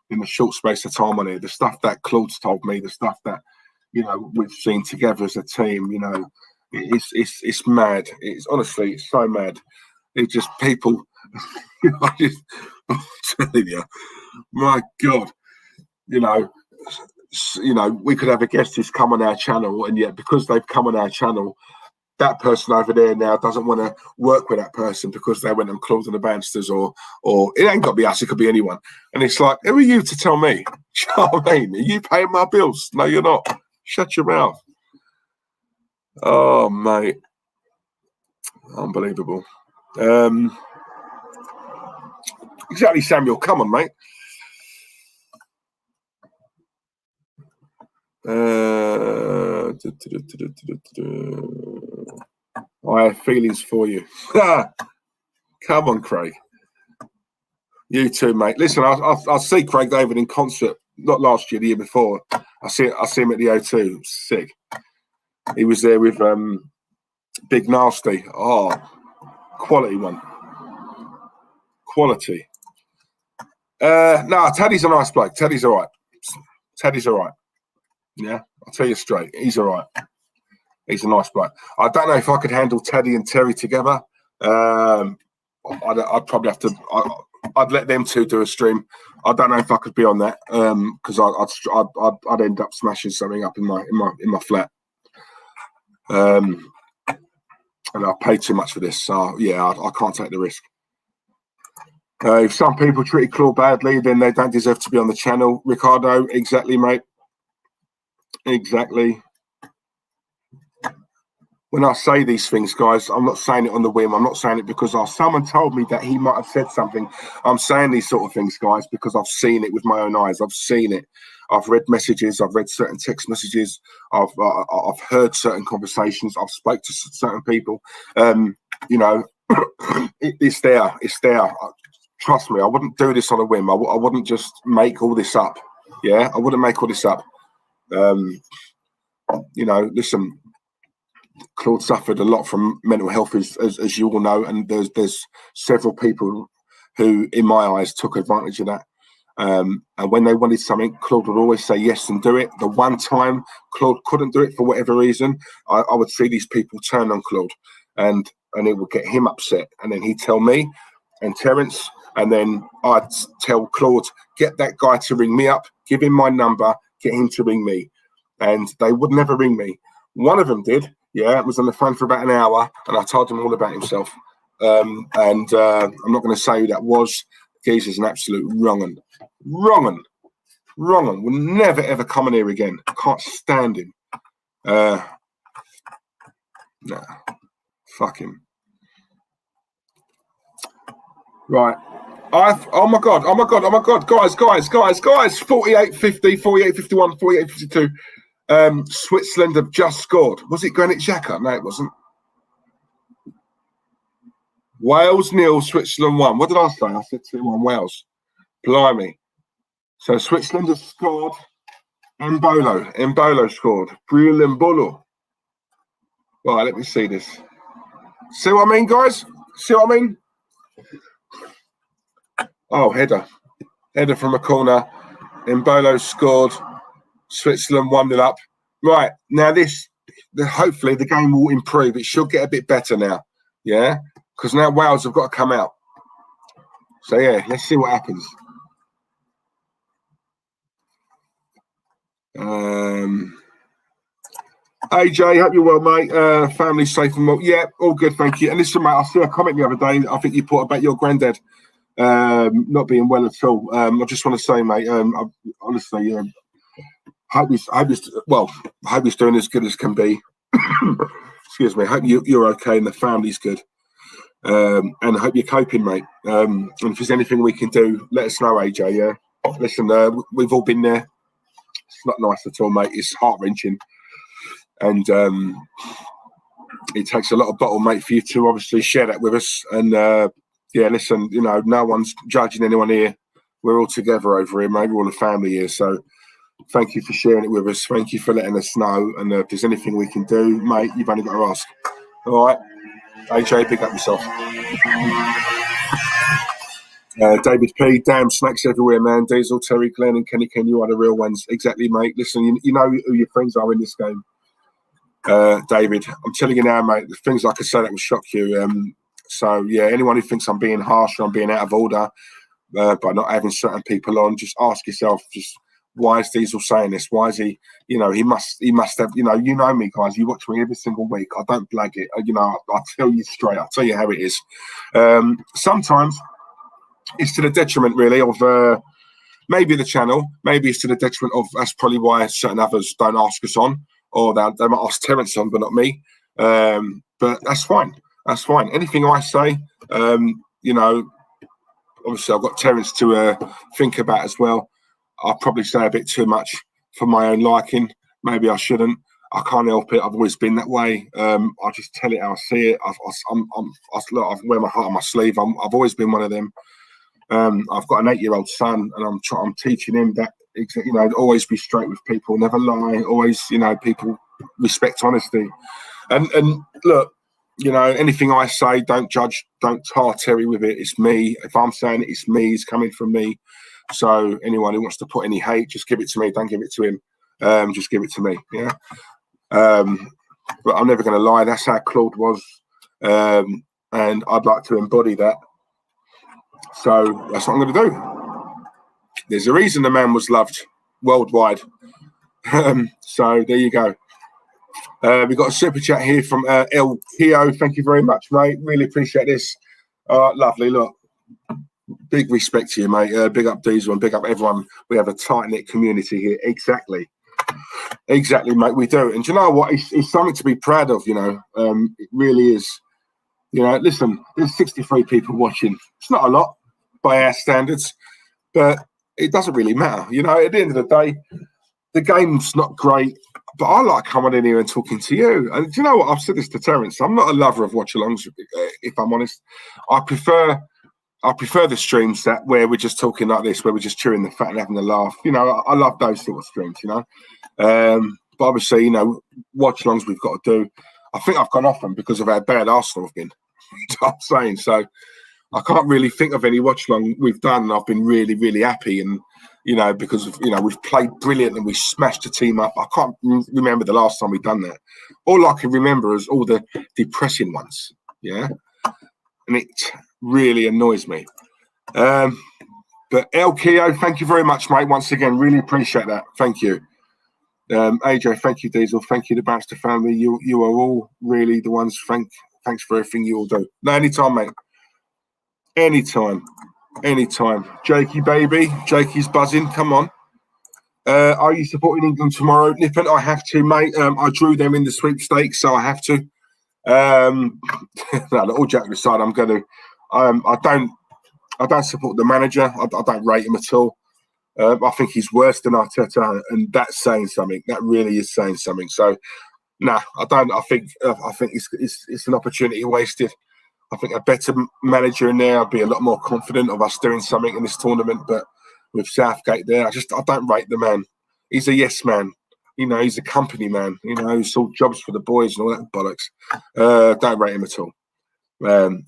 in the short space of time on here, the stuff that Claude's told me, the stuff that, you know, we've seen together as a team, you know, it's mad. It's honestly, it's so mad. It's just people. I'm telling you, my God, you know, we could have a guest who's come on our channel, and yet because they've come on our channel, that person over there now doesn't want to work with that person because they went on Claude and the Bansters, or it ain't got to be us, it could be anyone. And it's like, who are you to tell me? You know what I mean? Are you paying my bills? No, you're not. Shut your mouth. Oh, mate. Unbelievable. Exactly, Samuel. Come on, mate. I have feelings for you. Come on, Craig. You too, mate. Listen, I'll see Craig David in concert. Not last year, the year before. I see him at the O2. Sick. He was there with Big Nasty. Oh, quality one. Quality. No, Teddy's a nice bloke. Teddy's all right. Yeah, I'll tell you straight. He's all right. He's a nice bloke. I don't know if I could handle Teddy and Terry together. I'd probably have to. I'd let them two do a stream. I don't know if I could be on that because I'd end up smashing something up in my flat. And I pay too much for this, so yeah, I can't take the risk. If some people treated Claude badly, then they don't deserve to be on the channel. Ricardo, exactly, mate. Exactly. When I say these things, guys, I'm not saying it on the whim. I'm not saying it because someone told me that he might have said something. I'm saying these sort of things, guys, because I've seen it with my own eyes. I've seen it. I've read messages. I've read certain text messages. I've heard certain conversations. I've spoke to certain people. You know, it's there. It's there. Trust me, I wouldn't do this on a whim. I wouldn't just make all this up. Yeah, I wouldn't make all this up. You know, listen, Claude suffered a lot from mental health, as you all know, and there's several people who, in my eyes, took advantage of that. And when they wanted something, Claude would always say yes and do it. The one time Claude couldn't do it for whatever reason, I would see these people turn on Claude, and it would get him upset. And then he'd tell me and Terence, and then I'd tell Claude, get that guy to ring me up, give him my number, get him to ring me. And they would never ring me. One of them did. Yeah, it was on the phone for about an hour, and I told him all about himself. I'm not going to say who that was. Geezer's an absolute wrong un. Will never ever come in here again. Can't stand him. Nah, fuck him. Right. Oh my god, guys, 48-50, 48-51, 48-52. Switzerland have just scored. Was it Granit Xhaka? No, it wasn't. Wales 0, Switzerland 1. What did I say? I said 2-1 Wales. Blimey. So Switzerland has scored. Mbolo scored. Mbolo. Right, let me see this. See what I mean, guys? See what I mean? Oh, header from a corner. Mbolo scored. Switzerland 1-0 up. Right, now hopefully the game will improve. It should get a bit better now, yeah? Because now Wales have got to come out. So, yeah, let's see what happens. AJ, hope you're well, mate. Family safe and well. Yeah, all good, thank you. And listen, mate, I saw a comment the other day. I think you put about your granddad not being well at all. I just want to say, mate, honestly, hope he's doing as good as can be. Excuse me. Hope you're okay and the family's good. And I hope you're coping, mate. And if there's anything we can do, let us know, AJ. Yeah. Listen, we've all been there. It's not nice at all, mate. It's heart-wrenching. And it takes a lot of bottle, mate, for you to obviously share that with us. And yeah, listen, you know, no one's judging anyone here. We're all together over here, mate. We're all a family here. So thank you for sharing it with us. Thank you for letting us know. And if there's anything we can do, mate, you've only got to ask. All right. AJ, pick up yourself. David P, damn snacks everywhere, man. Diesel, Terry, Glenn, and Kenny Ken, you are the real ones. Exactly, mate. Listen, you know who your friends are in this game. David, I'm telling you now, mate, the things I could say that will shock you. So, yeah, anyone who thinks I'm being harsh or I'm being out of order by not having certain people on, just ask yourself, just why is Diesel saying this? Why is he, you know, he must have, you know me, guys, you watch me every single week. I don't blag it. You know, I'll tell you straight. I'll tell you how it is. Sometimes it's to the detriment, really, of maybe the channel. Maybe it's to the detriment of, that's probably why certain others don't ask us on, or they might ask Terence on, but not me. But that's fine. That's fine. Anything I say, you know, obviously I've got Terence to think about as well. I'll probably say a bit too much for my own liking. Maybe I shouldn't. I can't help it. I've always been that way. I just tell it how I see it. I wear my heart on my sleeve. I've always been one of them. I've got an 8-year-old son, and I'm teaching him that, you know, always be straight with people, never lie. Always, you know, people respect honesty. And look, you know, anything I say, don't judge, don't tar Terry with it. It's me. If I'm saying it, it's me. It's coming from me. So anyone who wants to put any hate, just give it to me. Don't give it to him. Just give it to me. Yeah. But I'm never going to lie. That's how Claude was. And I'd like to embody that. So that's what I'm going to do. There's a reason the man was loved worldwide. So there you go. We've got a super chat here from El Kio. Thank you very much, mate. Really appreciate this. Lovely. Look, big respect to you, mate. Big up Diesel and big up everyone. We have a tight-knit community here. Exactly, mate. We do. And do you know what? It's something to be proud of, you know. It really is. You know, listen, there's 63 people watching. It's not a lot by our standards, but it doesn't really matter. You know, at the end of the day, the game's not great, but I like coming in here and talking to you. And do you know what? I've said this to Terence. I'm not a lover of watch-alongs, if I'm honest. I prefer the streams where we're just talking like this, where we're just chewing the fat and having a laugh. You know, I love those sort of streams, you know. But obviously, you know, watch-alongs we've got to do. I think I've gone off them because of how bad Arsenal have been. I'm saying. So I can't really think of any watch-along we've done, and I've been really, really happy. And you know, because of, you know, we've played brilliant and we smashed the team up. I can't remember the last time we've done that. All I can remember is all the depressing ones. Yeah, and it really annoys me. But El Kio, thank you very much, mate. Once again, really appreciate that. Thank you. AJ, thank you, Diesel. Thank you, the Baxter family. You are all really the ones. Thanks for everything you all do. No, anytime, mate. Anytime. Jakey, baby. Jakey's buzzing. Come on. Are you supporting England tomorrow? Nippon, I have to, mate. I drew them in the sweepstakes, so I have to. No, all joking aside, I'm going to. I don't support the manager. I don't rate him at all. I think he's worse than Arteta, and that's saying something. That really is saying something. So, nah, I don't. I think it's an opportunity wasted. I think a better manager in there, I'd be a lot more confident of us doing something in this tournament. But with Southgate there, I don't rate the man. He's a yes man. You know, he's a company man. You know, he sold jobs for the boys and all that bollocks. Don't rate him at all.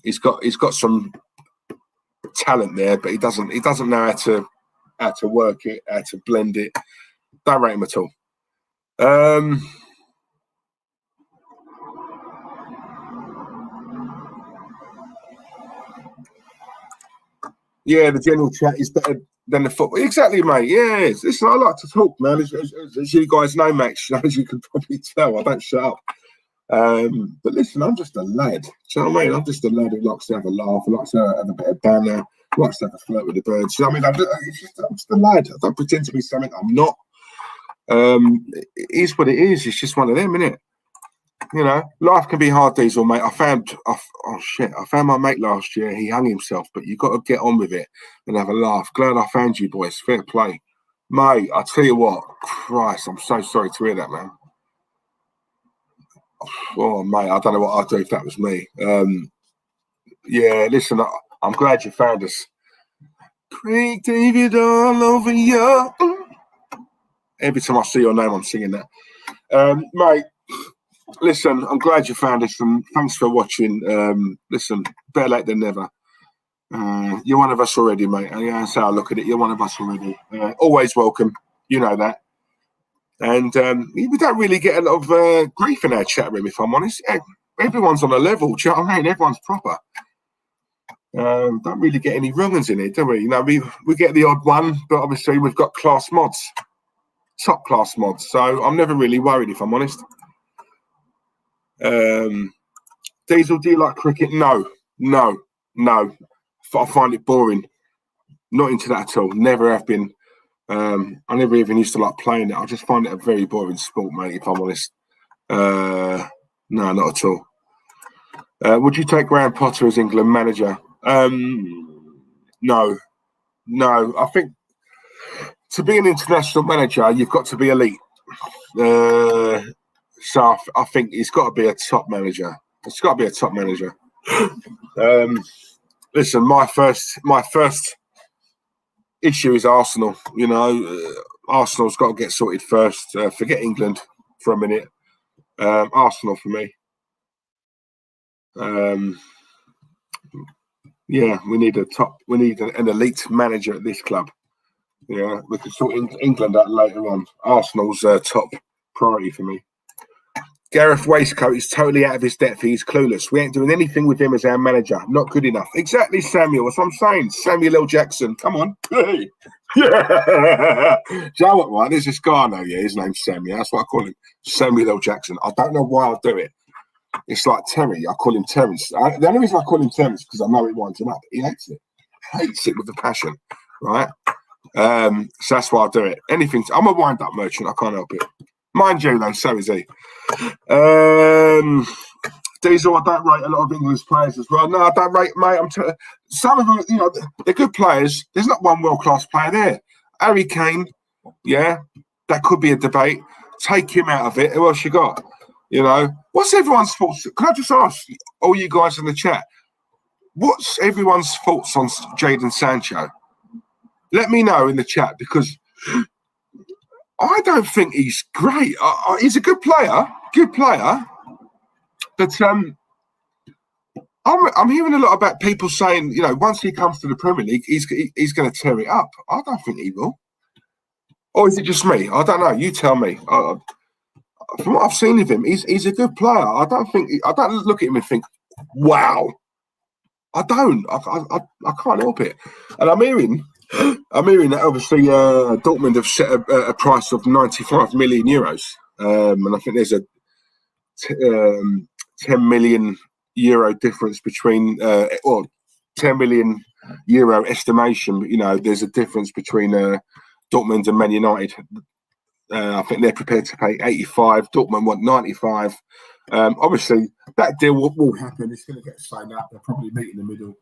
He's got some talent there, but he doesn't know how to work it, how to blend it. Don't rate him at all. Yeah, the general chat is better than the football. Exactly, mate. Yes. Listen, I like to talk, man. As you guys know, Max, as you can probably tell, I don't shut up. But listen, I'm just a lad. Do you know what I mean? I'm just a lad who likes to have a laugh, who likes to have a bit of banter, who likes to have a flirt with the birds. You know what I mean? I'm just a lad. I don't pretend to be something I'm not. It is what it is. It's just one of them, isn't it? You know, life can be hard, Diesel, mate. I found my mate last year. He hung himself, but you've got to get on with it and have a laugh. Glad I found you, boys. Fair play. Mate, I tell you what, Christ, I'm so sorry to hear that, man. Oh, mate, I don't know what I'd do if that was me. Yeah, listen, I'm glad you found us. Craig David all over you. Every time I see your name, I'm singing that. Mate, listen, I'm glad you found us, and thanks for watching. Listen, better late than never. You're one of us already, mate. That's how I look at it. You're one of us already. Always welcome. You know that. And we don't really get a lot of grief in our chat room, if I'm honest. Everyone's on a level. Do you know what I mean? Everyone's proper. Don't really get any wrong uns in it, do we? You know, we get the odd one, but obviously we've got class mods, top class mods. So I'm never really worried, if I'm honest. Diesel, do you like cricket? No. I find it boring. Not into that at all. Never have been. I never even used to like playing it. I just find it a very boring sport, mate, if I'm honest. No, not at all. Would you take Graham Potter as England manager? No. I think to be an international manager, you've got to be elite. So I think it's got to be a top manager. It's got to be a top manager. Listen, my first issue is Arsenal. You know, Arsenal's got to get sorted first. Forget England for a minute. Arsenal for me. Yeah, we need an elite manager at this club. Yeah, we can sort England out later on. Arsenal's top priority for me. Gareth Waistcoat is totally out of his depth. He's clueless. We ain't doing anything with him as our manager. Not good enough. Exactly, Samuel. That's what I'm saying. Samuel L. Jackson. Come on. Hey. Yeah. Do you know what, right? There's this guy I know, yeah. His name's Samuel. That's what I call him. Samuel L. Jackson. I don't know why I do it. It's like Terry. I call him Terrence. The only reason I call him Terrence is because I know it winds him up. He hates it. Hates it with a passion, right? So that's why I do it. Anything. I'm a wind-up merchant. I can't help it. Mind you, though, so is he. Diesel, I don't rate a lot of England's players as well. No, I don't rate, mate. Some of them, you know, they're good players. There's not one world-class player there. Harry Kane, yeah, that could be a debate. Take him out of it. Who else you got? You know, what's everyone's thoughts? Can I just ask all you guys in the chat, what's everyone's thoughts on Jadon Sancho? Let me know in the chat, because I don't think he's great. He's a good player, but I'm hearing a lot about people saying, you know, once he comes to the Premier League, he's going to tear it up. I don't think he will. Or is it just me? I don't know. You tell me. From what I've seen of him, he's a good player. I don't look at him and think, wow. I don't. I can't help it. And I'm hearing that obviously Dortmund have set a price of 95 million euros, and I think there's a 10 million euro difference between, or 10 million euro estimation. But, you know, there's a difference between Dortmund and Man United. I think they're prepared to pay 85. Dortmund want 95. Obviously, that deal will happen. It's going to get signed up. They'll probably meet in the middle.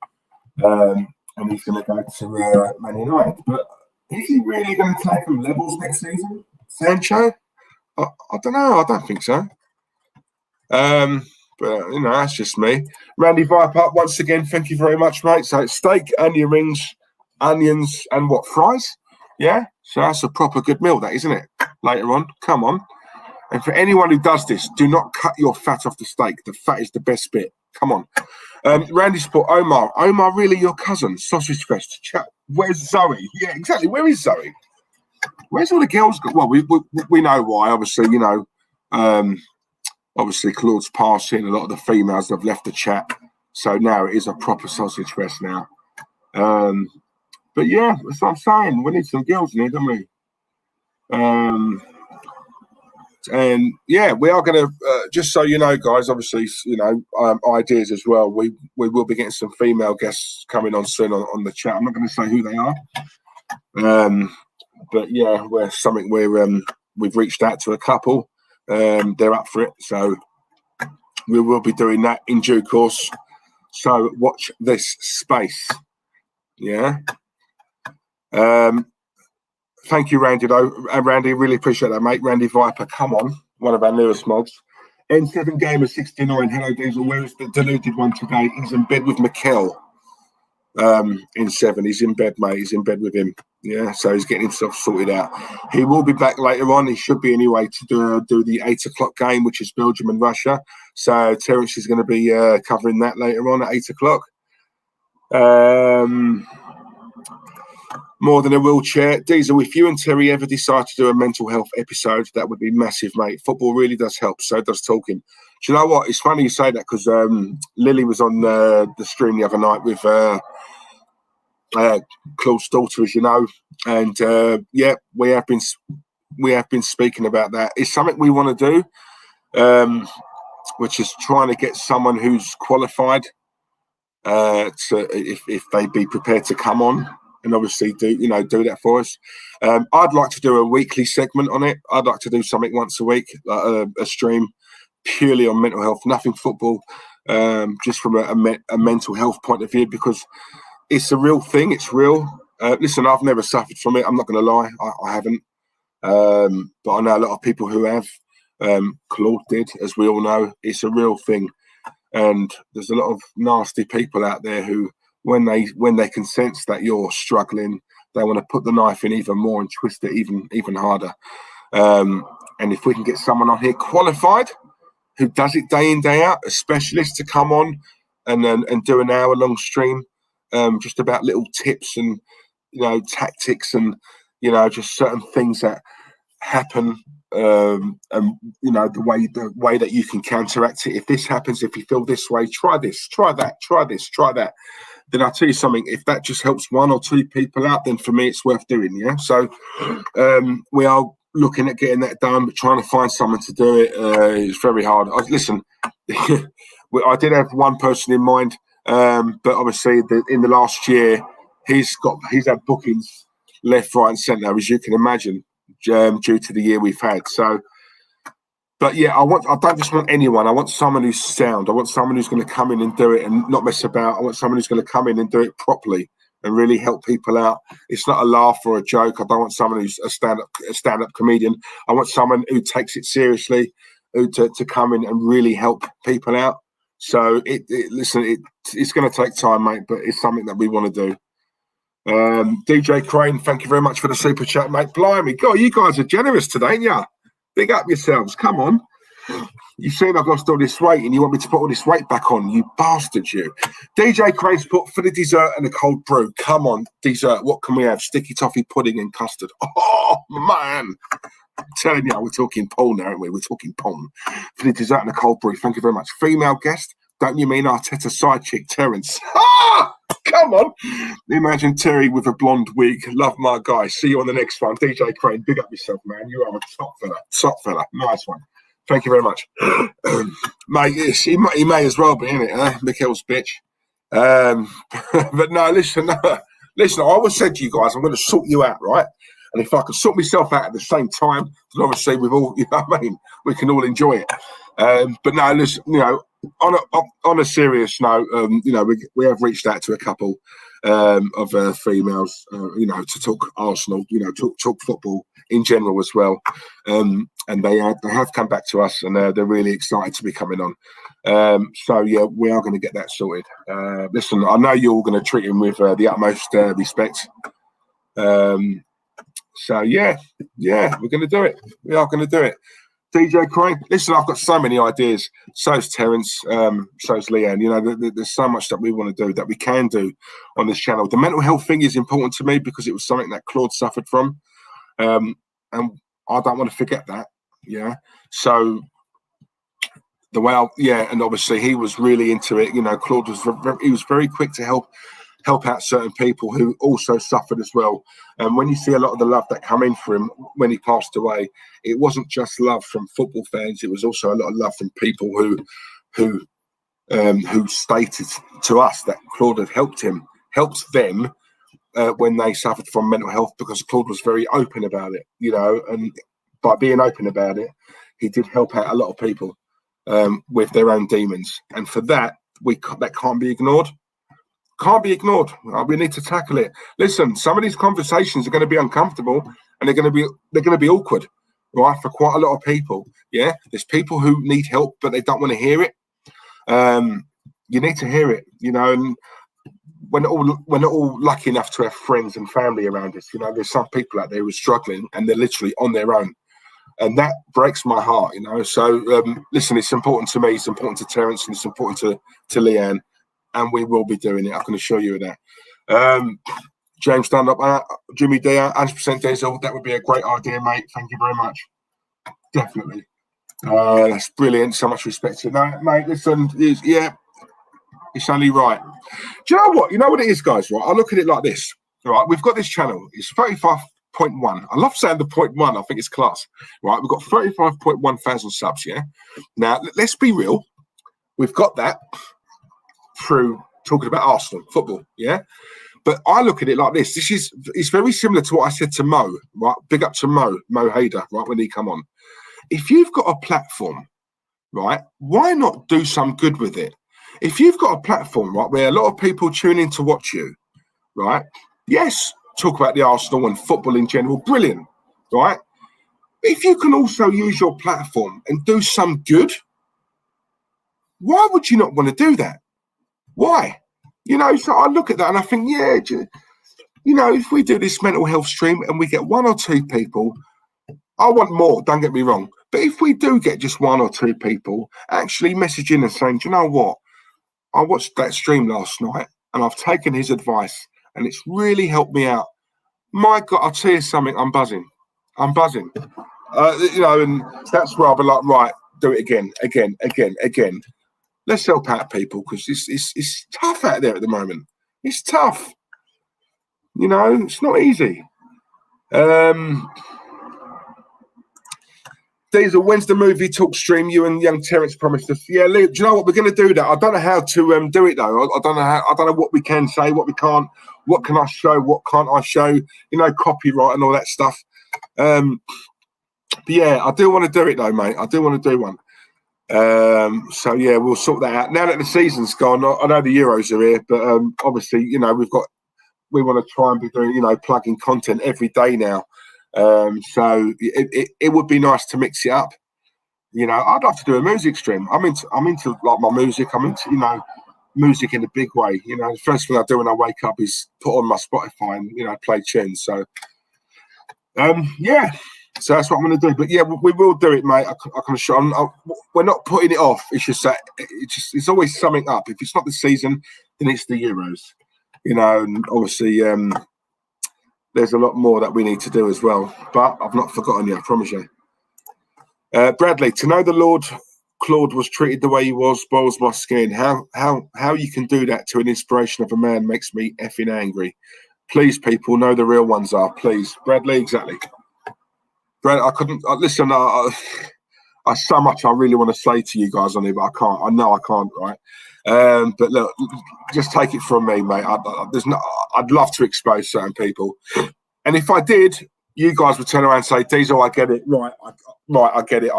And he's going to go to Man United. But is he really going to take them levels next season? Sancho? I don't know. I don't think so. But, you know, that's just me. Randy Viper, once again, thank you very much, mate. So it's steak, onion rings, onions, and what, fries? Yeah? So that's a proper good meal, that, isn't it? Later on. Come on. And for anyone who does this, do not cut your fat off the steak. The fat is the best bit. Come on. Randy Sport, Omar, really your cousin? Sausage Fest. Chat. Where's Zoe? Yeah, exactly. Where is Zoe? Where's all the girls? Well, we know why. Obviously, you know, obviously Claude's passing. A lot of the females have left the chat. So now it is a proper Sausage Fest now. But yeah, that's what I'm saying. We need some girls in here, don't we? And yeah, we are going to, just so you know, guys, obviously, you know, ideas as well. We will be getting some female guests coming on soon on the chat. I'm not going to say who they are. But yeah, we've reached out to a couple. They're up for it. So we will be doing that in due course. So watch this space. Yeah. Thank you, Randy, though. Randy, really appreciate that, mate. Randy Viper, come on. One of our newest mods. N7 Gamer 69. Hello, Diesel. Where is the deluded one today? He's in bed with Mikel. In 7. He's in bed, mate. He's in bed with him. Yeah, so he's getting himself sorted out. He will be back later on. He should be anyway to do the 8 o'clock game, which is Belgium and Russia. So Terence is going to be covering that later on at 8 o'clock. More than a wheelchair. Diesel, if you and Terry ever decide to do a mental health episode, that would be massive, mate. Football really does help. So does talking. Do you know what? It's funny you say that, because Lily was on the stream the other night with Claude's daughter, as you know. And yeah, we have been speaking about that. It's something we want to do, which is trying to get someone who's qualified if they be prepared to come on. And obviously do that for us. I'd like to do a weekly segment on it. I'd like to do something once a week, like a stream purely on mental health, nothing football, just from a mental health point of view, because it's a real thing. It's real. Listen, I've never suffered from it. I'm not going to lie. I haven't. But I know a lot of people who have. Claude did, as we all know. It's a real thing. And there's a lot of nasty people out there who, when they can sense that you're struggling, they want to put the knife in even more and twist it even harder. And if we can get someone on here qualified, who does it day in, day out, a specialist to come on and do an hour-long stream, just about little tips and, you know, tactics and, you know, just certain things that happen and the way that you can counteract it. If this happens, if you feel this way, try this, try that, try this, try that. Then I'll tell you something, if that just helps one or two people out, then for me it's worth doing. Yeah. So we are looking at getting that done, but trying to find someone to do it is very hard. Listen, I did have one person in mind, but obviously in the last year he's had bookings left, right, and centre, as you can imagine, due to the year we've had. So, but yeah, I don't just want anyone. I want someone who's sound. I want someone who's going to come in and do it and not mess about. I want someone who's going to come in and do it properly and really help people out. It's not a laugh or a joke. I don't want someone who's a stand-up comedian. I want someone who takes it seriously, to come in and really help people out. So it's going to take time, mate, but it's something that we want to do. DJ Crane, thank you very much for the super chat, mate. Blimey, God, you guys are generous today, ain't ya? Big up yourselves. Come on. You've seen I've lost all this weight and you want me to put all this weight back on, you bastards, you. DJ Crane's put for the dessert and a cold brew. Come on, dessert. What can we have? Sticky toffee pudding and custard. Oh, man. I'm telling you, we're talking porn now, aren't we? We're talking porn. For the dessert and a cold brew. Thank you very much. Female guest. Don't you mean Arteta side chick, Terence? Ah! Come on. Imagine Terry with a blonde wig. Love my guy. See you on the next one. DJ Crane, big up yourself, man. You are a top fella. Top fella. Nice one. Thank you very much. Mate, yes, he may as well be, innit? Mikkel's bitch. But no, listen, I always said to you guys, I'm going to sort you out, right? And if I can sort myself out at the same time, then obviously we've all, you know what I mean? We can all enjoy it. But no, listen, on a serious note, we have reached out to a couple of females, to talk Arsenal, talk football in general as well. And they have come back to us, and they're really excited to be coming on. So yeah, we are going to get that sorted. Listen, I know you're all going to treat him with the utmost respect. So yeah, we're going to do it. We are going to do it. DJ Crane, listen, I've got so many ideas. So's Terence, so's Leanne. There's so much that we want to do, that we can do on this channel. The mental health thing is important to me because it was something that Claude suffered from. And I don't want to forget that. Yeah. So the way and obviously he was really into it. Claude was very quick to help out certain people who also suffered as well. And when you see a lot of the love that came in for him when he passed away, it wasn't just love from football fans. It was also a lot of love from people who stated to us that Claude had helped them when they suffered from mental health, because Claude was very open about it, and by being open about it, he did help out a lot of people with their own demons. And for that, that can't be ignored. Can't be ignored. We need to tackle it. Listen, some of these conversations are going to be uncomfortable, and they're going to be awkward, right? For quite a lot of people. Yeah, there's people who need help, but they don't want to hear it. You need to hear it, and we're not all lucky enough to have friends and family around us. There's some people out there who are struggling and they're literally on their own, and that breaks my heart. So listen, it's important to me. It's important to Terence, and it's important to Leanne. And we will be doing it. I can assure you of that. James Dunlop, Jimmy D, 100% diesel. That would be a great idea, mate. Thank you very much. Definitely. That's brilliant. So much respect to that, mate. Listen, it's only right. Do you know what? You know what it is, guys, right? I look at it like this. Right, we've got this channel. It's 35.1. I love saying the 0.1. I think it's class. Right, we've got 35.1 thousand subs, yeah? Now, let's be real. We've got that through talking about Arsenal football, yeah. But I look at it like this. It's very similar to what I said to Mo, right? Big up to Mo Hader, right, when he come on. If you've got a platform, right, why not do some good with it? If you've got a platform, right, where a lot of people tune in to watch you, right? Yes, talk about the Arsenal and football in general, brilliant, right? But if you can also use your platform and do some good, why would you not want to do that? Why? So I look at that and I think, if we do this mental health stream and we get one or two people, I want more, don't get me wrong. But if we do get just one or two people actually messaging and saying, do you know what? I watched that stream last night and I've taken his advice and it's really helped me out. My God, I'll tell you something, I'm buzzing. You know, and that's where I'll be like, right, do it again. Let's help out people, because it's tough out there at the moment. It's tough. You know, it's not easy. Diesel, when's the movie talk stream you and young Terence promised us? Yeah, Lee, do you know what? We're going to do that. I don't know how to do it though. I don't know how. I don't know what we can say, what we can't. What can I show? What can't I show? You know, copyright and all that stuff. But yeah, I do want to do it though, mate. I do want to do one. So yeah, we'll sort that out. Now that the season's gone, I know the Euros are here, but obviously, you know, we want to try and be doing, you know, plugging content every day now. So it would be nice to mix it up. You know, I'd love to do a music stream. I'm into like my music. I'm into, you know, music in a big way. You know, the first thing I do when I wake up is put on my Spotify and, you know, play tunes. So yeah, so that's what I'm going to do. But yeah, we will do it, mate. I can assure. We're not putting it off. It's just that it's always something up. If it's not the season, then it's the Euros. You know, and obviously there's a lot more that we need to do as well. But I've not forgotten you, I promise you. Bradley, to know the Lord Claude was treated the way he was spoils my skin. How you can do that to an inspiration of a man makes me effing angry. Please, people, know the real ones are. Please, Bradley, exactly. Brad, I couldn't listen. I so much I really want to say to you guys on it, but I can't. I know I can't, right? But look, just take it from me, mate. I'd love to expose certain people, and if I did, you guys would turn around and say, "Diesel, I get it. Right, I get it.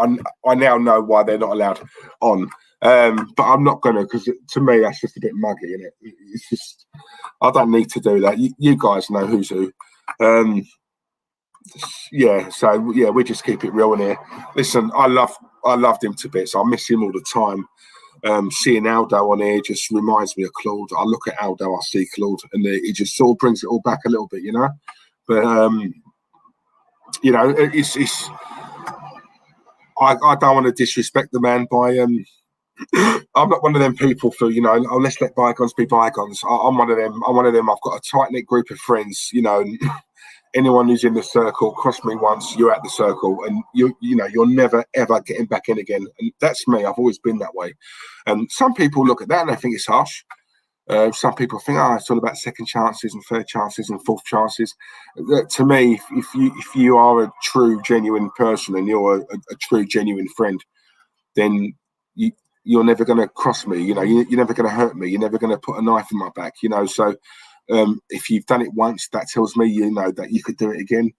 I now know why they're not allowed on." But I'm not gonna, because to me that's just a bit muggy, isn't it? It's just, I don't need to do that. You guys know who's who. Yeah, so yeah, we just keep it real in here. Listen, I loved him to bits. I miss him all the time. Seeing Aldo on here just reminds me of Claude. I look at Aldo, I see Claude, and it just sort of brings it all back a little bit, you know. But you know, it's I don't want to disrespect the man by I'm not one of them people for, you know, oh, let's let bygones be bygones. I'm one of them. I've got a tight knit group of friends, you know. And anyone who's in the circle, cross me once, you're at the circle, and you know, you're never ever getting back in again. And that's me. I've always been that way. And some people look at that and they think it's harsh. Some people think, oh, it's all about second chances and third chances and fourth chances. To me, if you are a true, genuine person and you're a true, genuine friend, then you're never going to cross me. You know, you're never going to hurt me. You're never going to put a knife in my back. You know, so if you've done it once, that tells me, you know, that you could do it again.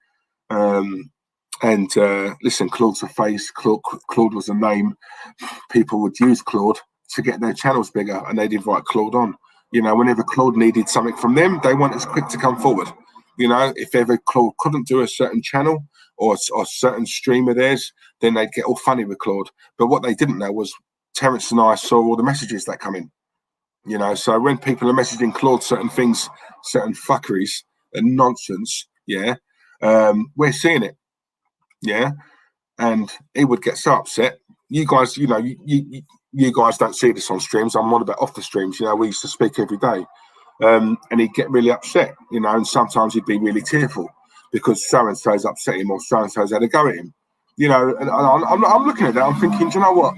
Listen, Claude's a face. Claude was a name. People would use Claude to get their channels bigger, and they'd invite Claude on. You know, whenever Claude needed something from them, they weren't as quick to come forward. You know, if ever Claude couldn't do a certain channel or a certain stream of theirs, then they'd get all funny with Claude. But what they didn't know was Terence and I saw all the messages that come in. You know, so when people are messaging Claude certain things, certain fuckeries and nonsense, yeah, we're seeing it. Yeah. And he would get so upset. You guys, you know, you guys don't see this on streams. I'm on about off the streams. You know, we used to speak every day, and he'd get really upset. You know, and sometimes he'd be really tearful because so and so's upset him or so and so's had a go at him. You know, and I'm looking at that. I'm thinking, do you know what?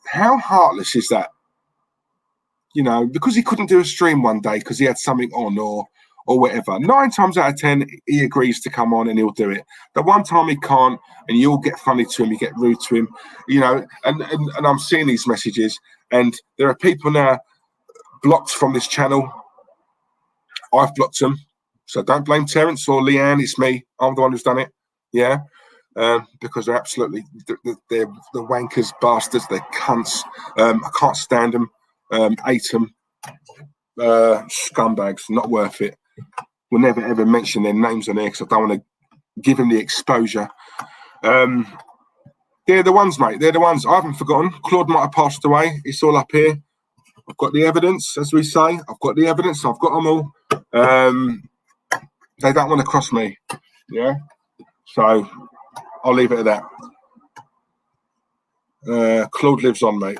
How heartless is that? You know, because he couldn't do a stream one day because he had something on or whatever. 9 times out of 10, he agrees to come on and he'll do it. The one time he can't, and you'll get funny to him, you get rude to him, you know, and I'm seeing these messages, and there are people now blocked from this channel. I've blocked them. So don't blame Terence or Leanne, it's me. I'm the one who's done it. Yeah. Because they're absolutely, they're the wankers, bastards, they're cunts. I can't stand them. Hate them. Scumbags, not worth it. We'll never ever mention their names on there because I don't want to give them the exposure. They're the ones, mate. They're the ones. I haven't forgotten. Claude might have passed away. It's all up here. I've got the evidence, as we say. I've got the evidence. I've got them all. They don't want to cross me. Yeah. So I'll leave it at that. Claude lives on, mate.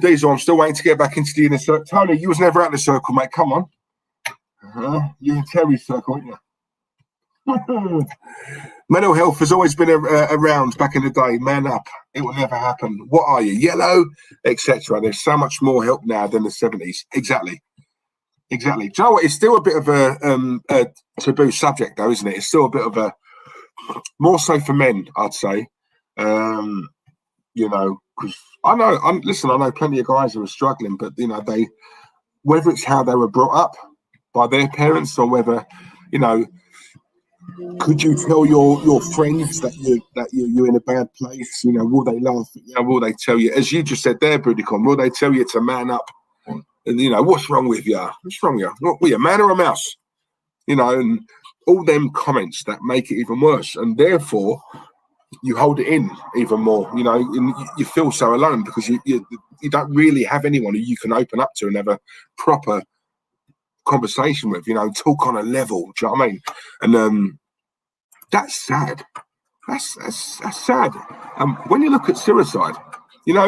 Diesel, I'm still waiting to get back into the inner circle. Tony, you was never out the circle, mate. Come on. You in Terry's circle, weren't you? Mental health has always been around back in the day. Man up. It will never happen. What are you? Yellow? Etc. There's so much more help now than the 70s. Exactly. Do you know what? It's still a bit of a taboo subject, though, isn't it? It's still a bit of a... More so for men, I'd say. Because I know plenty of guys who are struggling, but, whether it's how they were brought up by their parents or whether, could you tell your friends that you're in a bad place? Will they laugh at you? Will they tell you, as you just said there, Budicon, will they tell you to man up? And what's wrong with you? What's wrong with you? What were you, a man or a mouse? And all them comments that make it even worse, and therefore you hold it in even more. And you feel so alone because you don't really have anyone who you can open up to and have a proper conversation with, talk on a level. Do you know what I mean? And that's sad. That's sad. When you look at suicide,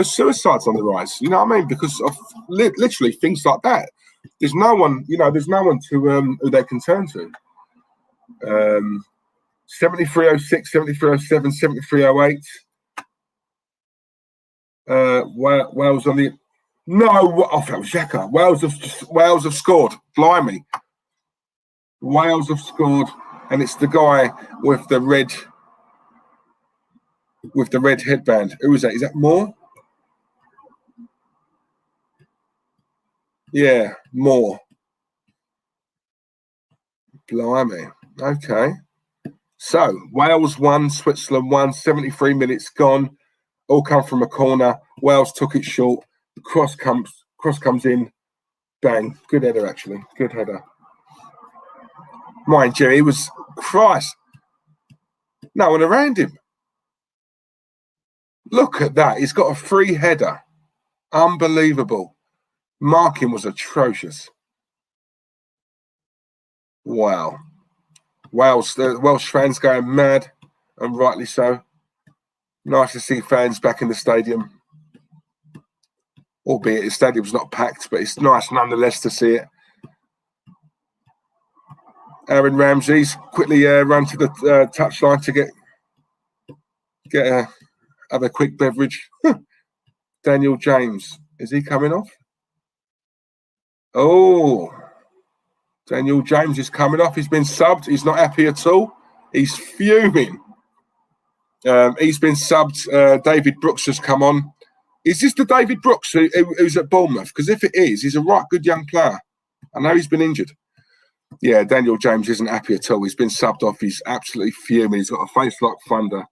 suicide's on the rise. You know what I mean? Because of literally things like that. There's no one, there's no one to who they can turn to. 7306, 7307, 7308. Wales on the... No, I felt Xhaka. Wales have scored. Blimey. Wales have scored, and it's the guy with the red headband. Who is that? Is that Moore? Yeah, Moore. Blimey. Okay. So Wales 1, Switzerland 1, 73 minutes gone. All come from a corner. Wales took it short. Cross comes in. Bang. Good header, actually. Good header. Mind you, he was... Christ. No one around him. Look at that. He's got a free header. Unbelievable. Marking was atrocious. Wow. Welsh fans going mad, and rightly so. Nice to see fans back in the stadium. Albeit the stadium's not packed, but it's nice nonetheless to see it. Aaron Ramsey's quickly run to the touchline to have a quick beverage. Daniel James, is he coming off? Oh, Daniel James is coming off. He's been subbed. He's not happy at all. He's fuming. He's been subbed. David Brooks has come on. Is this the David Brooks who's at Bournemouth? Because if it is, he's a right good young player. I know he's been injured. Yeah, Daniel James isn't happy at all. He's been subbed off. He's absolutely fuming. He's got a face like thunder.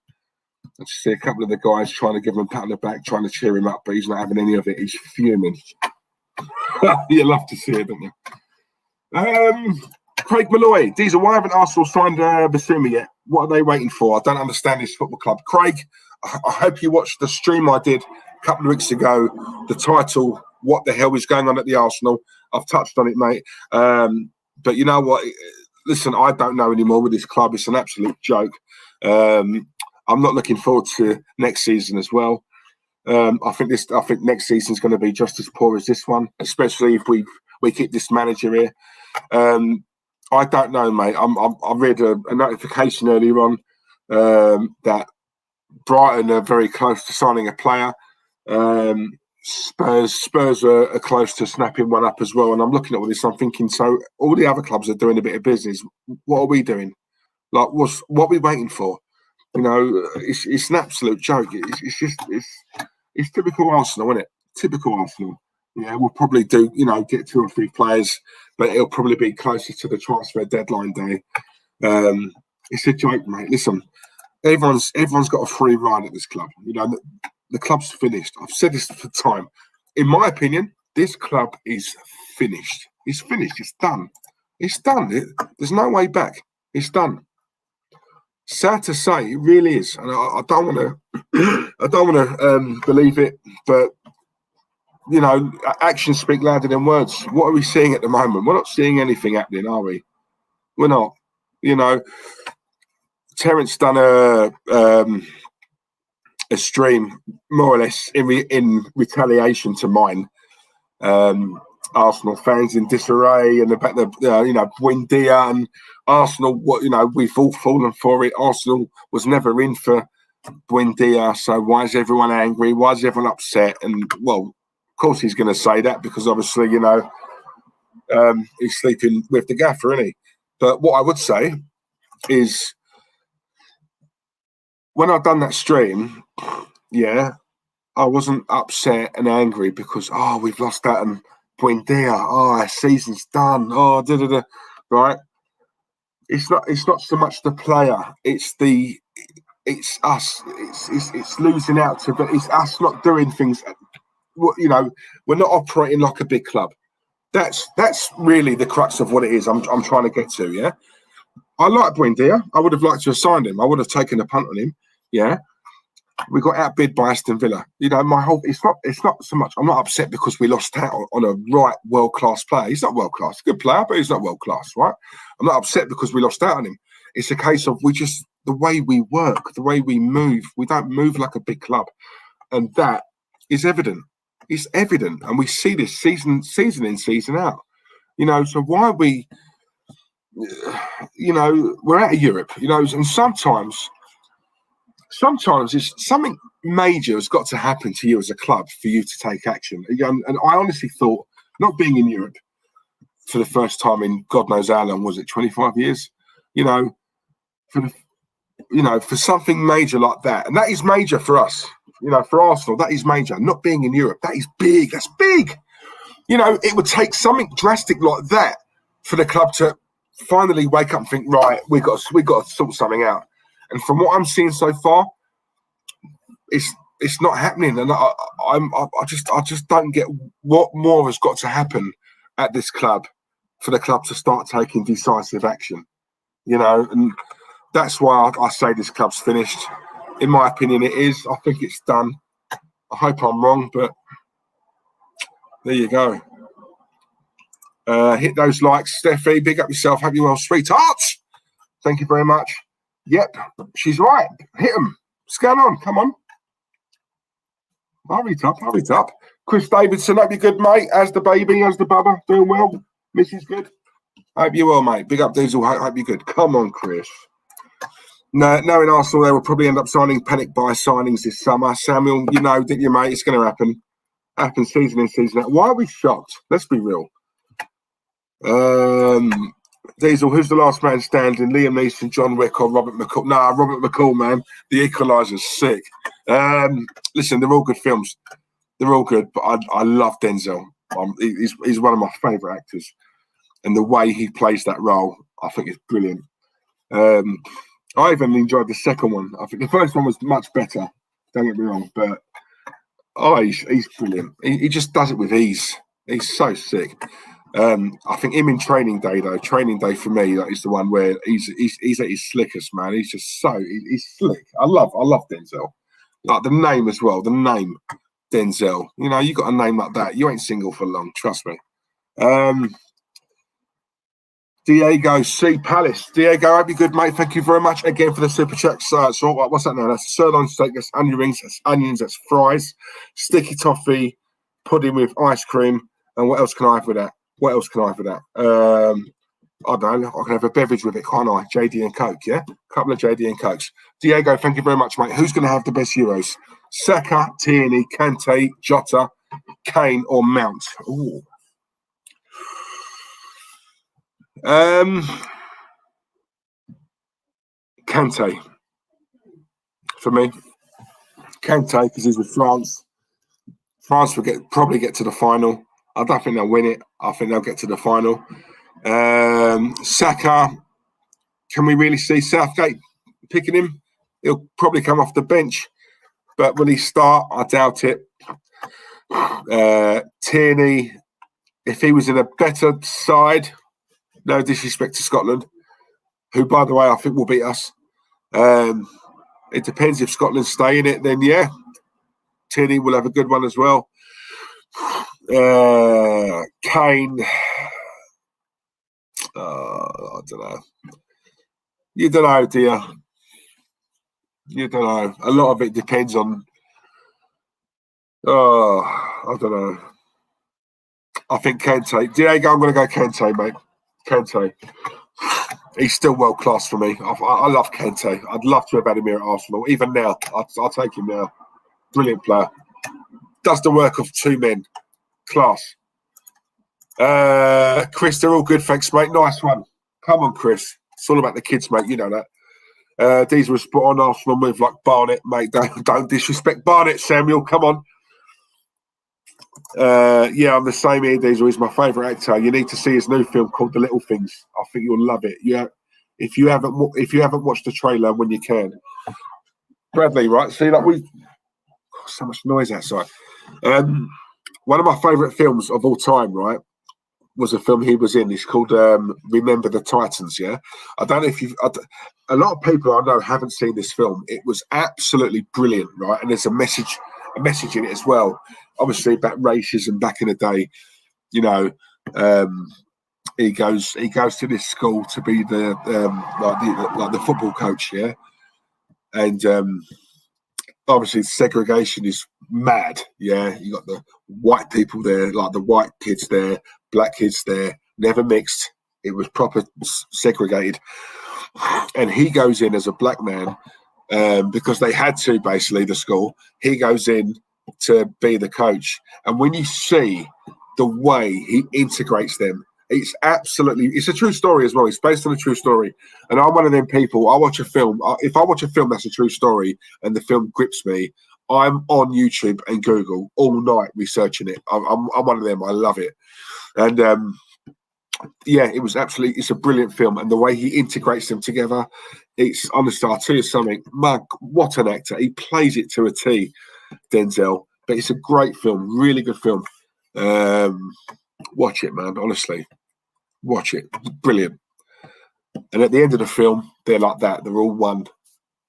I just see a couple of the guys trying to give him a pat on the back, trying to cheer him up, but he's not having any of it. He's fuming. You love to see it, don't you? Craig Malloy, Diesel, why haven't Arsenal signed Basuma yet? What are they waiting for? I don't understand this football club. Craig, I hope you watched the stream I did a couple of weeks ago. The title, What the Hell is Going On at the Arsenal? I've touched on it, mate. But you know what? Listen, I don't know anymore with this club. It's an absolute joke. I'm not looking forward to next season as well. I think next season's going to be just as poor as this one, especially if we keep this manager here. I don't know, mate. I read a notification earlier on that Brighton are very close to signing a player. Spurs are close to snapping one up as well. And I'm looking at all this. I'm thinking, so all the other clubs are doing a bit of business. What are we doing? Like, what are we waiting for? It's an absolute joke. It's typical Arsenal, isn't it? Typical Arsenal. Yeah, we'll probably do, get 2 or 3 players, but it'll probably be closer to the transfer deadline day. It's a joke, mate. Listen, everyone's got a free ride at this club. The club's finished. I've said this for time. In my opinion, this club is finished. It's finished. It's done. It's done. There's no way back. It's done. Sad to say, it really is, and I don't want to believe it, but actions speak louder than words. What are we seeing at the moment? We're not seeing anything happening, are we? We're not. Terence done a stream more or less in retaliation to mine, Arsenal fans in disarray and about the Buendia and Arsenal. We've all fallen for it. Arsenal was never in for Buendia, so why is everyone angry? Why is everyone upset? And well, of course he's going to say that because obviously he's sleeping with the gaffer, isn't he? But what I would say is when I've done that stream, yeah, I wasn't upset and angry because we've lost that and Buendia, our season's done. Right? It's not so much the player, it's us. It's losing out to, but it's us not doing things. We're not operating like a big club. That's really the crux of what it is. I'm trying to get to. Yeah, I like Buendia. I would have liked to have signed him. I would have taken a punt on him. Yeah, we got outbid by Aston Villa. It's not so much. I'm not upset because we lost out on a right world class player. He's not world class, good player, but he's not world class, right? I'm not upset because we lost out on him. It's a case of the way we work, the way we move. We don't move like a big club, and that is evident. It's evident, and we see this season in, season out. So why we, we're out of Europe. And sometimes it's something major has got to happen to you as a club for you to take action. And I honestly thought, not being in Europe for the first time in God knows how long, was it 25 years? For something major like that, and that is major for us. For Arsenal, that is major. Not being in Europe, that is big. That's big. It would take something drastic like that for the club to finally wake up and think, right, we got to sort something out. And from what I'm seeing so far, it's not happening. And I just don't get what more has got to happen at this club for the club to start taking decisive action. And that's why I say this club's finished. In my opinion, it is. I think it's done. I hope I'm wrong, but there you go. Hit those likes, Steffi. Big up yourself. Hope you're well, sweetheart. Thank you very much. Yep, she's right. Hit them. What's going on? Come on. Hurry up. Chris Davidson, hope you're good, mate. How's the baby? How's the bubba? Doing well? Mrs. good? Hope you're well, mate. Big up, Diesel. Hope you're good. Come on, Chris. No, knowing Arsenal, they will probably end up signing panic buy signings this summer. Samuel, didn't you, mate? It's going to happen. Happens season in, season out. Why are we shocked? Let's be real. Diesel, who's the last man standing? Liam Neeson, John Wick, or Robert McCall? Nah, Robert McCall, man. The Equalizer's sick. Listen, they're all good films. They're all good, but I love Denzel. He's one of my favourite actors. And the way he plays that role, I think is brilliant. I even enjoyed the second one. I think the first one was much better. Don't get me wrong, but he's brilliant. He just does it with ease. He's so sick. I think him in Training Day, though. Training Day for me, that is the one where he's at his slickest, man. He's just he's slick. I love Denzel. Like the name as well. The name Denzel. You got a name like that, you ain't single for long. Trust me. Diego C. Palace. Diego, hope you're good, mate. Thank you very much again for the super chat. So what's that now? That's sirloin steak, that's onion rings, that's onions, that's fries, sticky toffee, pudding with ice cream. And what else can I have with that? I don't know. I can have a beverage with it, can't I? JD and Coke, yeah? A couple of JD and Cokes. Diego, thank you very much, mate. Who's going to have the best Euros? Saka, Tierney, Kante, Jota, Kane, or Mount? Ooh. Kante for me. Kante because he's with France. France will probably get to the final. I don't think they'll win it. I think they'll get to the final. Saka, can we really see Southgate picking him? He'll probably come off the bench, but will he start? I doubt it. Tierney, if he was in a better side, no disrespect to Scotland, who, by the way, I think will beat us. It depends if Scotland stay in it, then yeah, Tierney will have a good one as well. Kane, I don't know. You don't know, dear. You don't know. A lot of it depends on. I don't know. I think Kante. Diego, I'm going to go Kante, mate. Kante. He's still world class for me. I love Kante. I'd love to have had him here at Arsenal. Even now, I'll take him now. Brilliant player. Does the work of two men. Class. Chris, they're all good, thanks, mate. Nice one. Come on, Chris. It's all about the kids, mate. You know that. These were spot on Arsenal move like Barnett, mate. Don't disrespect Barnett, Samuel. Come on. Yeah, I'm the same here. Diesel is my favourite actor. You need to see his new film called The Little Things. I think you'll love it. Yeah, if you haven't watched the trailer, when you can, Bradley, right? See, like so much noise outside. One of my favourite films of all time, right, was a film he was in. It's called Remember the Titans. Yeah, I don't know if a lot of people I know haven't seen this film. It was absolutely brilliant, right? And there's a message in it as well. Obviously about racism back in the day. You know, he goes to this school to be the football coach. Yeah, and obviously segregation is mad. Yeah, you got the white people there, like the white kids there, black kids there, never mixed. It was proper segregated. And he goes in as a black man because they had to, basically, the school. He goes in to be the coach. And when you see the way he integrates them, it's a true story as well. It's based on a true story. And I'm one of them people, I watch a film. If I watch a film that's a true story and the film grips me, I'm on YouTube and Google all night researching it. I'm one of them. I love it. And yeah, it's a brilliant film. And the way he integrates them together, it's honestly, I'll tell you something, Mug, what an actor. He plays it to a T, Denzel. But it's a great film, really good film. Watch it, man, honestly. Watch it. Brilliant. And at the end of the film, they're like that. They're all one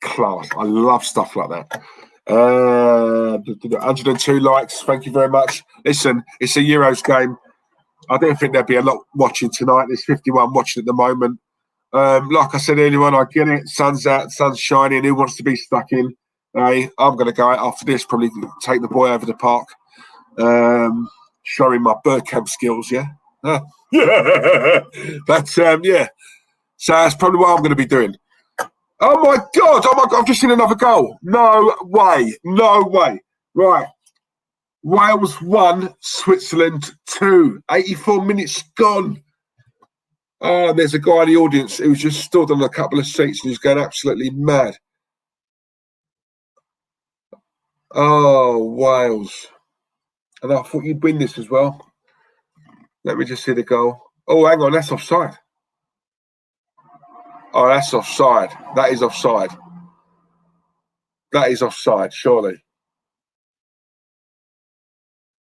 class. I love stuff like that. 102 likes. Thank you very much. Listen, it's a Euros game. I don't think there'll be a lot watching tonight. There's 51 watching at the moment. Like I said earlier on, I get it. Sun's out, sun's shining. Who wants to be stuck in? Hey, I'm going to go out after this, probably take the boy over the park. Show him my bird camp skills, yeah? Yeah. But, yeah. So that's probably what I'm going to be doing. Oh, my God. I've just seen another goal. No way. Right. Wales 1, Switzerland 2. 84 minutes gone. Oh, there's a guy in the audience who's just stood on a couple of seats and he's going absolutely mad. Oh, Wales. And I thought you'd win this as well. Let me just see the goal. Oh, hang on, that's offside. Oh, that's offside. That is offside. That is offside, surely.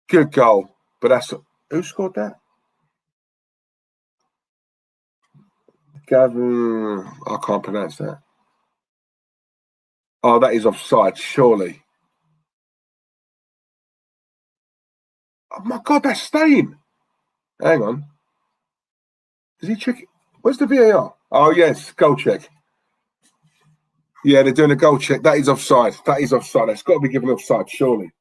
Good goal. But that's... Who scored that? Gavin... I can't pronounce that. Oh, that is offside, surely. Oh, my God, that's staying. Hang on. Does he check it? Where's the VAR? Oh, yes, goal check. Yeah, they're doing a goal check. That is offside. That is offside. That's got to be given offside, surely.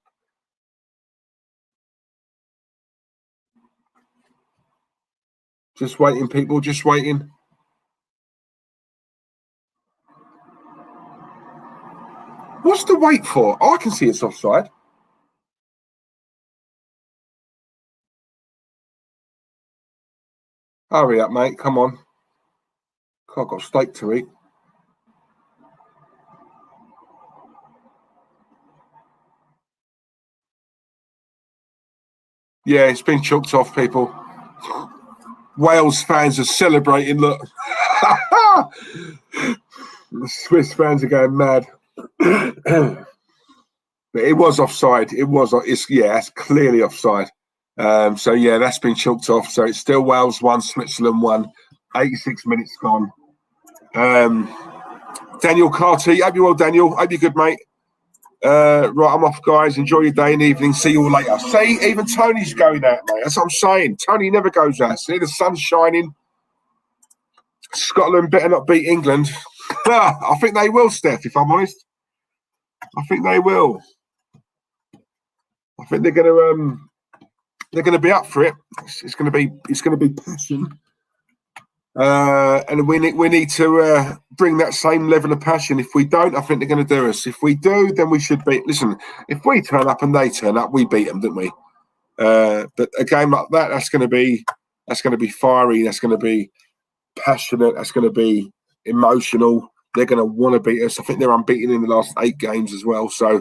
Just waiting, people. Just waiting. What's the wait for? Oh, I can see it's offside. Hurry up, mate. Come on. I've got steak to eat. Yeah, it's been chucked off, people. Wales fans are celebrating. Look. The Swiss fans are going mad. But it was offside. It's clearly offside. So yeah, that's been chucked off. So it's still Wales 1, Switzerland 1. 86 minutes gone. Daniel Carty, hope you're well, Daniel. Hope you're good, mate. Right, I'm off, guys. Enjoy your day and evening. See you all later. See, even Tony's going out, mate. That's what I'm saying. Tony never goes out. See, the sun's shining. Scotland better not beat England. I think they will, Steph, if I'm honest. I think they will. I think they're going to they're going to be up for it. It's going to be passion. And we need to bring that same level of passion. If we don't, I think they're going to do us. If we do, then we should beat. Listen, if we turn up and they turn up, we beat them, don't we? But a game like that, that's going to be fiery. That's going to be passionate. That's going to be emotional. They're going to want to beat us. I think they're unbeaten in the last 8 games as well, so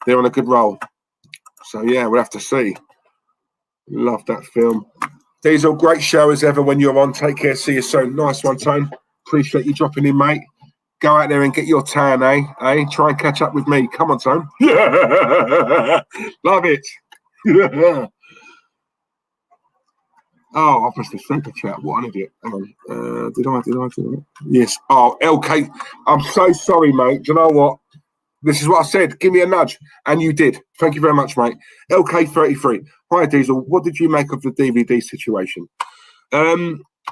they're on a good roll. So yeah, we'll have to see. Love that film. Diesel, great show as ever when you're on. Take care. See you soon. Nice one, Tone. Appreciate you dropping in, mate. Go out there and get your tan, eh? Try and catch up with me. Come on, Tone. Love it. Oh, I pressed the super chat. What an idiot. Hang on. Did I do that? Yes. Oh, LK. I'm so sorry, mate. Do you know what? This is what I said. Give me a nudge. And you did. Thank you very much, mate. LK33. Hi, Diesel. What did you make of the DVD situation?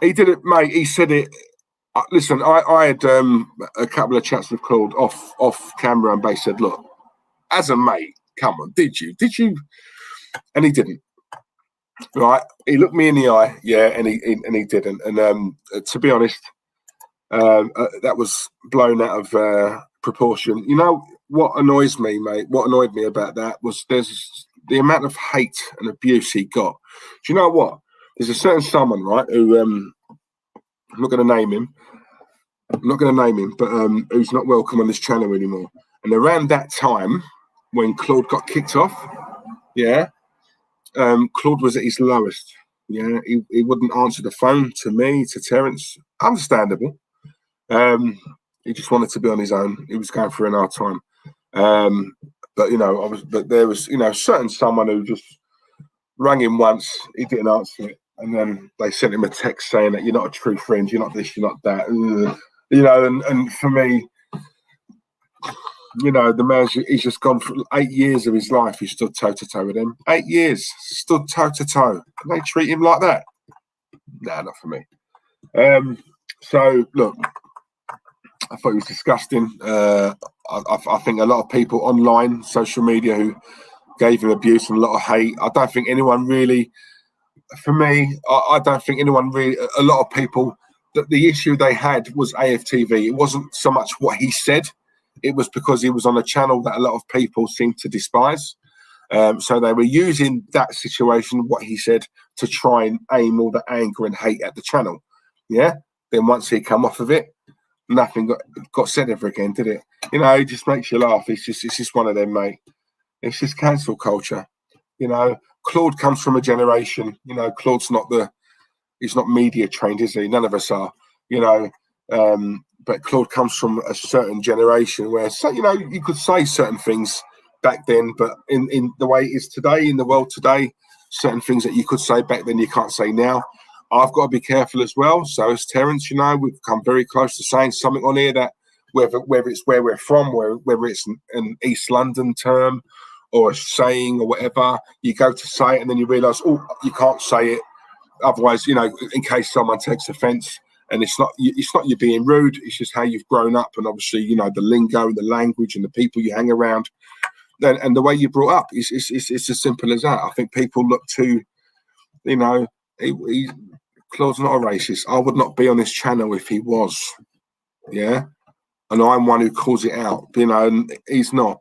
He did it, mate. He said it. Listen, I had a couple of chats with Claude off camera, and they said, look, as a mate, come on, did you? And he didn't. Right? He looked me in the eye, yeah, and he didn't. And to be honest, that was blown out of proportion. You know what annoys me, mate? What annoyed me about that was there's the amount of hate and abuse he got. Do you know what? There's a certain someone, right, who I'm not going to name him. But who's not welcome on this channel anymore. And around that time, when Claude got kicked off, yeah, Claude was at his lowest. Yeah, he wouldn't answer the phone to me, to Terence. Understandable. He just wanted to be on his own. He was going through an hard time. But you know, but there was, you know, certain someone who just rang him once, he didn't answer it, and then they sent him a text saying that you're not a true friend, you're not this, you're not that. You know, and for me, you know, the man's he's just gone for 8 years of his life. He stood toe to toe with them. 8 years, stood toe to toe, and they treat him like that. Nah, not for me. So look, I thought it was disgusting. I think a lot of people online, social media, who gave him abuse and a lot of hate. I don't think anyone really, for me, I don't think anyone really, a lot of people, that the issue they had was AFTV. It wasn't so much what he said. It was because he was on a channel that a lot of people seemed to despise. So they were using that situation, what he said, to try and aim all the anger and hate at the channel. Yeah. Then once he come off of it, nothing got said ever again, did it? You know, it just makes you laugh. It's just one of them, mate. It's just cancel culture. You know, Claude comes from a generation. You know, Claude's he's not media trained, is he? None of us are. You know, but Claude comes from a certain generation where, so, you know, you could say certain things back then, but in the way it is today, in the world today, certain things that you could say back then you can't say now. I've got to be careful as well. So as Terence, you know, we've come very close to saying something on here that whether it's where we're from, whether it's an East London term or a saying or whatever, you go to say it and then you realise, oh, you can't say it. Otherwise, you know, in case someone takes offence, and it's not you being rude, it's just how you've grown up, and obviously, you know, the lingo and the language and the people you hang around, and the way you brought up. It's as simple as that. I think people look to, you know, Claude's not a racist. I would not be on this channel if he was. Yeah. And I'm one who calls it out, you know, and he's not.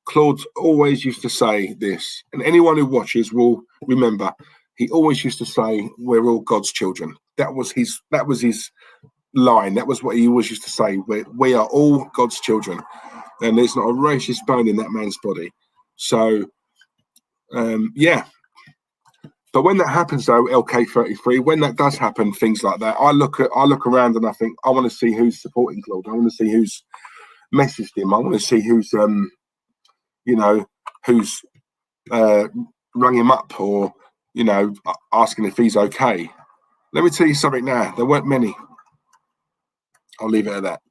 Claude always used to say this, and anyone who watches will remember, he always used to say, we're all God's children. That was his line. That was what he always used to say. We are all God's children. And there's not a racist bone in that man's body. So, yeah. But when that happens, though, LK33, when that does happen, things like that, I look around and I think, I want to see who's supporting Claude. I want to see who's messaged him. I want to see who's, you know, who's rung him up or, you know, asking if he's okay. Let me tell you something now. There weren't many. I'll leave it at that.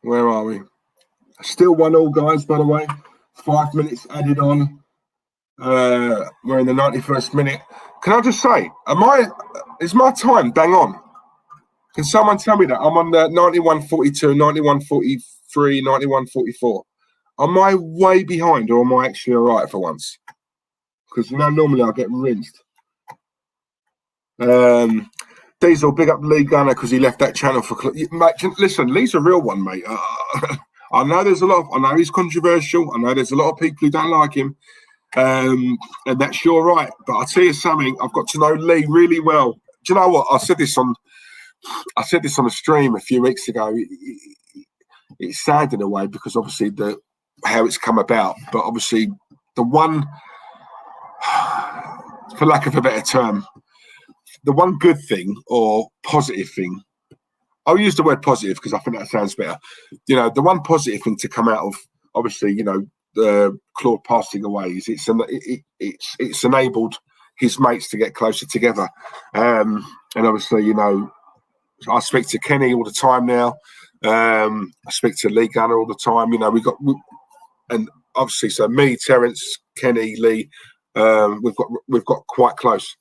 Where are we? Still 1-1, guys, by the way. 5 minutes added on. We're in the 91st minute. Can I just say, is my time bang on? Can someone tell me that? I'm on the 91.42, 91.43, 91.44. Am I way behind or am I actually all right for once? Because normally I get rinsed. Diesel, big up Lee Gunner because he left that channel for. Mate, listen, Lee's a real one, mate. I know there's a lot. I know he's controversial. I know there's a lot of people who don't like him, and that's your right. But I'll tell you something. I've got to know Lee really well. Do you know what? I said this on a stream a few weeks ago. It's sad in a way because obviously how it's come about, but obviously the one, for lack of a better term, the one good thing or positive thing, I'll use the word positive because I think that sounds better. The one positive thing to come out of, obviously, the Claude passing away is it's enabled his mates to get closer together. And obviously, I speak to Kenny all the time now. I speak to Lee Gunner all the time. And obviously, so me, Terence, Kenny, Lee, we've got quite close.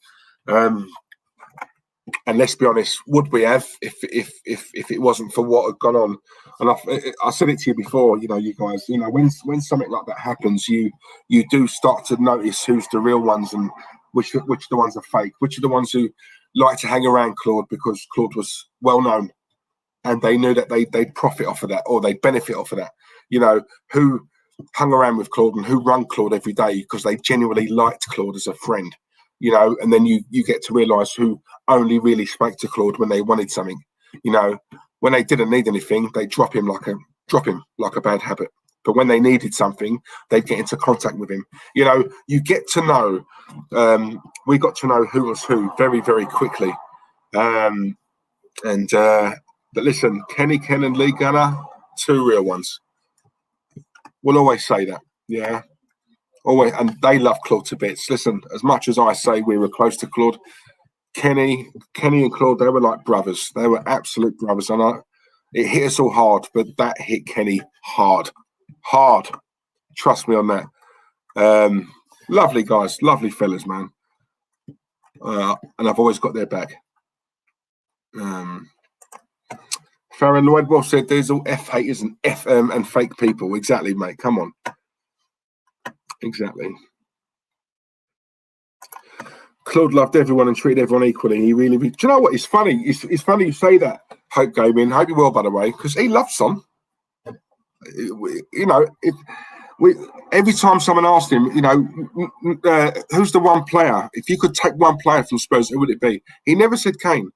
And let's be honest, would we have if it wasn't for what had gone on? And I said it to you before, you guys, when something like that happens, you do start to notice who's the real ones and which are the ones are fake, which are the ones who like to hang around Claude because Claude was well known, and they knew that they'd profit off of that or they'd benefit off of that. Who hung around with Claude and who run Claude every day because they genuinely liked Claude as a friend. And then you get to realise who only really spoke to Claude when they wanted something. When they didn't need anything, they drop him like a bad habit. But when they needed something, they'd get into contact with him. You get to know. We got to know who was who very, very quickly. But listen, Ken and Lee Gunner, two real ones. We'll always say that. Yeah. Always, and they love Claude to bits. Listen, as much as I say we were close to Claude, Kenny and Claude, they were like brothers. They were absolute brothers. And it hit us all hard, but that hit Kenny hard. Trust me on that. Lovely guys, lovely fellas, man. And I've always got their back. Farron Lloyd Wolf said there's all F haters and and fake people. Exactly, mate. Come on. Exactly. Claude loved everyone and treated everyone equally. He really. Do you know what? It's funny. It's funny you say that. Hope Gaming. Hope you well, by the way, because he loves Son. Every time someone asked him, who's the one player? If you could take one player from Spurs, who would it be? He never said Kane.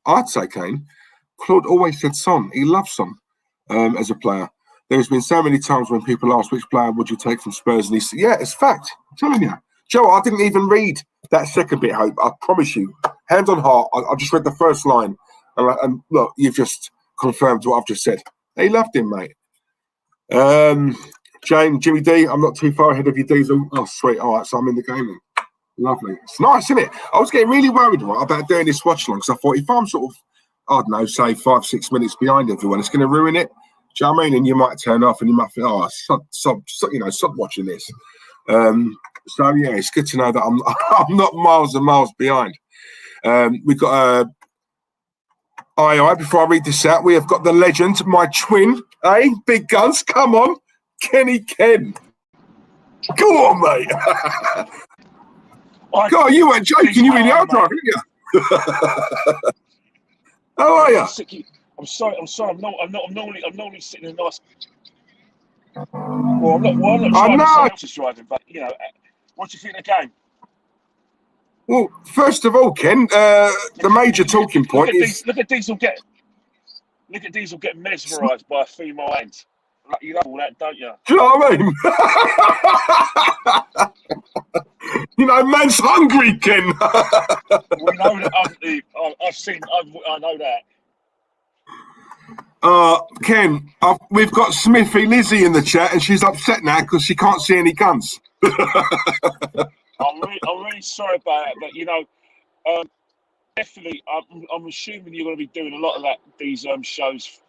I'd say Kane. Claude always said Son. He loves Son as a player. There's been so many times when people ask which player would you take from Spurs, and he said, "Yeah, it's fact. I'm telling you, Joe. I didn't even read that second bit. Hope I promise you, hand on heart. I just read the first line, and look, you've just confirmed what I've just said. He loved him, mate. Jimmy D, I'm not too far ahead of you, Diesel. Oh, sweet. All right, so I'm in the game then. Lovely. It's nice, isn't it? I was getting really worried about doing this watch along because I thought if I'm sort of, I don't know, say 5-6 minutes behind everyone, it's going to ruin it. Do you know what I mean? And you might turn off and you might think, oh, stop watching this. So yeah, it's good to know that I'm not miles and miles behind. We've got before I read this out, we have got the legend, my twin, big guns, come on, Kenny Ken. Go on, mate. God, you weren't joking, you really are driving, didn't you? How are you? I'm sorry. I'm normally sitting in a nice. Well, I'm not driving. Someone else is driving, but what do you think of the game? Well, first of all, Ken, the major talking point is look at Diesel getting mesmerised by a female hand. You know all that, don't you? Do you know what I mean? Man's hungry, Ken. We know that. I know that. Ken, we've got Smithy Lizzie in the chat, and she's upset now because she can't see any guns. I'm really sorry about it, but definitely, I'm assuming you're going to be doing a lot of these shows,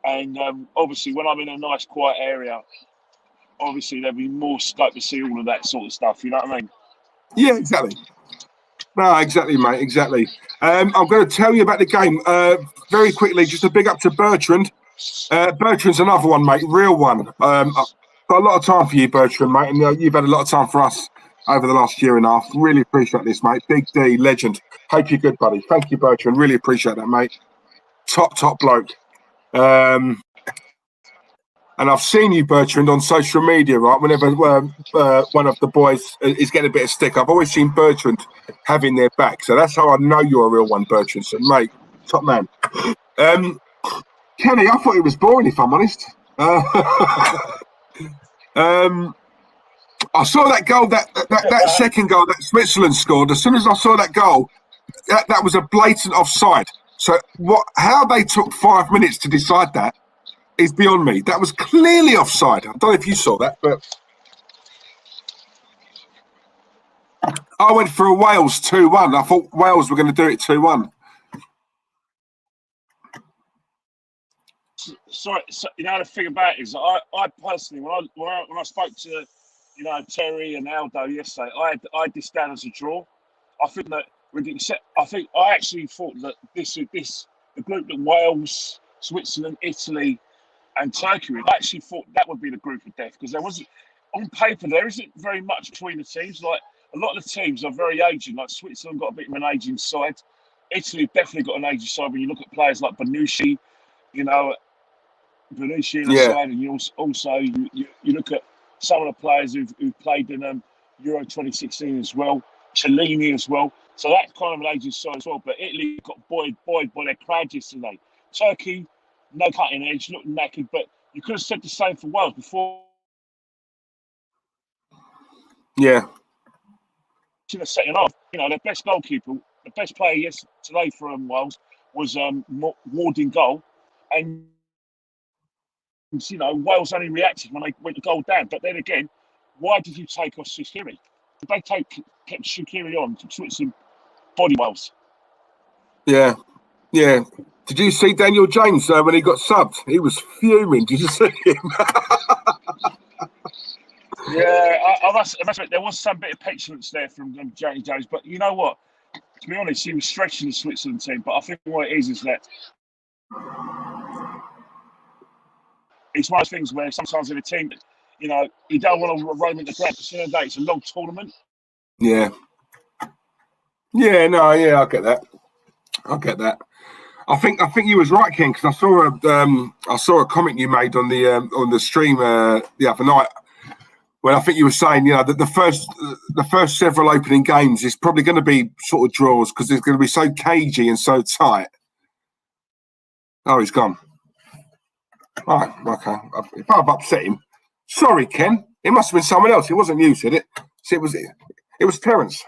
and obviously, when I'm in a nice quiet area, obviously there'll be more scope to see all of that sort of stuff. You know what I mean? Yeah, exactly. No, exactly, mate. Exactly. I'm going to tell you about the game very quickly. Just a big up to Bertrand. Bertrand's another one, mate. Real one. I've got a lot of time for you, Bertrand, mate, and you've had a lot of time for us over the last year and a half. Really appreciate this, mate. Big D, legend. Hope you're good, buddy. Thank you, Bertrand. Really appreciate that, mate. Top bloke. And I've seen you, Bertrand, on social media, right? Whenever one of the boys is getting a bit of stick, I've always seen Bertrand having their back. So that's how I know you're a real one, Bertrand. So, mate, top man. Kenny, I thought it was boring, if I'm honest. I saw that goal, that second goal that Switzerland scored. As soon as I saw that goal, that was a blatant offside. So how they took 5 minutes to decide that is beyond me. That was clearly offside. I don't know if you saw that, but I went for a Wales 2-1. I thought Wales were going to do it 2-1. Sorry, so, the thing about it is, I personally, when I spoke to, Terry and Aldo yesterday, I had this down as a draw. I think that I actually thought that the group that Wales, Switzerland, Italy, and Turkey, I actually thought that would be the group of death, because on paper there isn't very much between the teams. Like, a lot of the teams are very aging. Like, Switzerland got a bit of an aging side. Italy definitely got an aging side. When you look at players like Bonucci, Bonucci in the side, and you also look at some of the players who've played in Euro 2016 as well, Cellini as well. So that's kind of an aging side as well. But Italy got buoyed by their crowd yesterday. Turkey, no cutting edge, looked knackered, but you could have said the same for Wales before. Yeah. In the second half, their best goalkeeper, the best player today for Wales was Ward in goal, and Wales only reacted when they went to goal down. But then again, why did you take off Shaqiri? Did they kept Shaqiri on to Switzerland body Wales? Yeah. Did you see Daniel James when he got subbed? He was fuming. Did you see him? Yeah, I must admit, there was some bit of petulance there from Daniel James. But you know what? To be honest, he was stretching the Switzerland team. But I think what it is that it's one of those things where sometimes in a team, you don't want to roam into the ground. Because at the end of the day, it's a long tournament. Yeah, I get that. I think you was right, Ken, because I saw a comment you made on the stream the other night, when I think you were saying, that the first several opening games is probably going to be sort of draws, because it's going to be so cagey and so tight. Oh, he's gone. All right, okay. If I've upset him, sorry, Ken. It must have been someone else. It wasn't you, said it. See, it was Terence.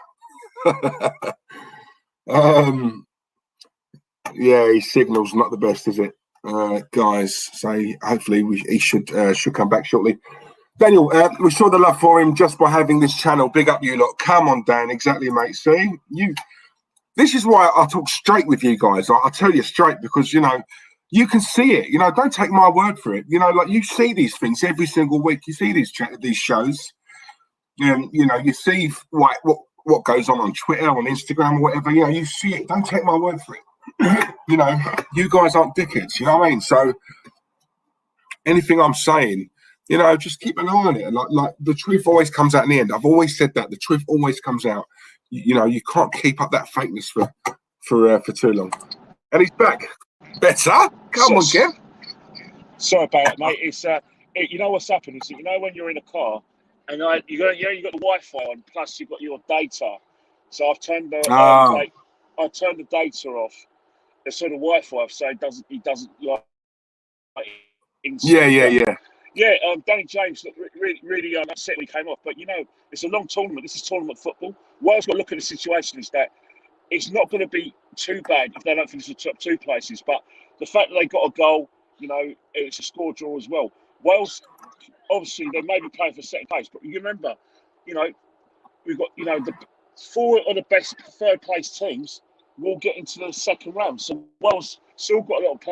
Yeah, his signal's not the best, is it, guys? So hopefully he should come back shortly. Daniel, we saw the love for him just by having this channel. Big up you lot. Come on, Dan. Exactly, mate. See, this is why I talk straight with you guys. I tell you straight, because you can see it. Don't take my word for it. Like, you see these things every single week. You see these shows. You see what goes on Twitter, on Instagram, or whatever. You see it. Don't take my word for it. You guys aren't dickheads. You know what I mean? So anything I'm saying, just keep an eye on it. Like the truth always comes out in the end. I've always said that the truth always comes out. You can't keep up that fakeness for too long. And he's back. Better. Come on, Kev. Sorry about it, mate. It's you know what's happened is, when you're in a car and you got the Wi-Fi on, plus you've got your data. So I've turned the data off. So the Wi-Fi off, so it doesn't like. Yeah. Yeah, Danny James looked really upset when he came off. But it's a long tournament. This is tournament football. Wales got to look at the situation is that it's not going to be too bad if they don't finish the top two places. But the fact that they got a goal, it's a score draw as well. Wales, obviously, they may be playing for second place, but you remember, we've got the 4 of the best third place teams will get into the second round. So Wales still got a lot of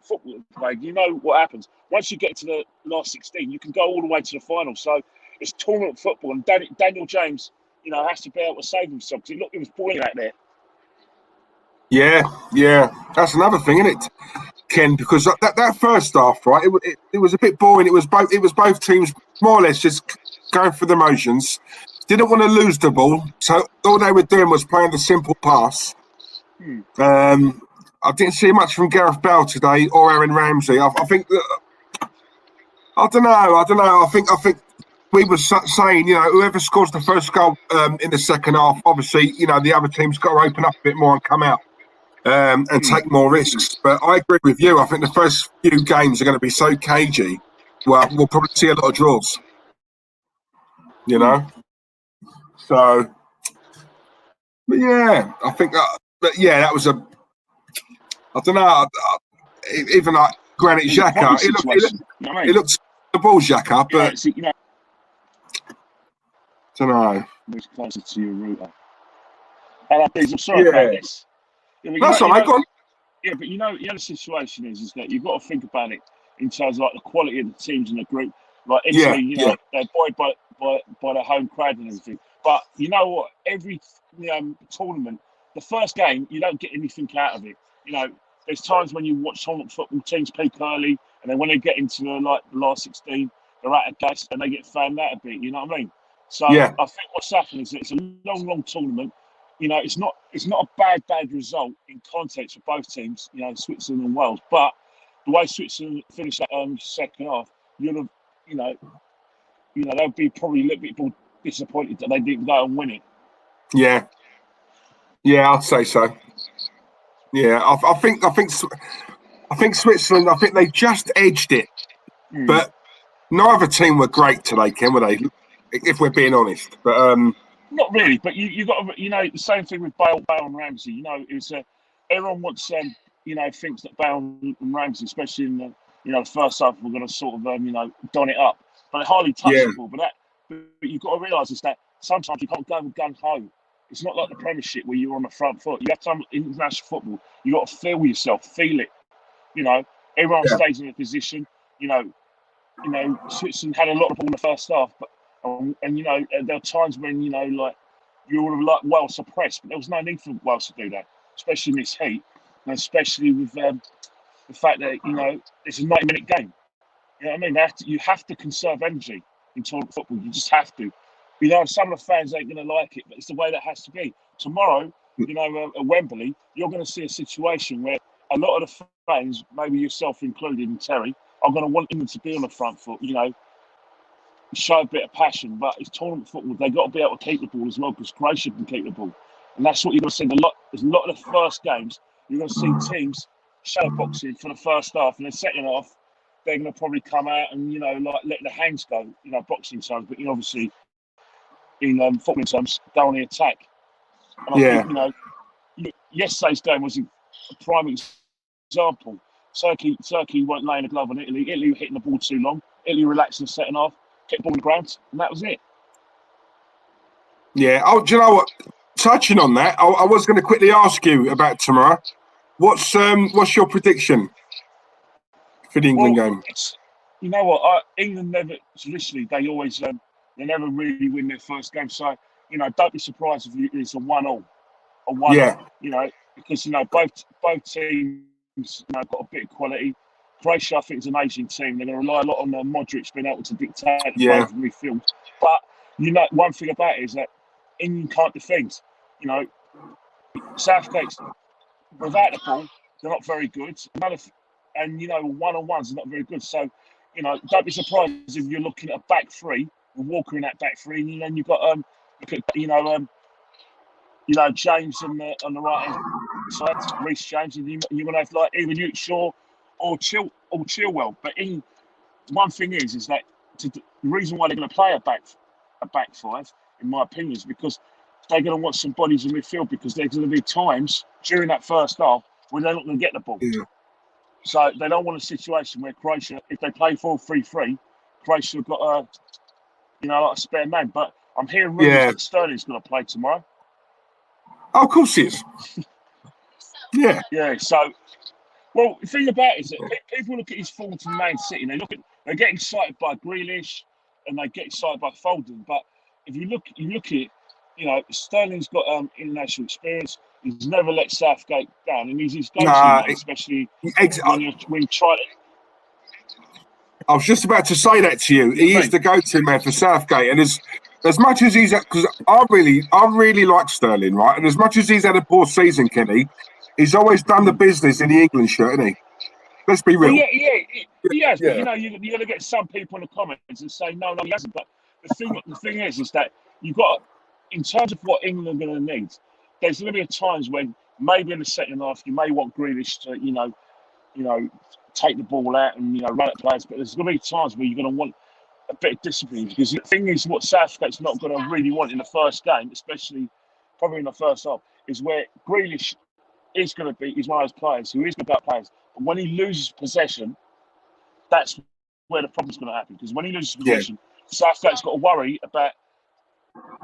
football to play. You know what happens once you get to the last 16, you can go all the way to the final. So it's tournament football, and Daniel James, has to be able to save himself. Because it was boiling out there. Yeah. That's another thing, isn't it, Ken? Because that first half, right? It was a bit boring. It was both teams more or less just going through the motions. Didn't want to lose the ball, so all they were doing was playing the simple pass. I didn't see much from Gareth Bale today or Aaron Ramsey. I think I don't know. I think we were saying, whoever scores the first goal in the second half, obviously, the other team's got to open up a bit more and come out and take more risks. But I agree with you. I think the first few games are going to be so cagey. Well, we'll probably see a lot of draws. So, but yeah, I think that was a. I don't know. Even like Granit Xhaka, it looked the ball Xhaka, but don't know. It's closer to your router. I'm sorry about this. That's all right. Go on. Yeah, but the situation is that you've got to think about it in terms of like the quality of the teams in the group. Like Italy, they're buoyed by the home crowd and everything. But you know what? Every tournament, the first game, you don't get anything out of it. There's times when you watch tournament football, teams peak early, and then when they get into the last 16, they're out of gas and they get found out a bit. You know what I mean? So I think what's happened is that it's a long tournament. It's not a bad result in context for both teams. Switzerland and Wales, but the way Switzerland finished that second half, they'll be probably a little bit more disappointed that they didn't go and win it. Yeah, I'd say so. Yeah, I think Switzerland. I think they just edged it, but neither team were great today, Ken, were they? If we're being honest, but not really. But you got the same thing with Bale and Ramsey. It's everyone wants thinks that Bale and Ramsey, especially in the first half, we're going to sort of don it up, but they hardly touch the ball. But you've got to realise is that sometimes you can't go gun ho. It's not like the Premiership where you're on the front foot. You have to international football. You got to feel yourself, feel it. Everyone stays in a position. Switzerland had a lot of ball in the first half, but there are times when you would have well suppressed, but there was no need for Wales to do that, especially in this heat, and especially with the fact that it's a 90-minute game. You know what I mean? You have to conserve energy in tournament football. You just have to. Some of the fans ain't going to like it, but it's the way that has to be. Tomorrow, at Wembley, you're going to see a situation where a lot of the fans, maybe yourself included and Terry, are going to want England to be on the front foot, show a bit of passion. But it's tournament football. They've got to be able to keep the ball as well, because Croatia can keep the ball. And that's what you're going to see. There's a lot of the first games, you're going to see teams shadow boxing for the first half, and the second half, they're going to probably come out and, let the hands go, boxing terms. But, obviously, in football terms, go on the attack. And I think, yesterday's game was a prime example. Turkey weren't laying a glove on Italy. Italy were hitting the ball too long. Italy relaxed in the second half, kept the ball on the ground, and that was it. Yeah. Oh, do you know what? Touching on that, I was going to quickly ask you about tomorrow. What's your prediction for the England game? You know what? England never traditionally they always they never really win their first game. So don't be surprised if it's a 1-1. Because both teams got a bit of quality. Croatia, I think, is an Asian team. They're going to rely a lot on Modric being able to dictate the play from midfield. But one thing about it is that England can't defend. Southgate's without the ball, they're not very good. One-on-ones are not very good. So, don't be surprised if you're looking at a back three, and Walker in that back three, and then you've got James on the right hand side, Reece James, and you're going to have either Luke Shaw or Chilwell. But one thing is that the reason why they're going to play a back five, in my opinion, is because they're going to want some bodies in midfield, because there's going to be times during that first half when they're not going to get the ball. Yeah. So they don't want a situation where Croatia, if they play 4-3-3, Croatia have got a spare man. But I'm hearing rumours that Sterling's going to play tomorrow. Oh, of course he is. Yeah. Yeah. So, well, the thing about it is that people look at his form from Man City. They get excited by Grealish, and they get excited by Foden. But if you look at it, you know, Sterling's got international experience. He's never let Southgate down, and he's his go-to Nah, man, especially ex- when you try to. I was just about to say that to you. He is the go-to man for Southgate, and as much as he's because I really like Sterling, right? And as much as he's had a poor season, Kenny, he's always done the business in the England shirt, hasn't he? Let's be real. Well, he has. But Yeah. you know, you're going to get some people in the comments and say no, he hasn't. But the thing is that you've got, in terms of what England are going to need, there's going to be times when maybe in the second half you may want Grealish to, you know, take the ball out and run at players. But there's going to be times where you're going to want a bit of discipline, because the thing is, what Southgate's not going to really want in the first game, especially probably in the first half, is where Grealish is going to be. He's one of those players who is good about players, but when he loses possession, that's where the problem's going to happen. Because when he loses possession, Southgate's got to worry about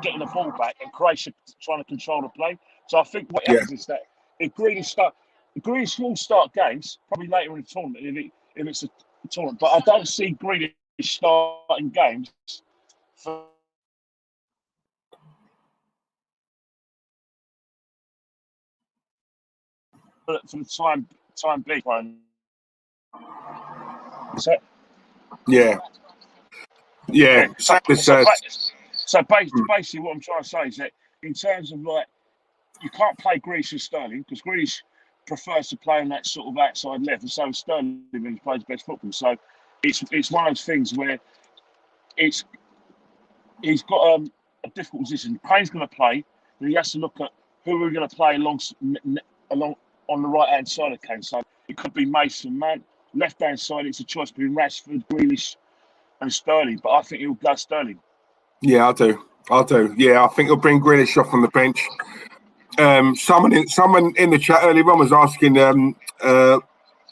getting the ball back and Croatia trying to control the play. So I think what happens is that if Grealish will start games probably later in the tournament if it's a tournament, but I don't see Grealish starting games for the time being. So basically, what I'm trying to say is that in terms of you can't play Grealish and Sterling, because Grealish prefers to play on that sort of outside left, and so does Sterling when he plays best football. So it's one of those things where he's got a difficult position. Kane's going to play, but he has to look at who we're going to play along on the right hand side of Kane. So it could be Mason Mount. Left hand side, it's a choice between Rashford, Grealish, and Sterling. But I think he'll go Sterling. Yeah, I do. Yeah, I think he'll bring Grealish off on the bench. Someone in the chat earlier on was asking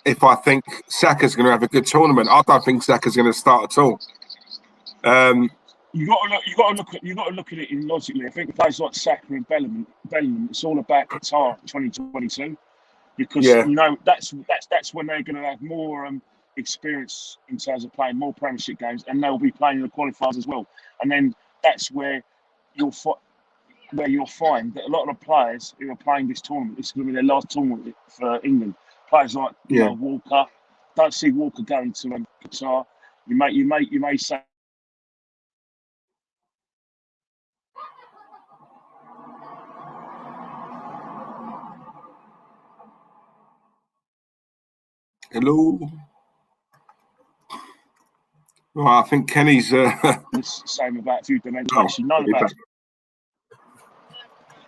if I think Saka's going to have a good tournament. I don't think Saka's going to start at all. You got to look at it in logically. I think players like Saka and Bellingham, it's all about Qatar 2022, because that's when they're going to have more experience in terms of playing more Premiership games, and they'll be playing in the qualifiers as well. And then that's where you'll find that a lot of the players who are playing this tournament, this is going to be their last tournament for England. Players like Walker, don't see Walker going to Qatar. You may say. Hello. Well, I think Kenny's. The same about a few dimensions. Actually, none about.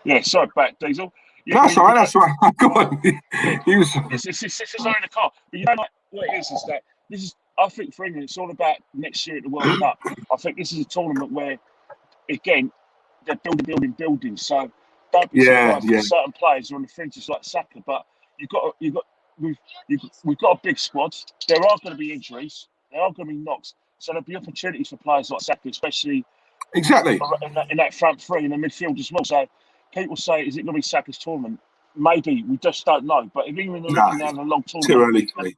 Yeah, sorry, back Diesel. Yeah, that's right. Go on. It's only in the car. But you know, what it is that this is. I think for England, it's all about next year at the World Cup. I think this is a tournament where, again, they're building. So don't be surprised if certain players are on the fringes like Saka. But we've got a big squad. There are going to be injuries. There are going to be knocks. So there'll be opportunities for players like Saka, especially in that front three in the midfield as well. So people say, is it going to be Saka's tournament? Maybe. We just don't know. But if England are looking down a long tournament, too early for me.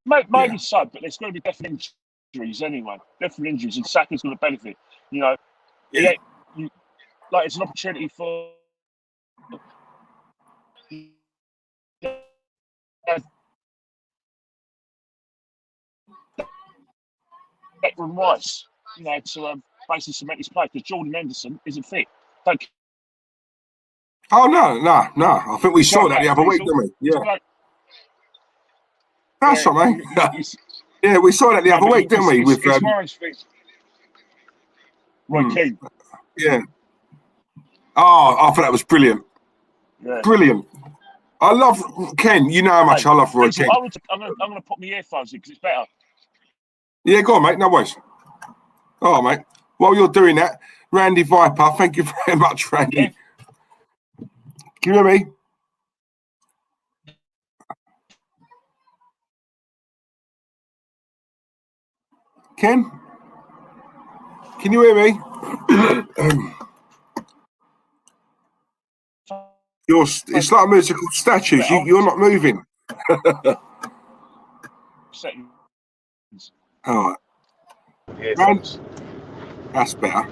Maybe so, but there's going to be definite injuries anyway. Definite injuries, and Saka's going to benefit. It's an opportunity for Declan Rice, to basically cement his play, because Jordan Henderson isn't fit. Oh no! I think we saw that the other week, didn't we? Yeah. That's right, mate. Yeah, we saw that the other week, didn't we? With Roy Keane. Yeah. Oh, I thought that was brilliant. Yeah. Brilliant. I love Ken. You know how much I love Roy Keane. I'm going to put my earphones in because it's better. Yeah, go on, mate. No worries. Oh, mate. While you're doing that, Randy Viper, thank you very much, Randy. Yeah. Can you hear me? Ken? Can you hear me? It's like musical statues. You're not moving. All right. That's better.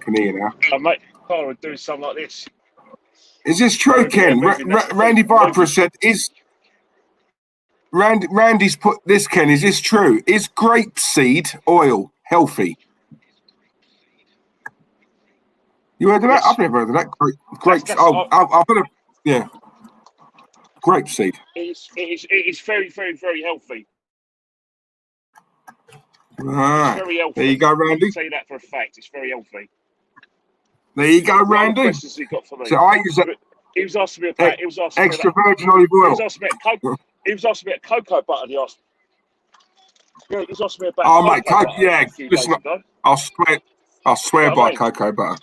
Can hear you now. I mate, Carl would do something like this. Is this true, Ken? Randy Viper said, is Randy's put this, Ken, is this true? Is grapeseed oil healthy? You heard of that? Yes. I've never heard of that. Grapes. I've heard of, yeah. Grapeseed. It is very, very, very healthy. Ah, It's very healthy. there you go, Randy. I can tell you that for a fact. It's very healthy. There you go, What other Randy. questions he got for me? So I use it. He was asking me about. He was asking extra me about, virgin olive He oil. was asking me about cocoa. He was asking me about cocoa butter. He asked. Yeah, he was asking me about. Oh, mate, cocoa butter yeah. a few Listen, days ago. I'll swear You know what I by mean? cocoa butter.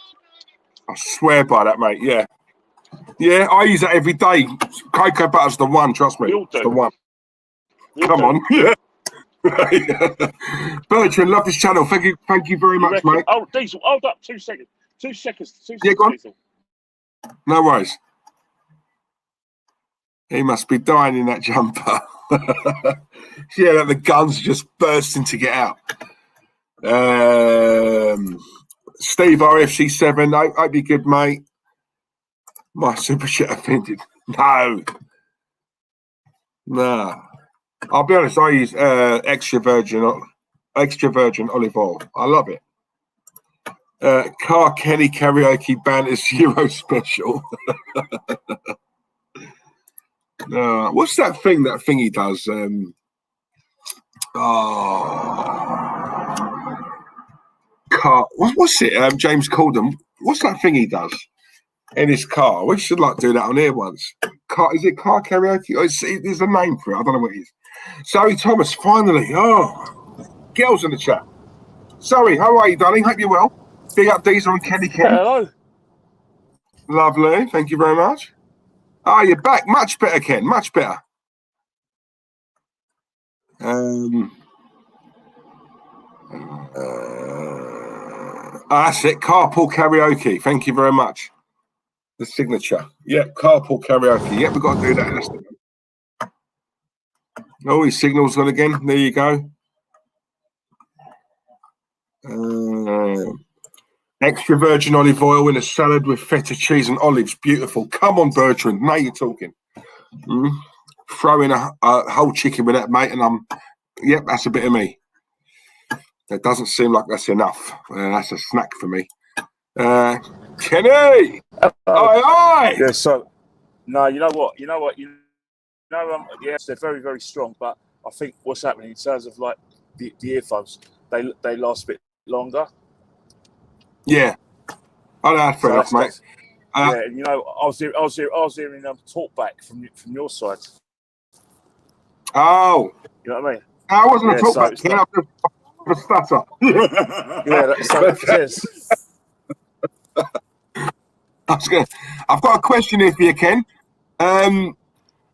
I swear by that, mate. Yeah. Yeah, I use that every day. Cocoa butter's the one, trust me. We all do. It's the one. We all Come do. on. Yeah. Bertrand, love this channel. Thank you very You much, reckon? mate. Oh, Diesel, hold up 2 seconds. 2 seconds. 2 seconds, Yeah, go on. Diesel. No worries. He must be dying in that jumper. Yeah, like the guns just bursting to get out. Steve RFC7, hope you're good, mate. My super chat offended. No. I'll be honest, I use extra virgin olive oil. I love it. Car Kenny karaoke band is Euro special. What's that thing he does? What's it? James Corden. What's that thing he does in his car? We should do that on here once. Is it car karaoke? There's a name for it. I don't know what it is. Zoe Thomas, finally. Oh, girls in the chat. Zoe, how are you, darling? Hope you're well. Big up Diesel and Kenny Ken. Hello. Lovely. Thank you very much. Oh, you're back. Much better, Ken. Much better. That's it. Carpool karaoke. Thank you very much. The signature. Yeah, carpool karaoke. Yeah, we've got to do that. That's the... Oh, his signal's gone again. There you go. Extra virgin olive oil in a salad with feta cheese and olives. Beautiful. Come on, Bertrand. Now you're talking. Throw in a whole chicken with that, mate, and yep, that's a bit of me. That doesn't seem like that's enough. That's a snack for me. Kenny! Aye! Yeah, so, no, you know what? Yes, they're very, very strong, but I think what's happening in terms of the earphones, they last a bit longer. Yeah. Oh, that's fair enough, mate. Yeah, and I was hearing talkback from your side. Oh. You know what I mean? I wasn't a talkback, Ken. I was a stutter. Yeah, that's so it is. I've got a question here for you, Ken.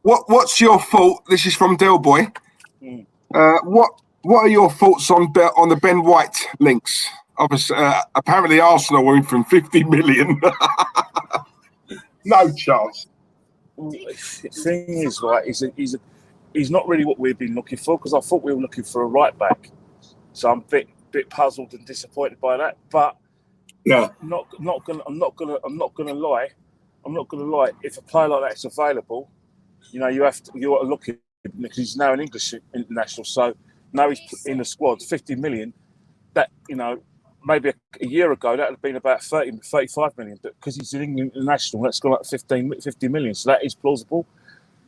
What's your thought? This is from Del Boy. What are your thoughts on the Ben White links? Obviously, apparently Arsenal were in from 50 million. No chance. The thing is, he's not really what we've been looking for, because I thought we were looking for a right back. So I'm a bit puzzled and disappointed by that. But yeah, I'm not gonna lie. If a player like that is available, you are looking, because he's now an English international. So now he's in the squad. 50 million. That maybe a year ago that would have been about 35 million. But because he's an England international, that's gone up to 50 million. So that is plausible.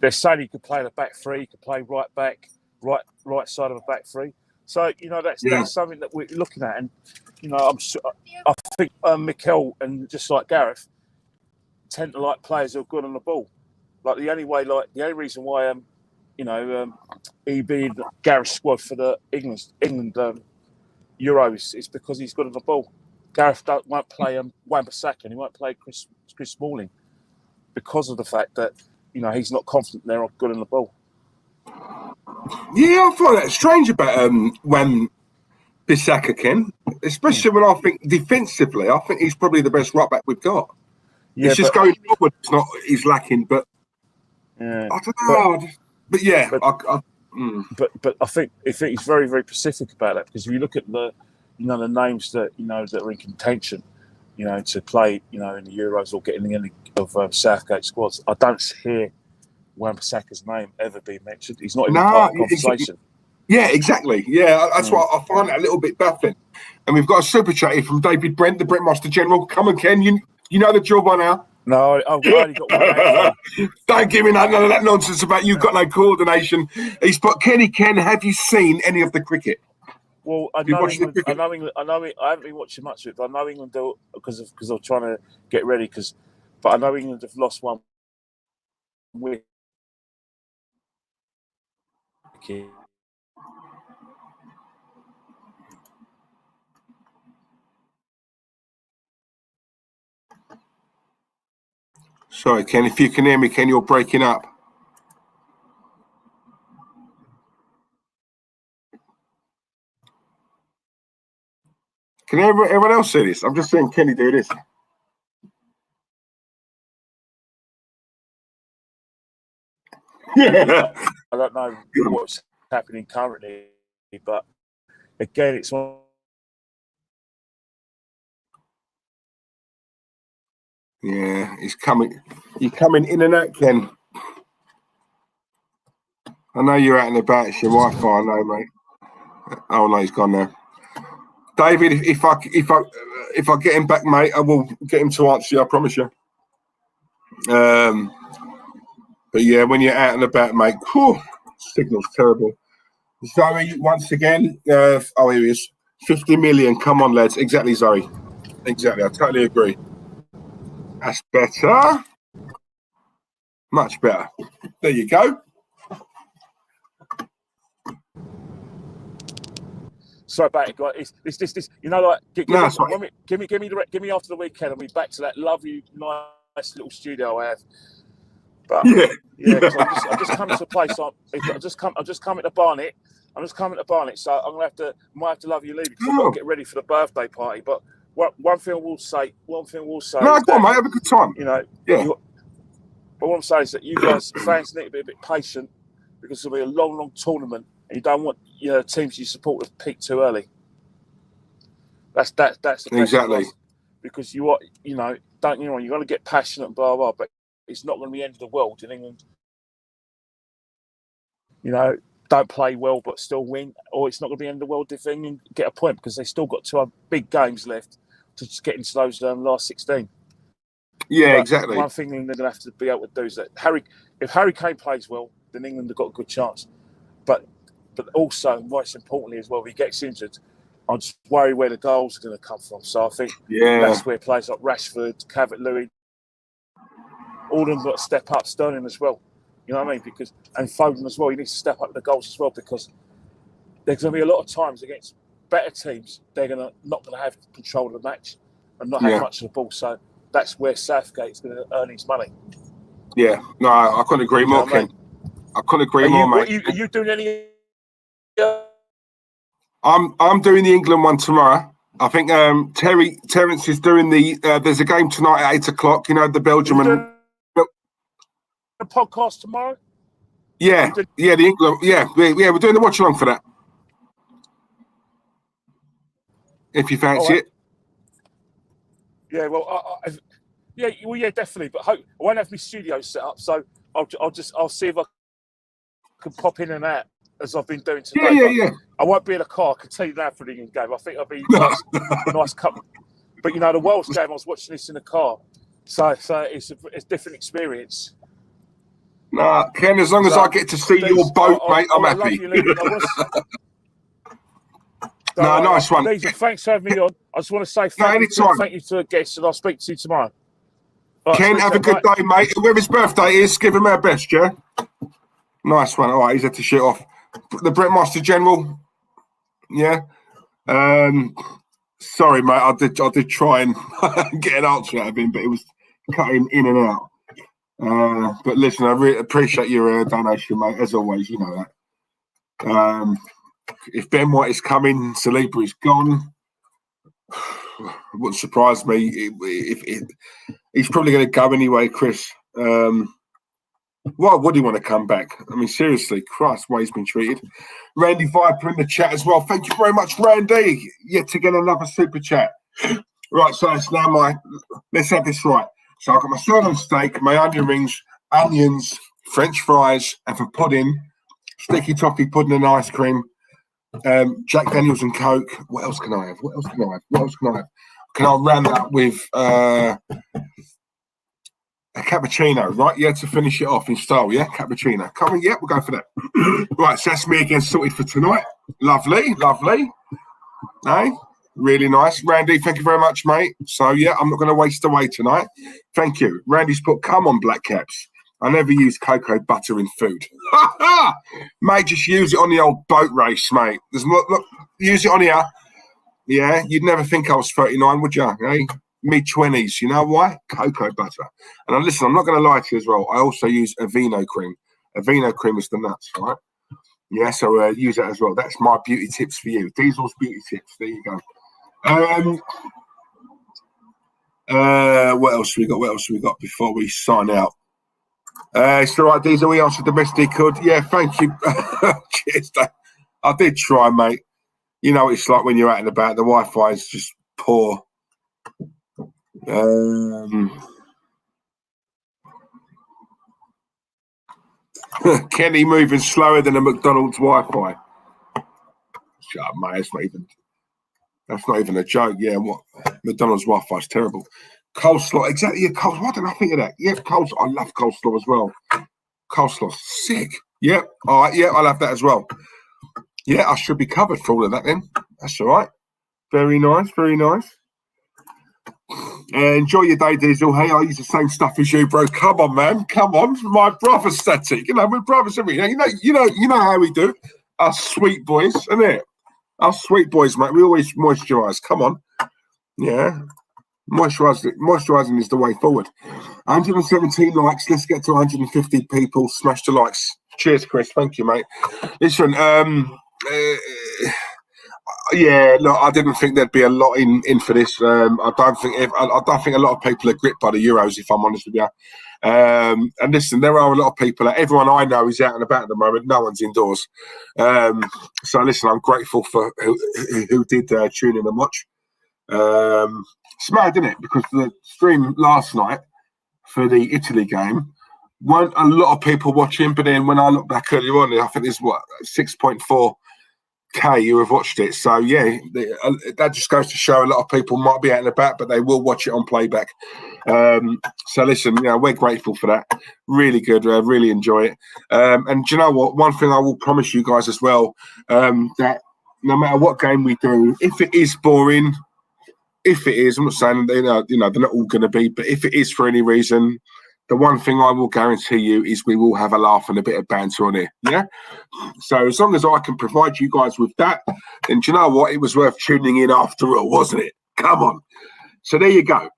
They're saying he could play the back three, he could play right back, right side of the back three. So that's something that we're looking at, and I think Mikel and just like Gareth tend to like players who are good on the ball. The only reason why he being Gareth's squad for the England Euros is because he's good on the ball. Gareth won't play Wan-Bissaka, and he won't play Chris Smalling because of the fact that he's not confident they're good on the ball. Yeah, I find that strange about Wan-Bissaka, Ken. Especially when I think defensively, I think he's probably the best right back we've got. Yeah, it's just going forward. He's lacking, but yeah, I don't know. But yeah, but I think he's very, very specific about that, because if you look at the names that that are in contention, to play, in the Euros or getting any of Southgate squads. I don't hear Wan-Bissaka's name ever being mentioned. He's not even part of the conversation. Yeah, exactly. Yeah, that's what I find it a little bit baffling. And we've got a super chat here from David Brent, the Brent Master General. Come on, Ken, you know the job by now. No, I've only got one answer. Don't give me none of that nonsense about you've got no coordination. He's put, Ken, have you seen any of the cricket? Well, I know England. I haven't been watching much of it, but I know England because I'm trying to get ready. But I know England have lost one wicket. Sorry, Ken, if you can hear me, Ken, you're breaking up. Can everyone else see this? I'm just seeing Kenny do this. I don't know what's happening currently, but again, it's one. Yeah, he's coming. You're coming in and out, Ken. I know you're out and about. It's your Wi-Fi, I know, mate. Oh no, he's gone now. David, if I get him back, mate, I will get him to answer you. I promise you. But yeah, when you're out and about, mate, signal's terrible. Zoe, once again. Here he is. 50 million. Come on, lads. Exactly, Zoe. Exactly. I totally agree. That's better. Much better. There you go. Sorry about it, guys. This. Give me after the weekend, and we'll be back to that lovely, nice little studio I have. But I'm just coming to a place. I'm just coming to Barnet. So might have to love you leave because I've got to get ready for the birthday party. But one thing I will say. No, go on, mate. Have a good time. But what I'm saying is that you guys, fans, need to be a bit patient because it'll be a long to and you don't want teams you support to peak too early. That's the exactly because you're going to get passionate and blah blah, but it's not going to be the end of the world in England. Don't play well but still win, or it's not going to be the end of the world if England get a point because they still got 2 big games left to just get into those last 16. Yeah, but exactly. One thing they're going to have to be able to do is that if Harry Kane plays well, then England have got a good chance. But also, most importantly as well, if he gets injured, I just worry where the goals are going to come from. So I think that's where players like Rashford, Calvert-Lewin, all of them got to step up. Sterling as well. You know what I mean? And Foden as well. You need to step up the goals as well because there's going to be a lot of times against better teams they're not going to have control of the match and not have much of the ball. So that's where Southgate's going to earn his money. Yeah, no, I couldn't agree more, Ken. I couldn't agree more, mate. Are you doing any? I'm doing the England one tomorrow. I think Terence is doing the. There's a game tonight at 8:00. The Belgium and a podcast tomorrow. Yeah, the England. Yeah, we're doing the watch along for that. If you fancy it. Yeah, well, definitely. But I won't have my studio set up, so I'll see if I can pop in and out as I've been doing today. Yeah. I won't be in a car. I can tell you that for the England game. I think I'll be nice couple. But the Wales game, I was watching this in the car, so it's a different experience. Nah, Ken, as long as I get to see your boat, mate, I'm happy. Nice one. Thanks for having me on. I just want to say thank you to the guests, and I'll speak to you tomorrow. Ken, have a good day, mate. Whoever his birthday is, give him our best, yeah? Nice one. All right, he's had to shit off. The Brent Master General, yeah? Sorry, mate, I did try and get an answer out of him, but it was cutting in and out. But listen, I really appreciate your donation, mate, as always, you know that. If Ben White is coming, Saliba is gone. It wouldn't surprise me if he's probably going to go anyway, Chris. Why would he want to come back? I mean, seriously, Christ, way he's been treated. Randy Viper in the chat as well. Thank you very much, Randy. Yet again, another super chat. Right, so it's now let's have this right. So I've got my sirloin steak, my onion rings, onions, French fries, and for pudding, sticky toffee pudding and ice cream, Jack Daniels and Coke. What else can I have? Can I round that up with a cappuccino, right? Yeah, to finish it off in style, yeah? Cappuccino. Come on, yeah, we'll go for that. Right, so that's me again sorted for tonight. Lovely. Hey? Really nice. Randy, thank you very much, mate. So, yeah, I'm not going to waste away tonight. Thank you. Randy's put, come on, Black Caps. I never use cocoa butter in food. Mate, just use it on the old boat race, mate. Look, use it on here. Yeah, you'd never think I was 39, would you? Hey? Mid-20s. You know why? Cocoa butter. And listen, I'm not going to lie to you as well. I also use Aveeno cream. Aveeno cream is the nuts, right? Yeah, so use that as well. That's my beauty tips for you. Diesel's beauty tips. There you go. What else we got before we sign out? It's all right, Diesel. We answered the best he could. Yeah, thank you. Cheers, Dave. I did try, mate. You know, it's like when you're out and about, the Wi-Fi is just poor. Kenny moving slower than a McDonald's Wi-Fi. Shut up, mate. That's not even a joke. Yeah, what? McDonald's Wi-Fi is terrible. Coleslaw, exactly. Yeah, coleslaw. Why didn't I think of that? Yeah, coleslaw. I love coleslaw as well. Coleslaw, sick. Yep. All right. Yeah, I'll have that as well. Yeah, I should be covered for all of that then. That's all right. Very nice. Enjoy your day, Diesel. Hey, I use the same stuff as you, bro. Come on, man. Come on. My brother's static. You know, we're brothers, aren't we? You know how we do. Us sweet boys, isn't it? Us sweet boys, mate. We always moisturise. Come on. Yeah. Moisturising is the way forward. 117 likes. Let's get to 150 people. Smash the likes. Cheers, Chris. Thank you, mate. Listen, yeah, look, I didn't think there'd be a lot in for this. I don't think a lot of people are gripped by the Euros, if I'm honest with you. And listen, there are a lot of people. Everyone I know is out and about at the moment. No one's indoors. So listen, I'm grateful for who did tune in and watch. It's mad, isn't it? Because the stream last night for the Italy game weren't a lot of people watching, but then when I look back earlier on, I think there's 6.4K who have watched it. So yeah, that just goes to show a lot of people might be out and about, but they will watch it on playback. So listen, we're grateful for that. Really good. Really enjoy it. And do you know what? One thing I will promise you guys as well, that no matter what game we do, if it is boring, if it is, I'm not saying they're not all going to be, but if it is for any reason, the one thing I will guarantee you is we will have a laugh and a bit of banter on it. Yeah. So as long as I can provide you guys with that, then do you know what? It was worth tuning in after all, wasn't it? Come on. So there you go.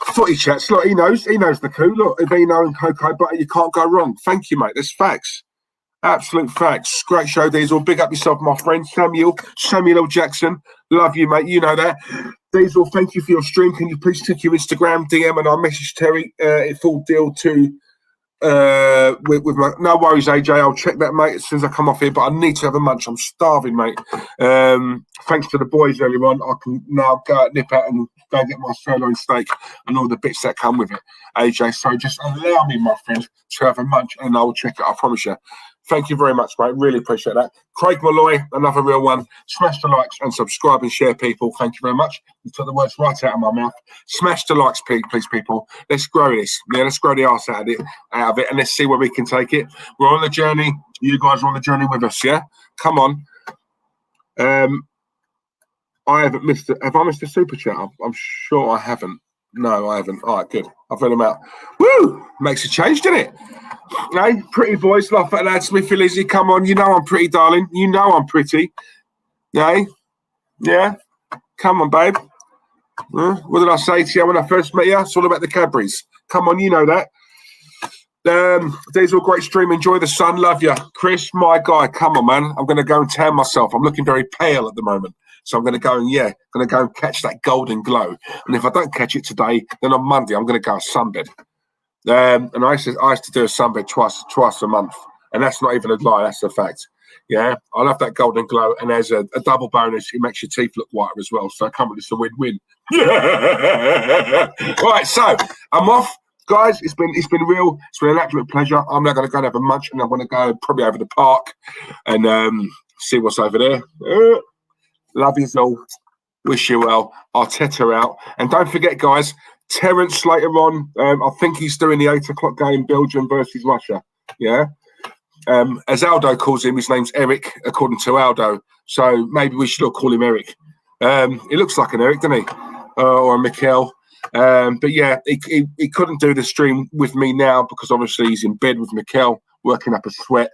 Footy chats. Look, he knows the coup. Look, Aveeno and cocoa butter, you can't go wrong. Thank you, mate. There's facts. Absolute facts. Great show, Diesel. Big up yourself, my friend. Samuel L. Jackson. Love you, mate. You know that. Diesel, thank you for your stream. Can you please check your Instagram DM and I'll message Terry full deal to with my no worries, AJ. I'll check that, mate, as soon as I come off here. But I need to have a munch. I'm starving, mate. Thanks to the boys earlier on, I can now nip out and go and get my sirloin steak and all the bits that come with it, AJ. So just allow me, my friend, to have a munch and I'll check it. I promise you. Thank you very much, mate. Really appreciate that. Craig Malloy, another real one. Smash the likes and subscribe and share, people. Thank you very much. You took the words right out of my mouth. Smash the likes, please, people. Let's grow this. Yeah, let's grow the arse out of it, and let's see where we can take it. We're on the journey. You guys are on the journey with us, yeah? Come on. I haven't missed it. Have I missed a super chat? I'm sure I haven't. No, I haven't. All right, good. I've read them out. Woo! Makes a change, doesn't it? Hey, pretty voice, laugh at lad, Smithy Lizzie. Come on, you know I'm pretty, darling. You know I'm pretty. Hey, yeah. Come on, babe. What did I say to you when I first met you? It's all about the Cadburys. Come on, you know that. Diesel, great stream. Enjoy the sun. Love you, Chris. My guy. Come on, man. I'm going to go and tan myself. I'm looking very pale at the moment. So I'm going to go and catch that golden glow. And if I don't catch it today, then on Monday I'm going to go sunbed. And I used to do a sunbed twice a month. And that's not even a lie, that's a fact. Yeah, I love that golden glow. And as a double bonus, it makes your teeth look whiter as well. So come on, it's a win-win. Right, so I'm off. Guys, it's been real. It's been an absolute pleasure. I'm now going to go and have a munch, and I'm going to go probably over the park and see what's over there. Love you all. Wish you well. Arteta out. And don't forget, guys, Terence later on, I think he's doing the 8 o'clock game, Belgium versus Russia. Yeah. As Aldo calls him, his name's Eric, according to Aldo. So maybe we should all call him Eric. He looks like an Eric, doesn't he? Or a Mikel. But yeah, he couldn't do the stream with me now because obviously he's in bed with Mikel, working up a sweat.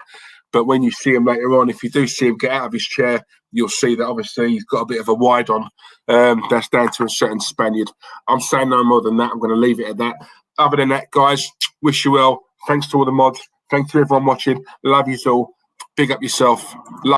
But when you see him later on, if you do see him get out of his chair, you'll see that obviously he's got a bit of a wide on. That's down to a certain Spaniard. I'm saying no more than that. I'm going to leave it at that. Other than that, guys, wish you well. Thanks to all the mods. Thanks to everyone watching. Love you all. Big up yourself. Love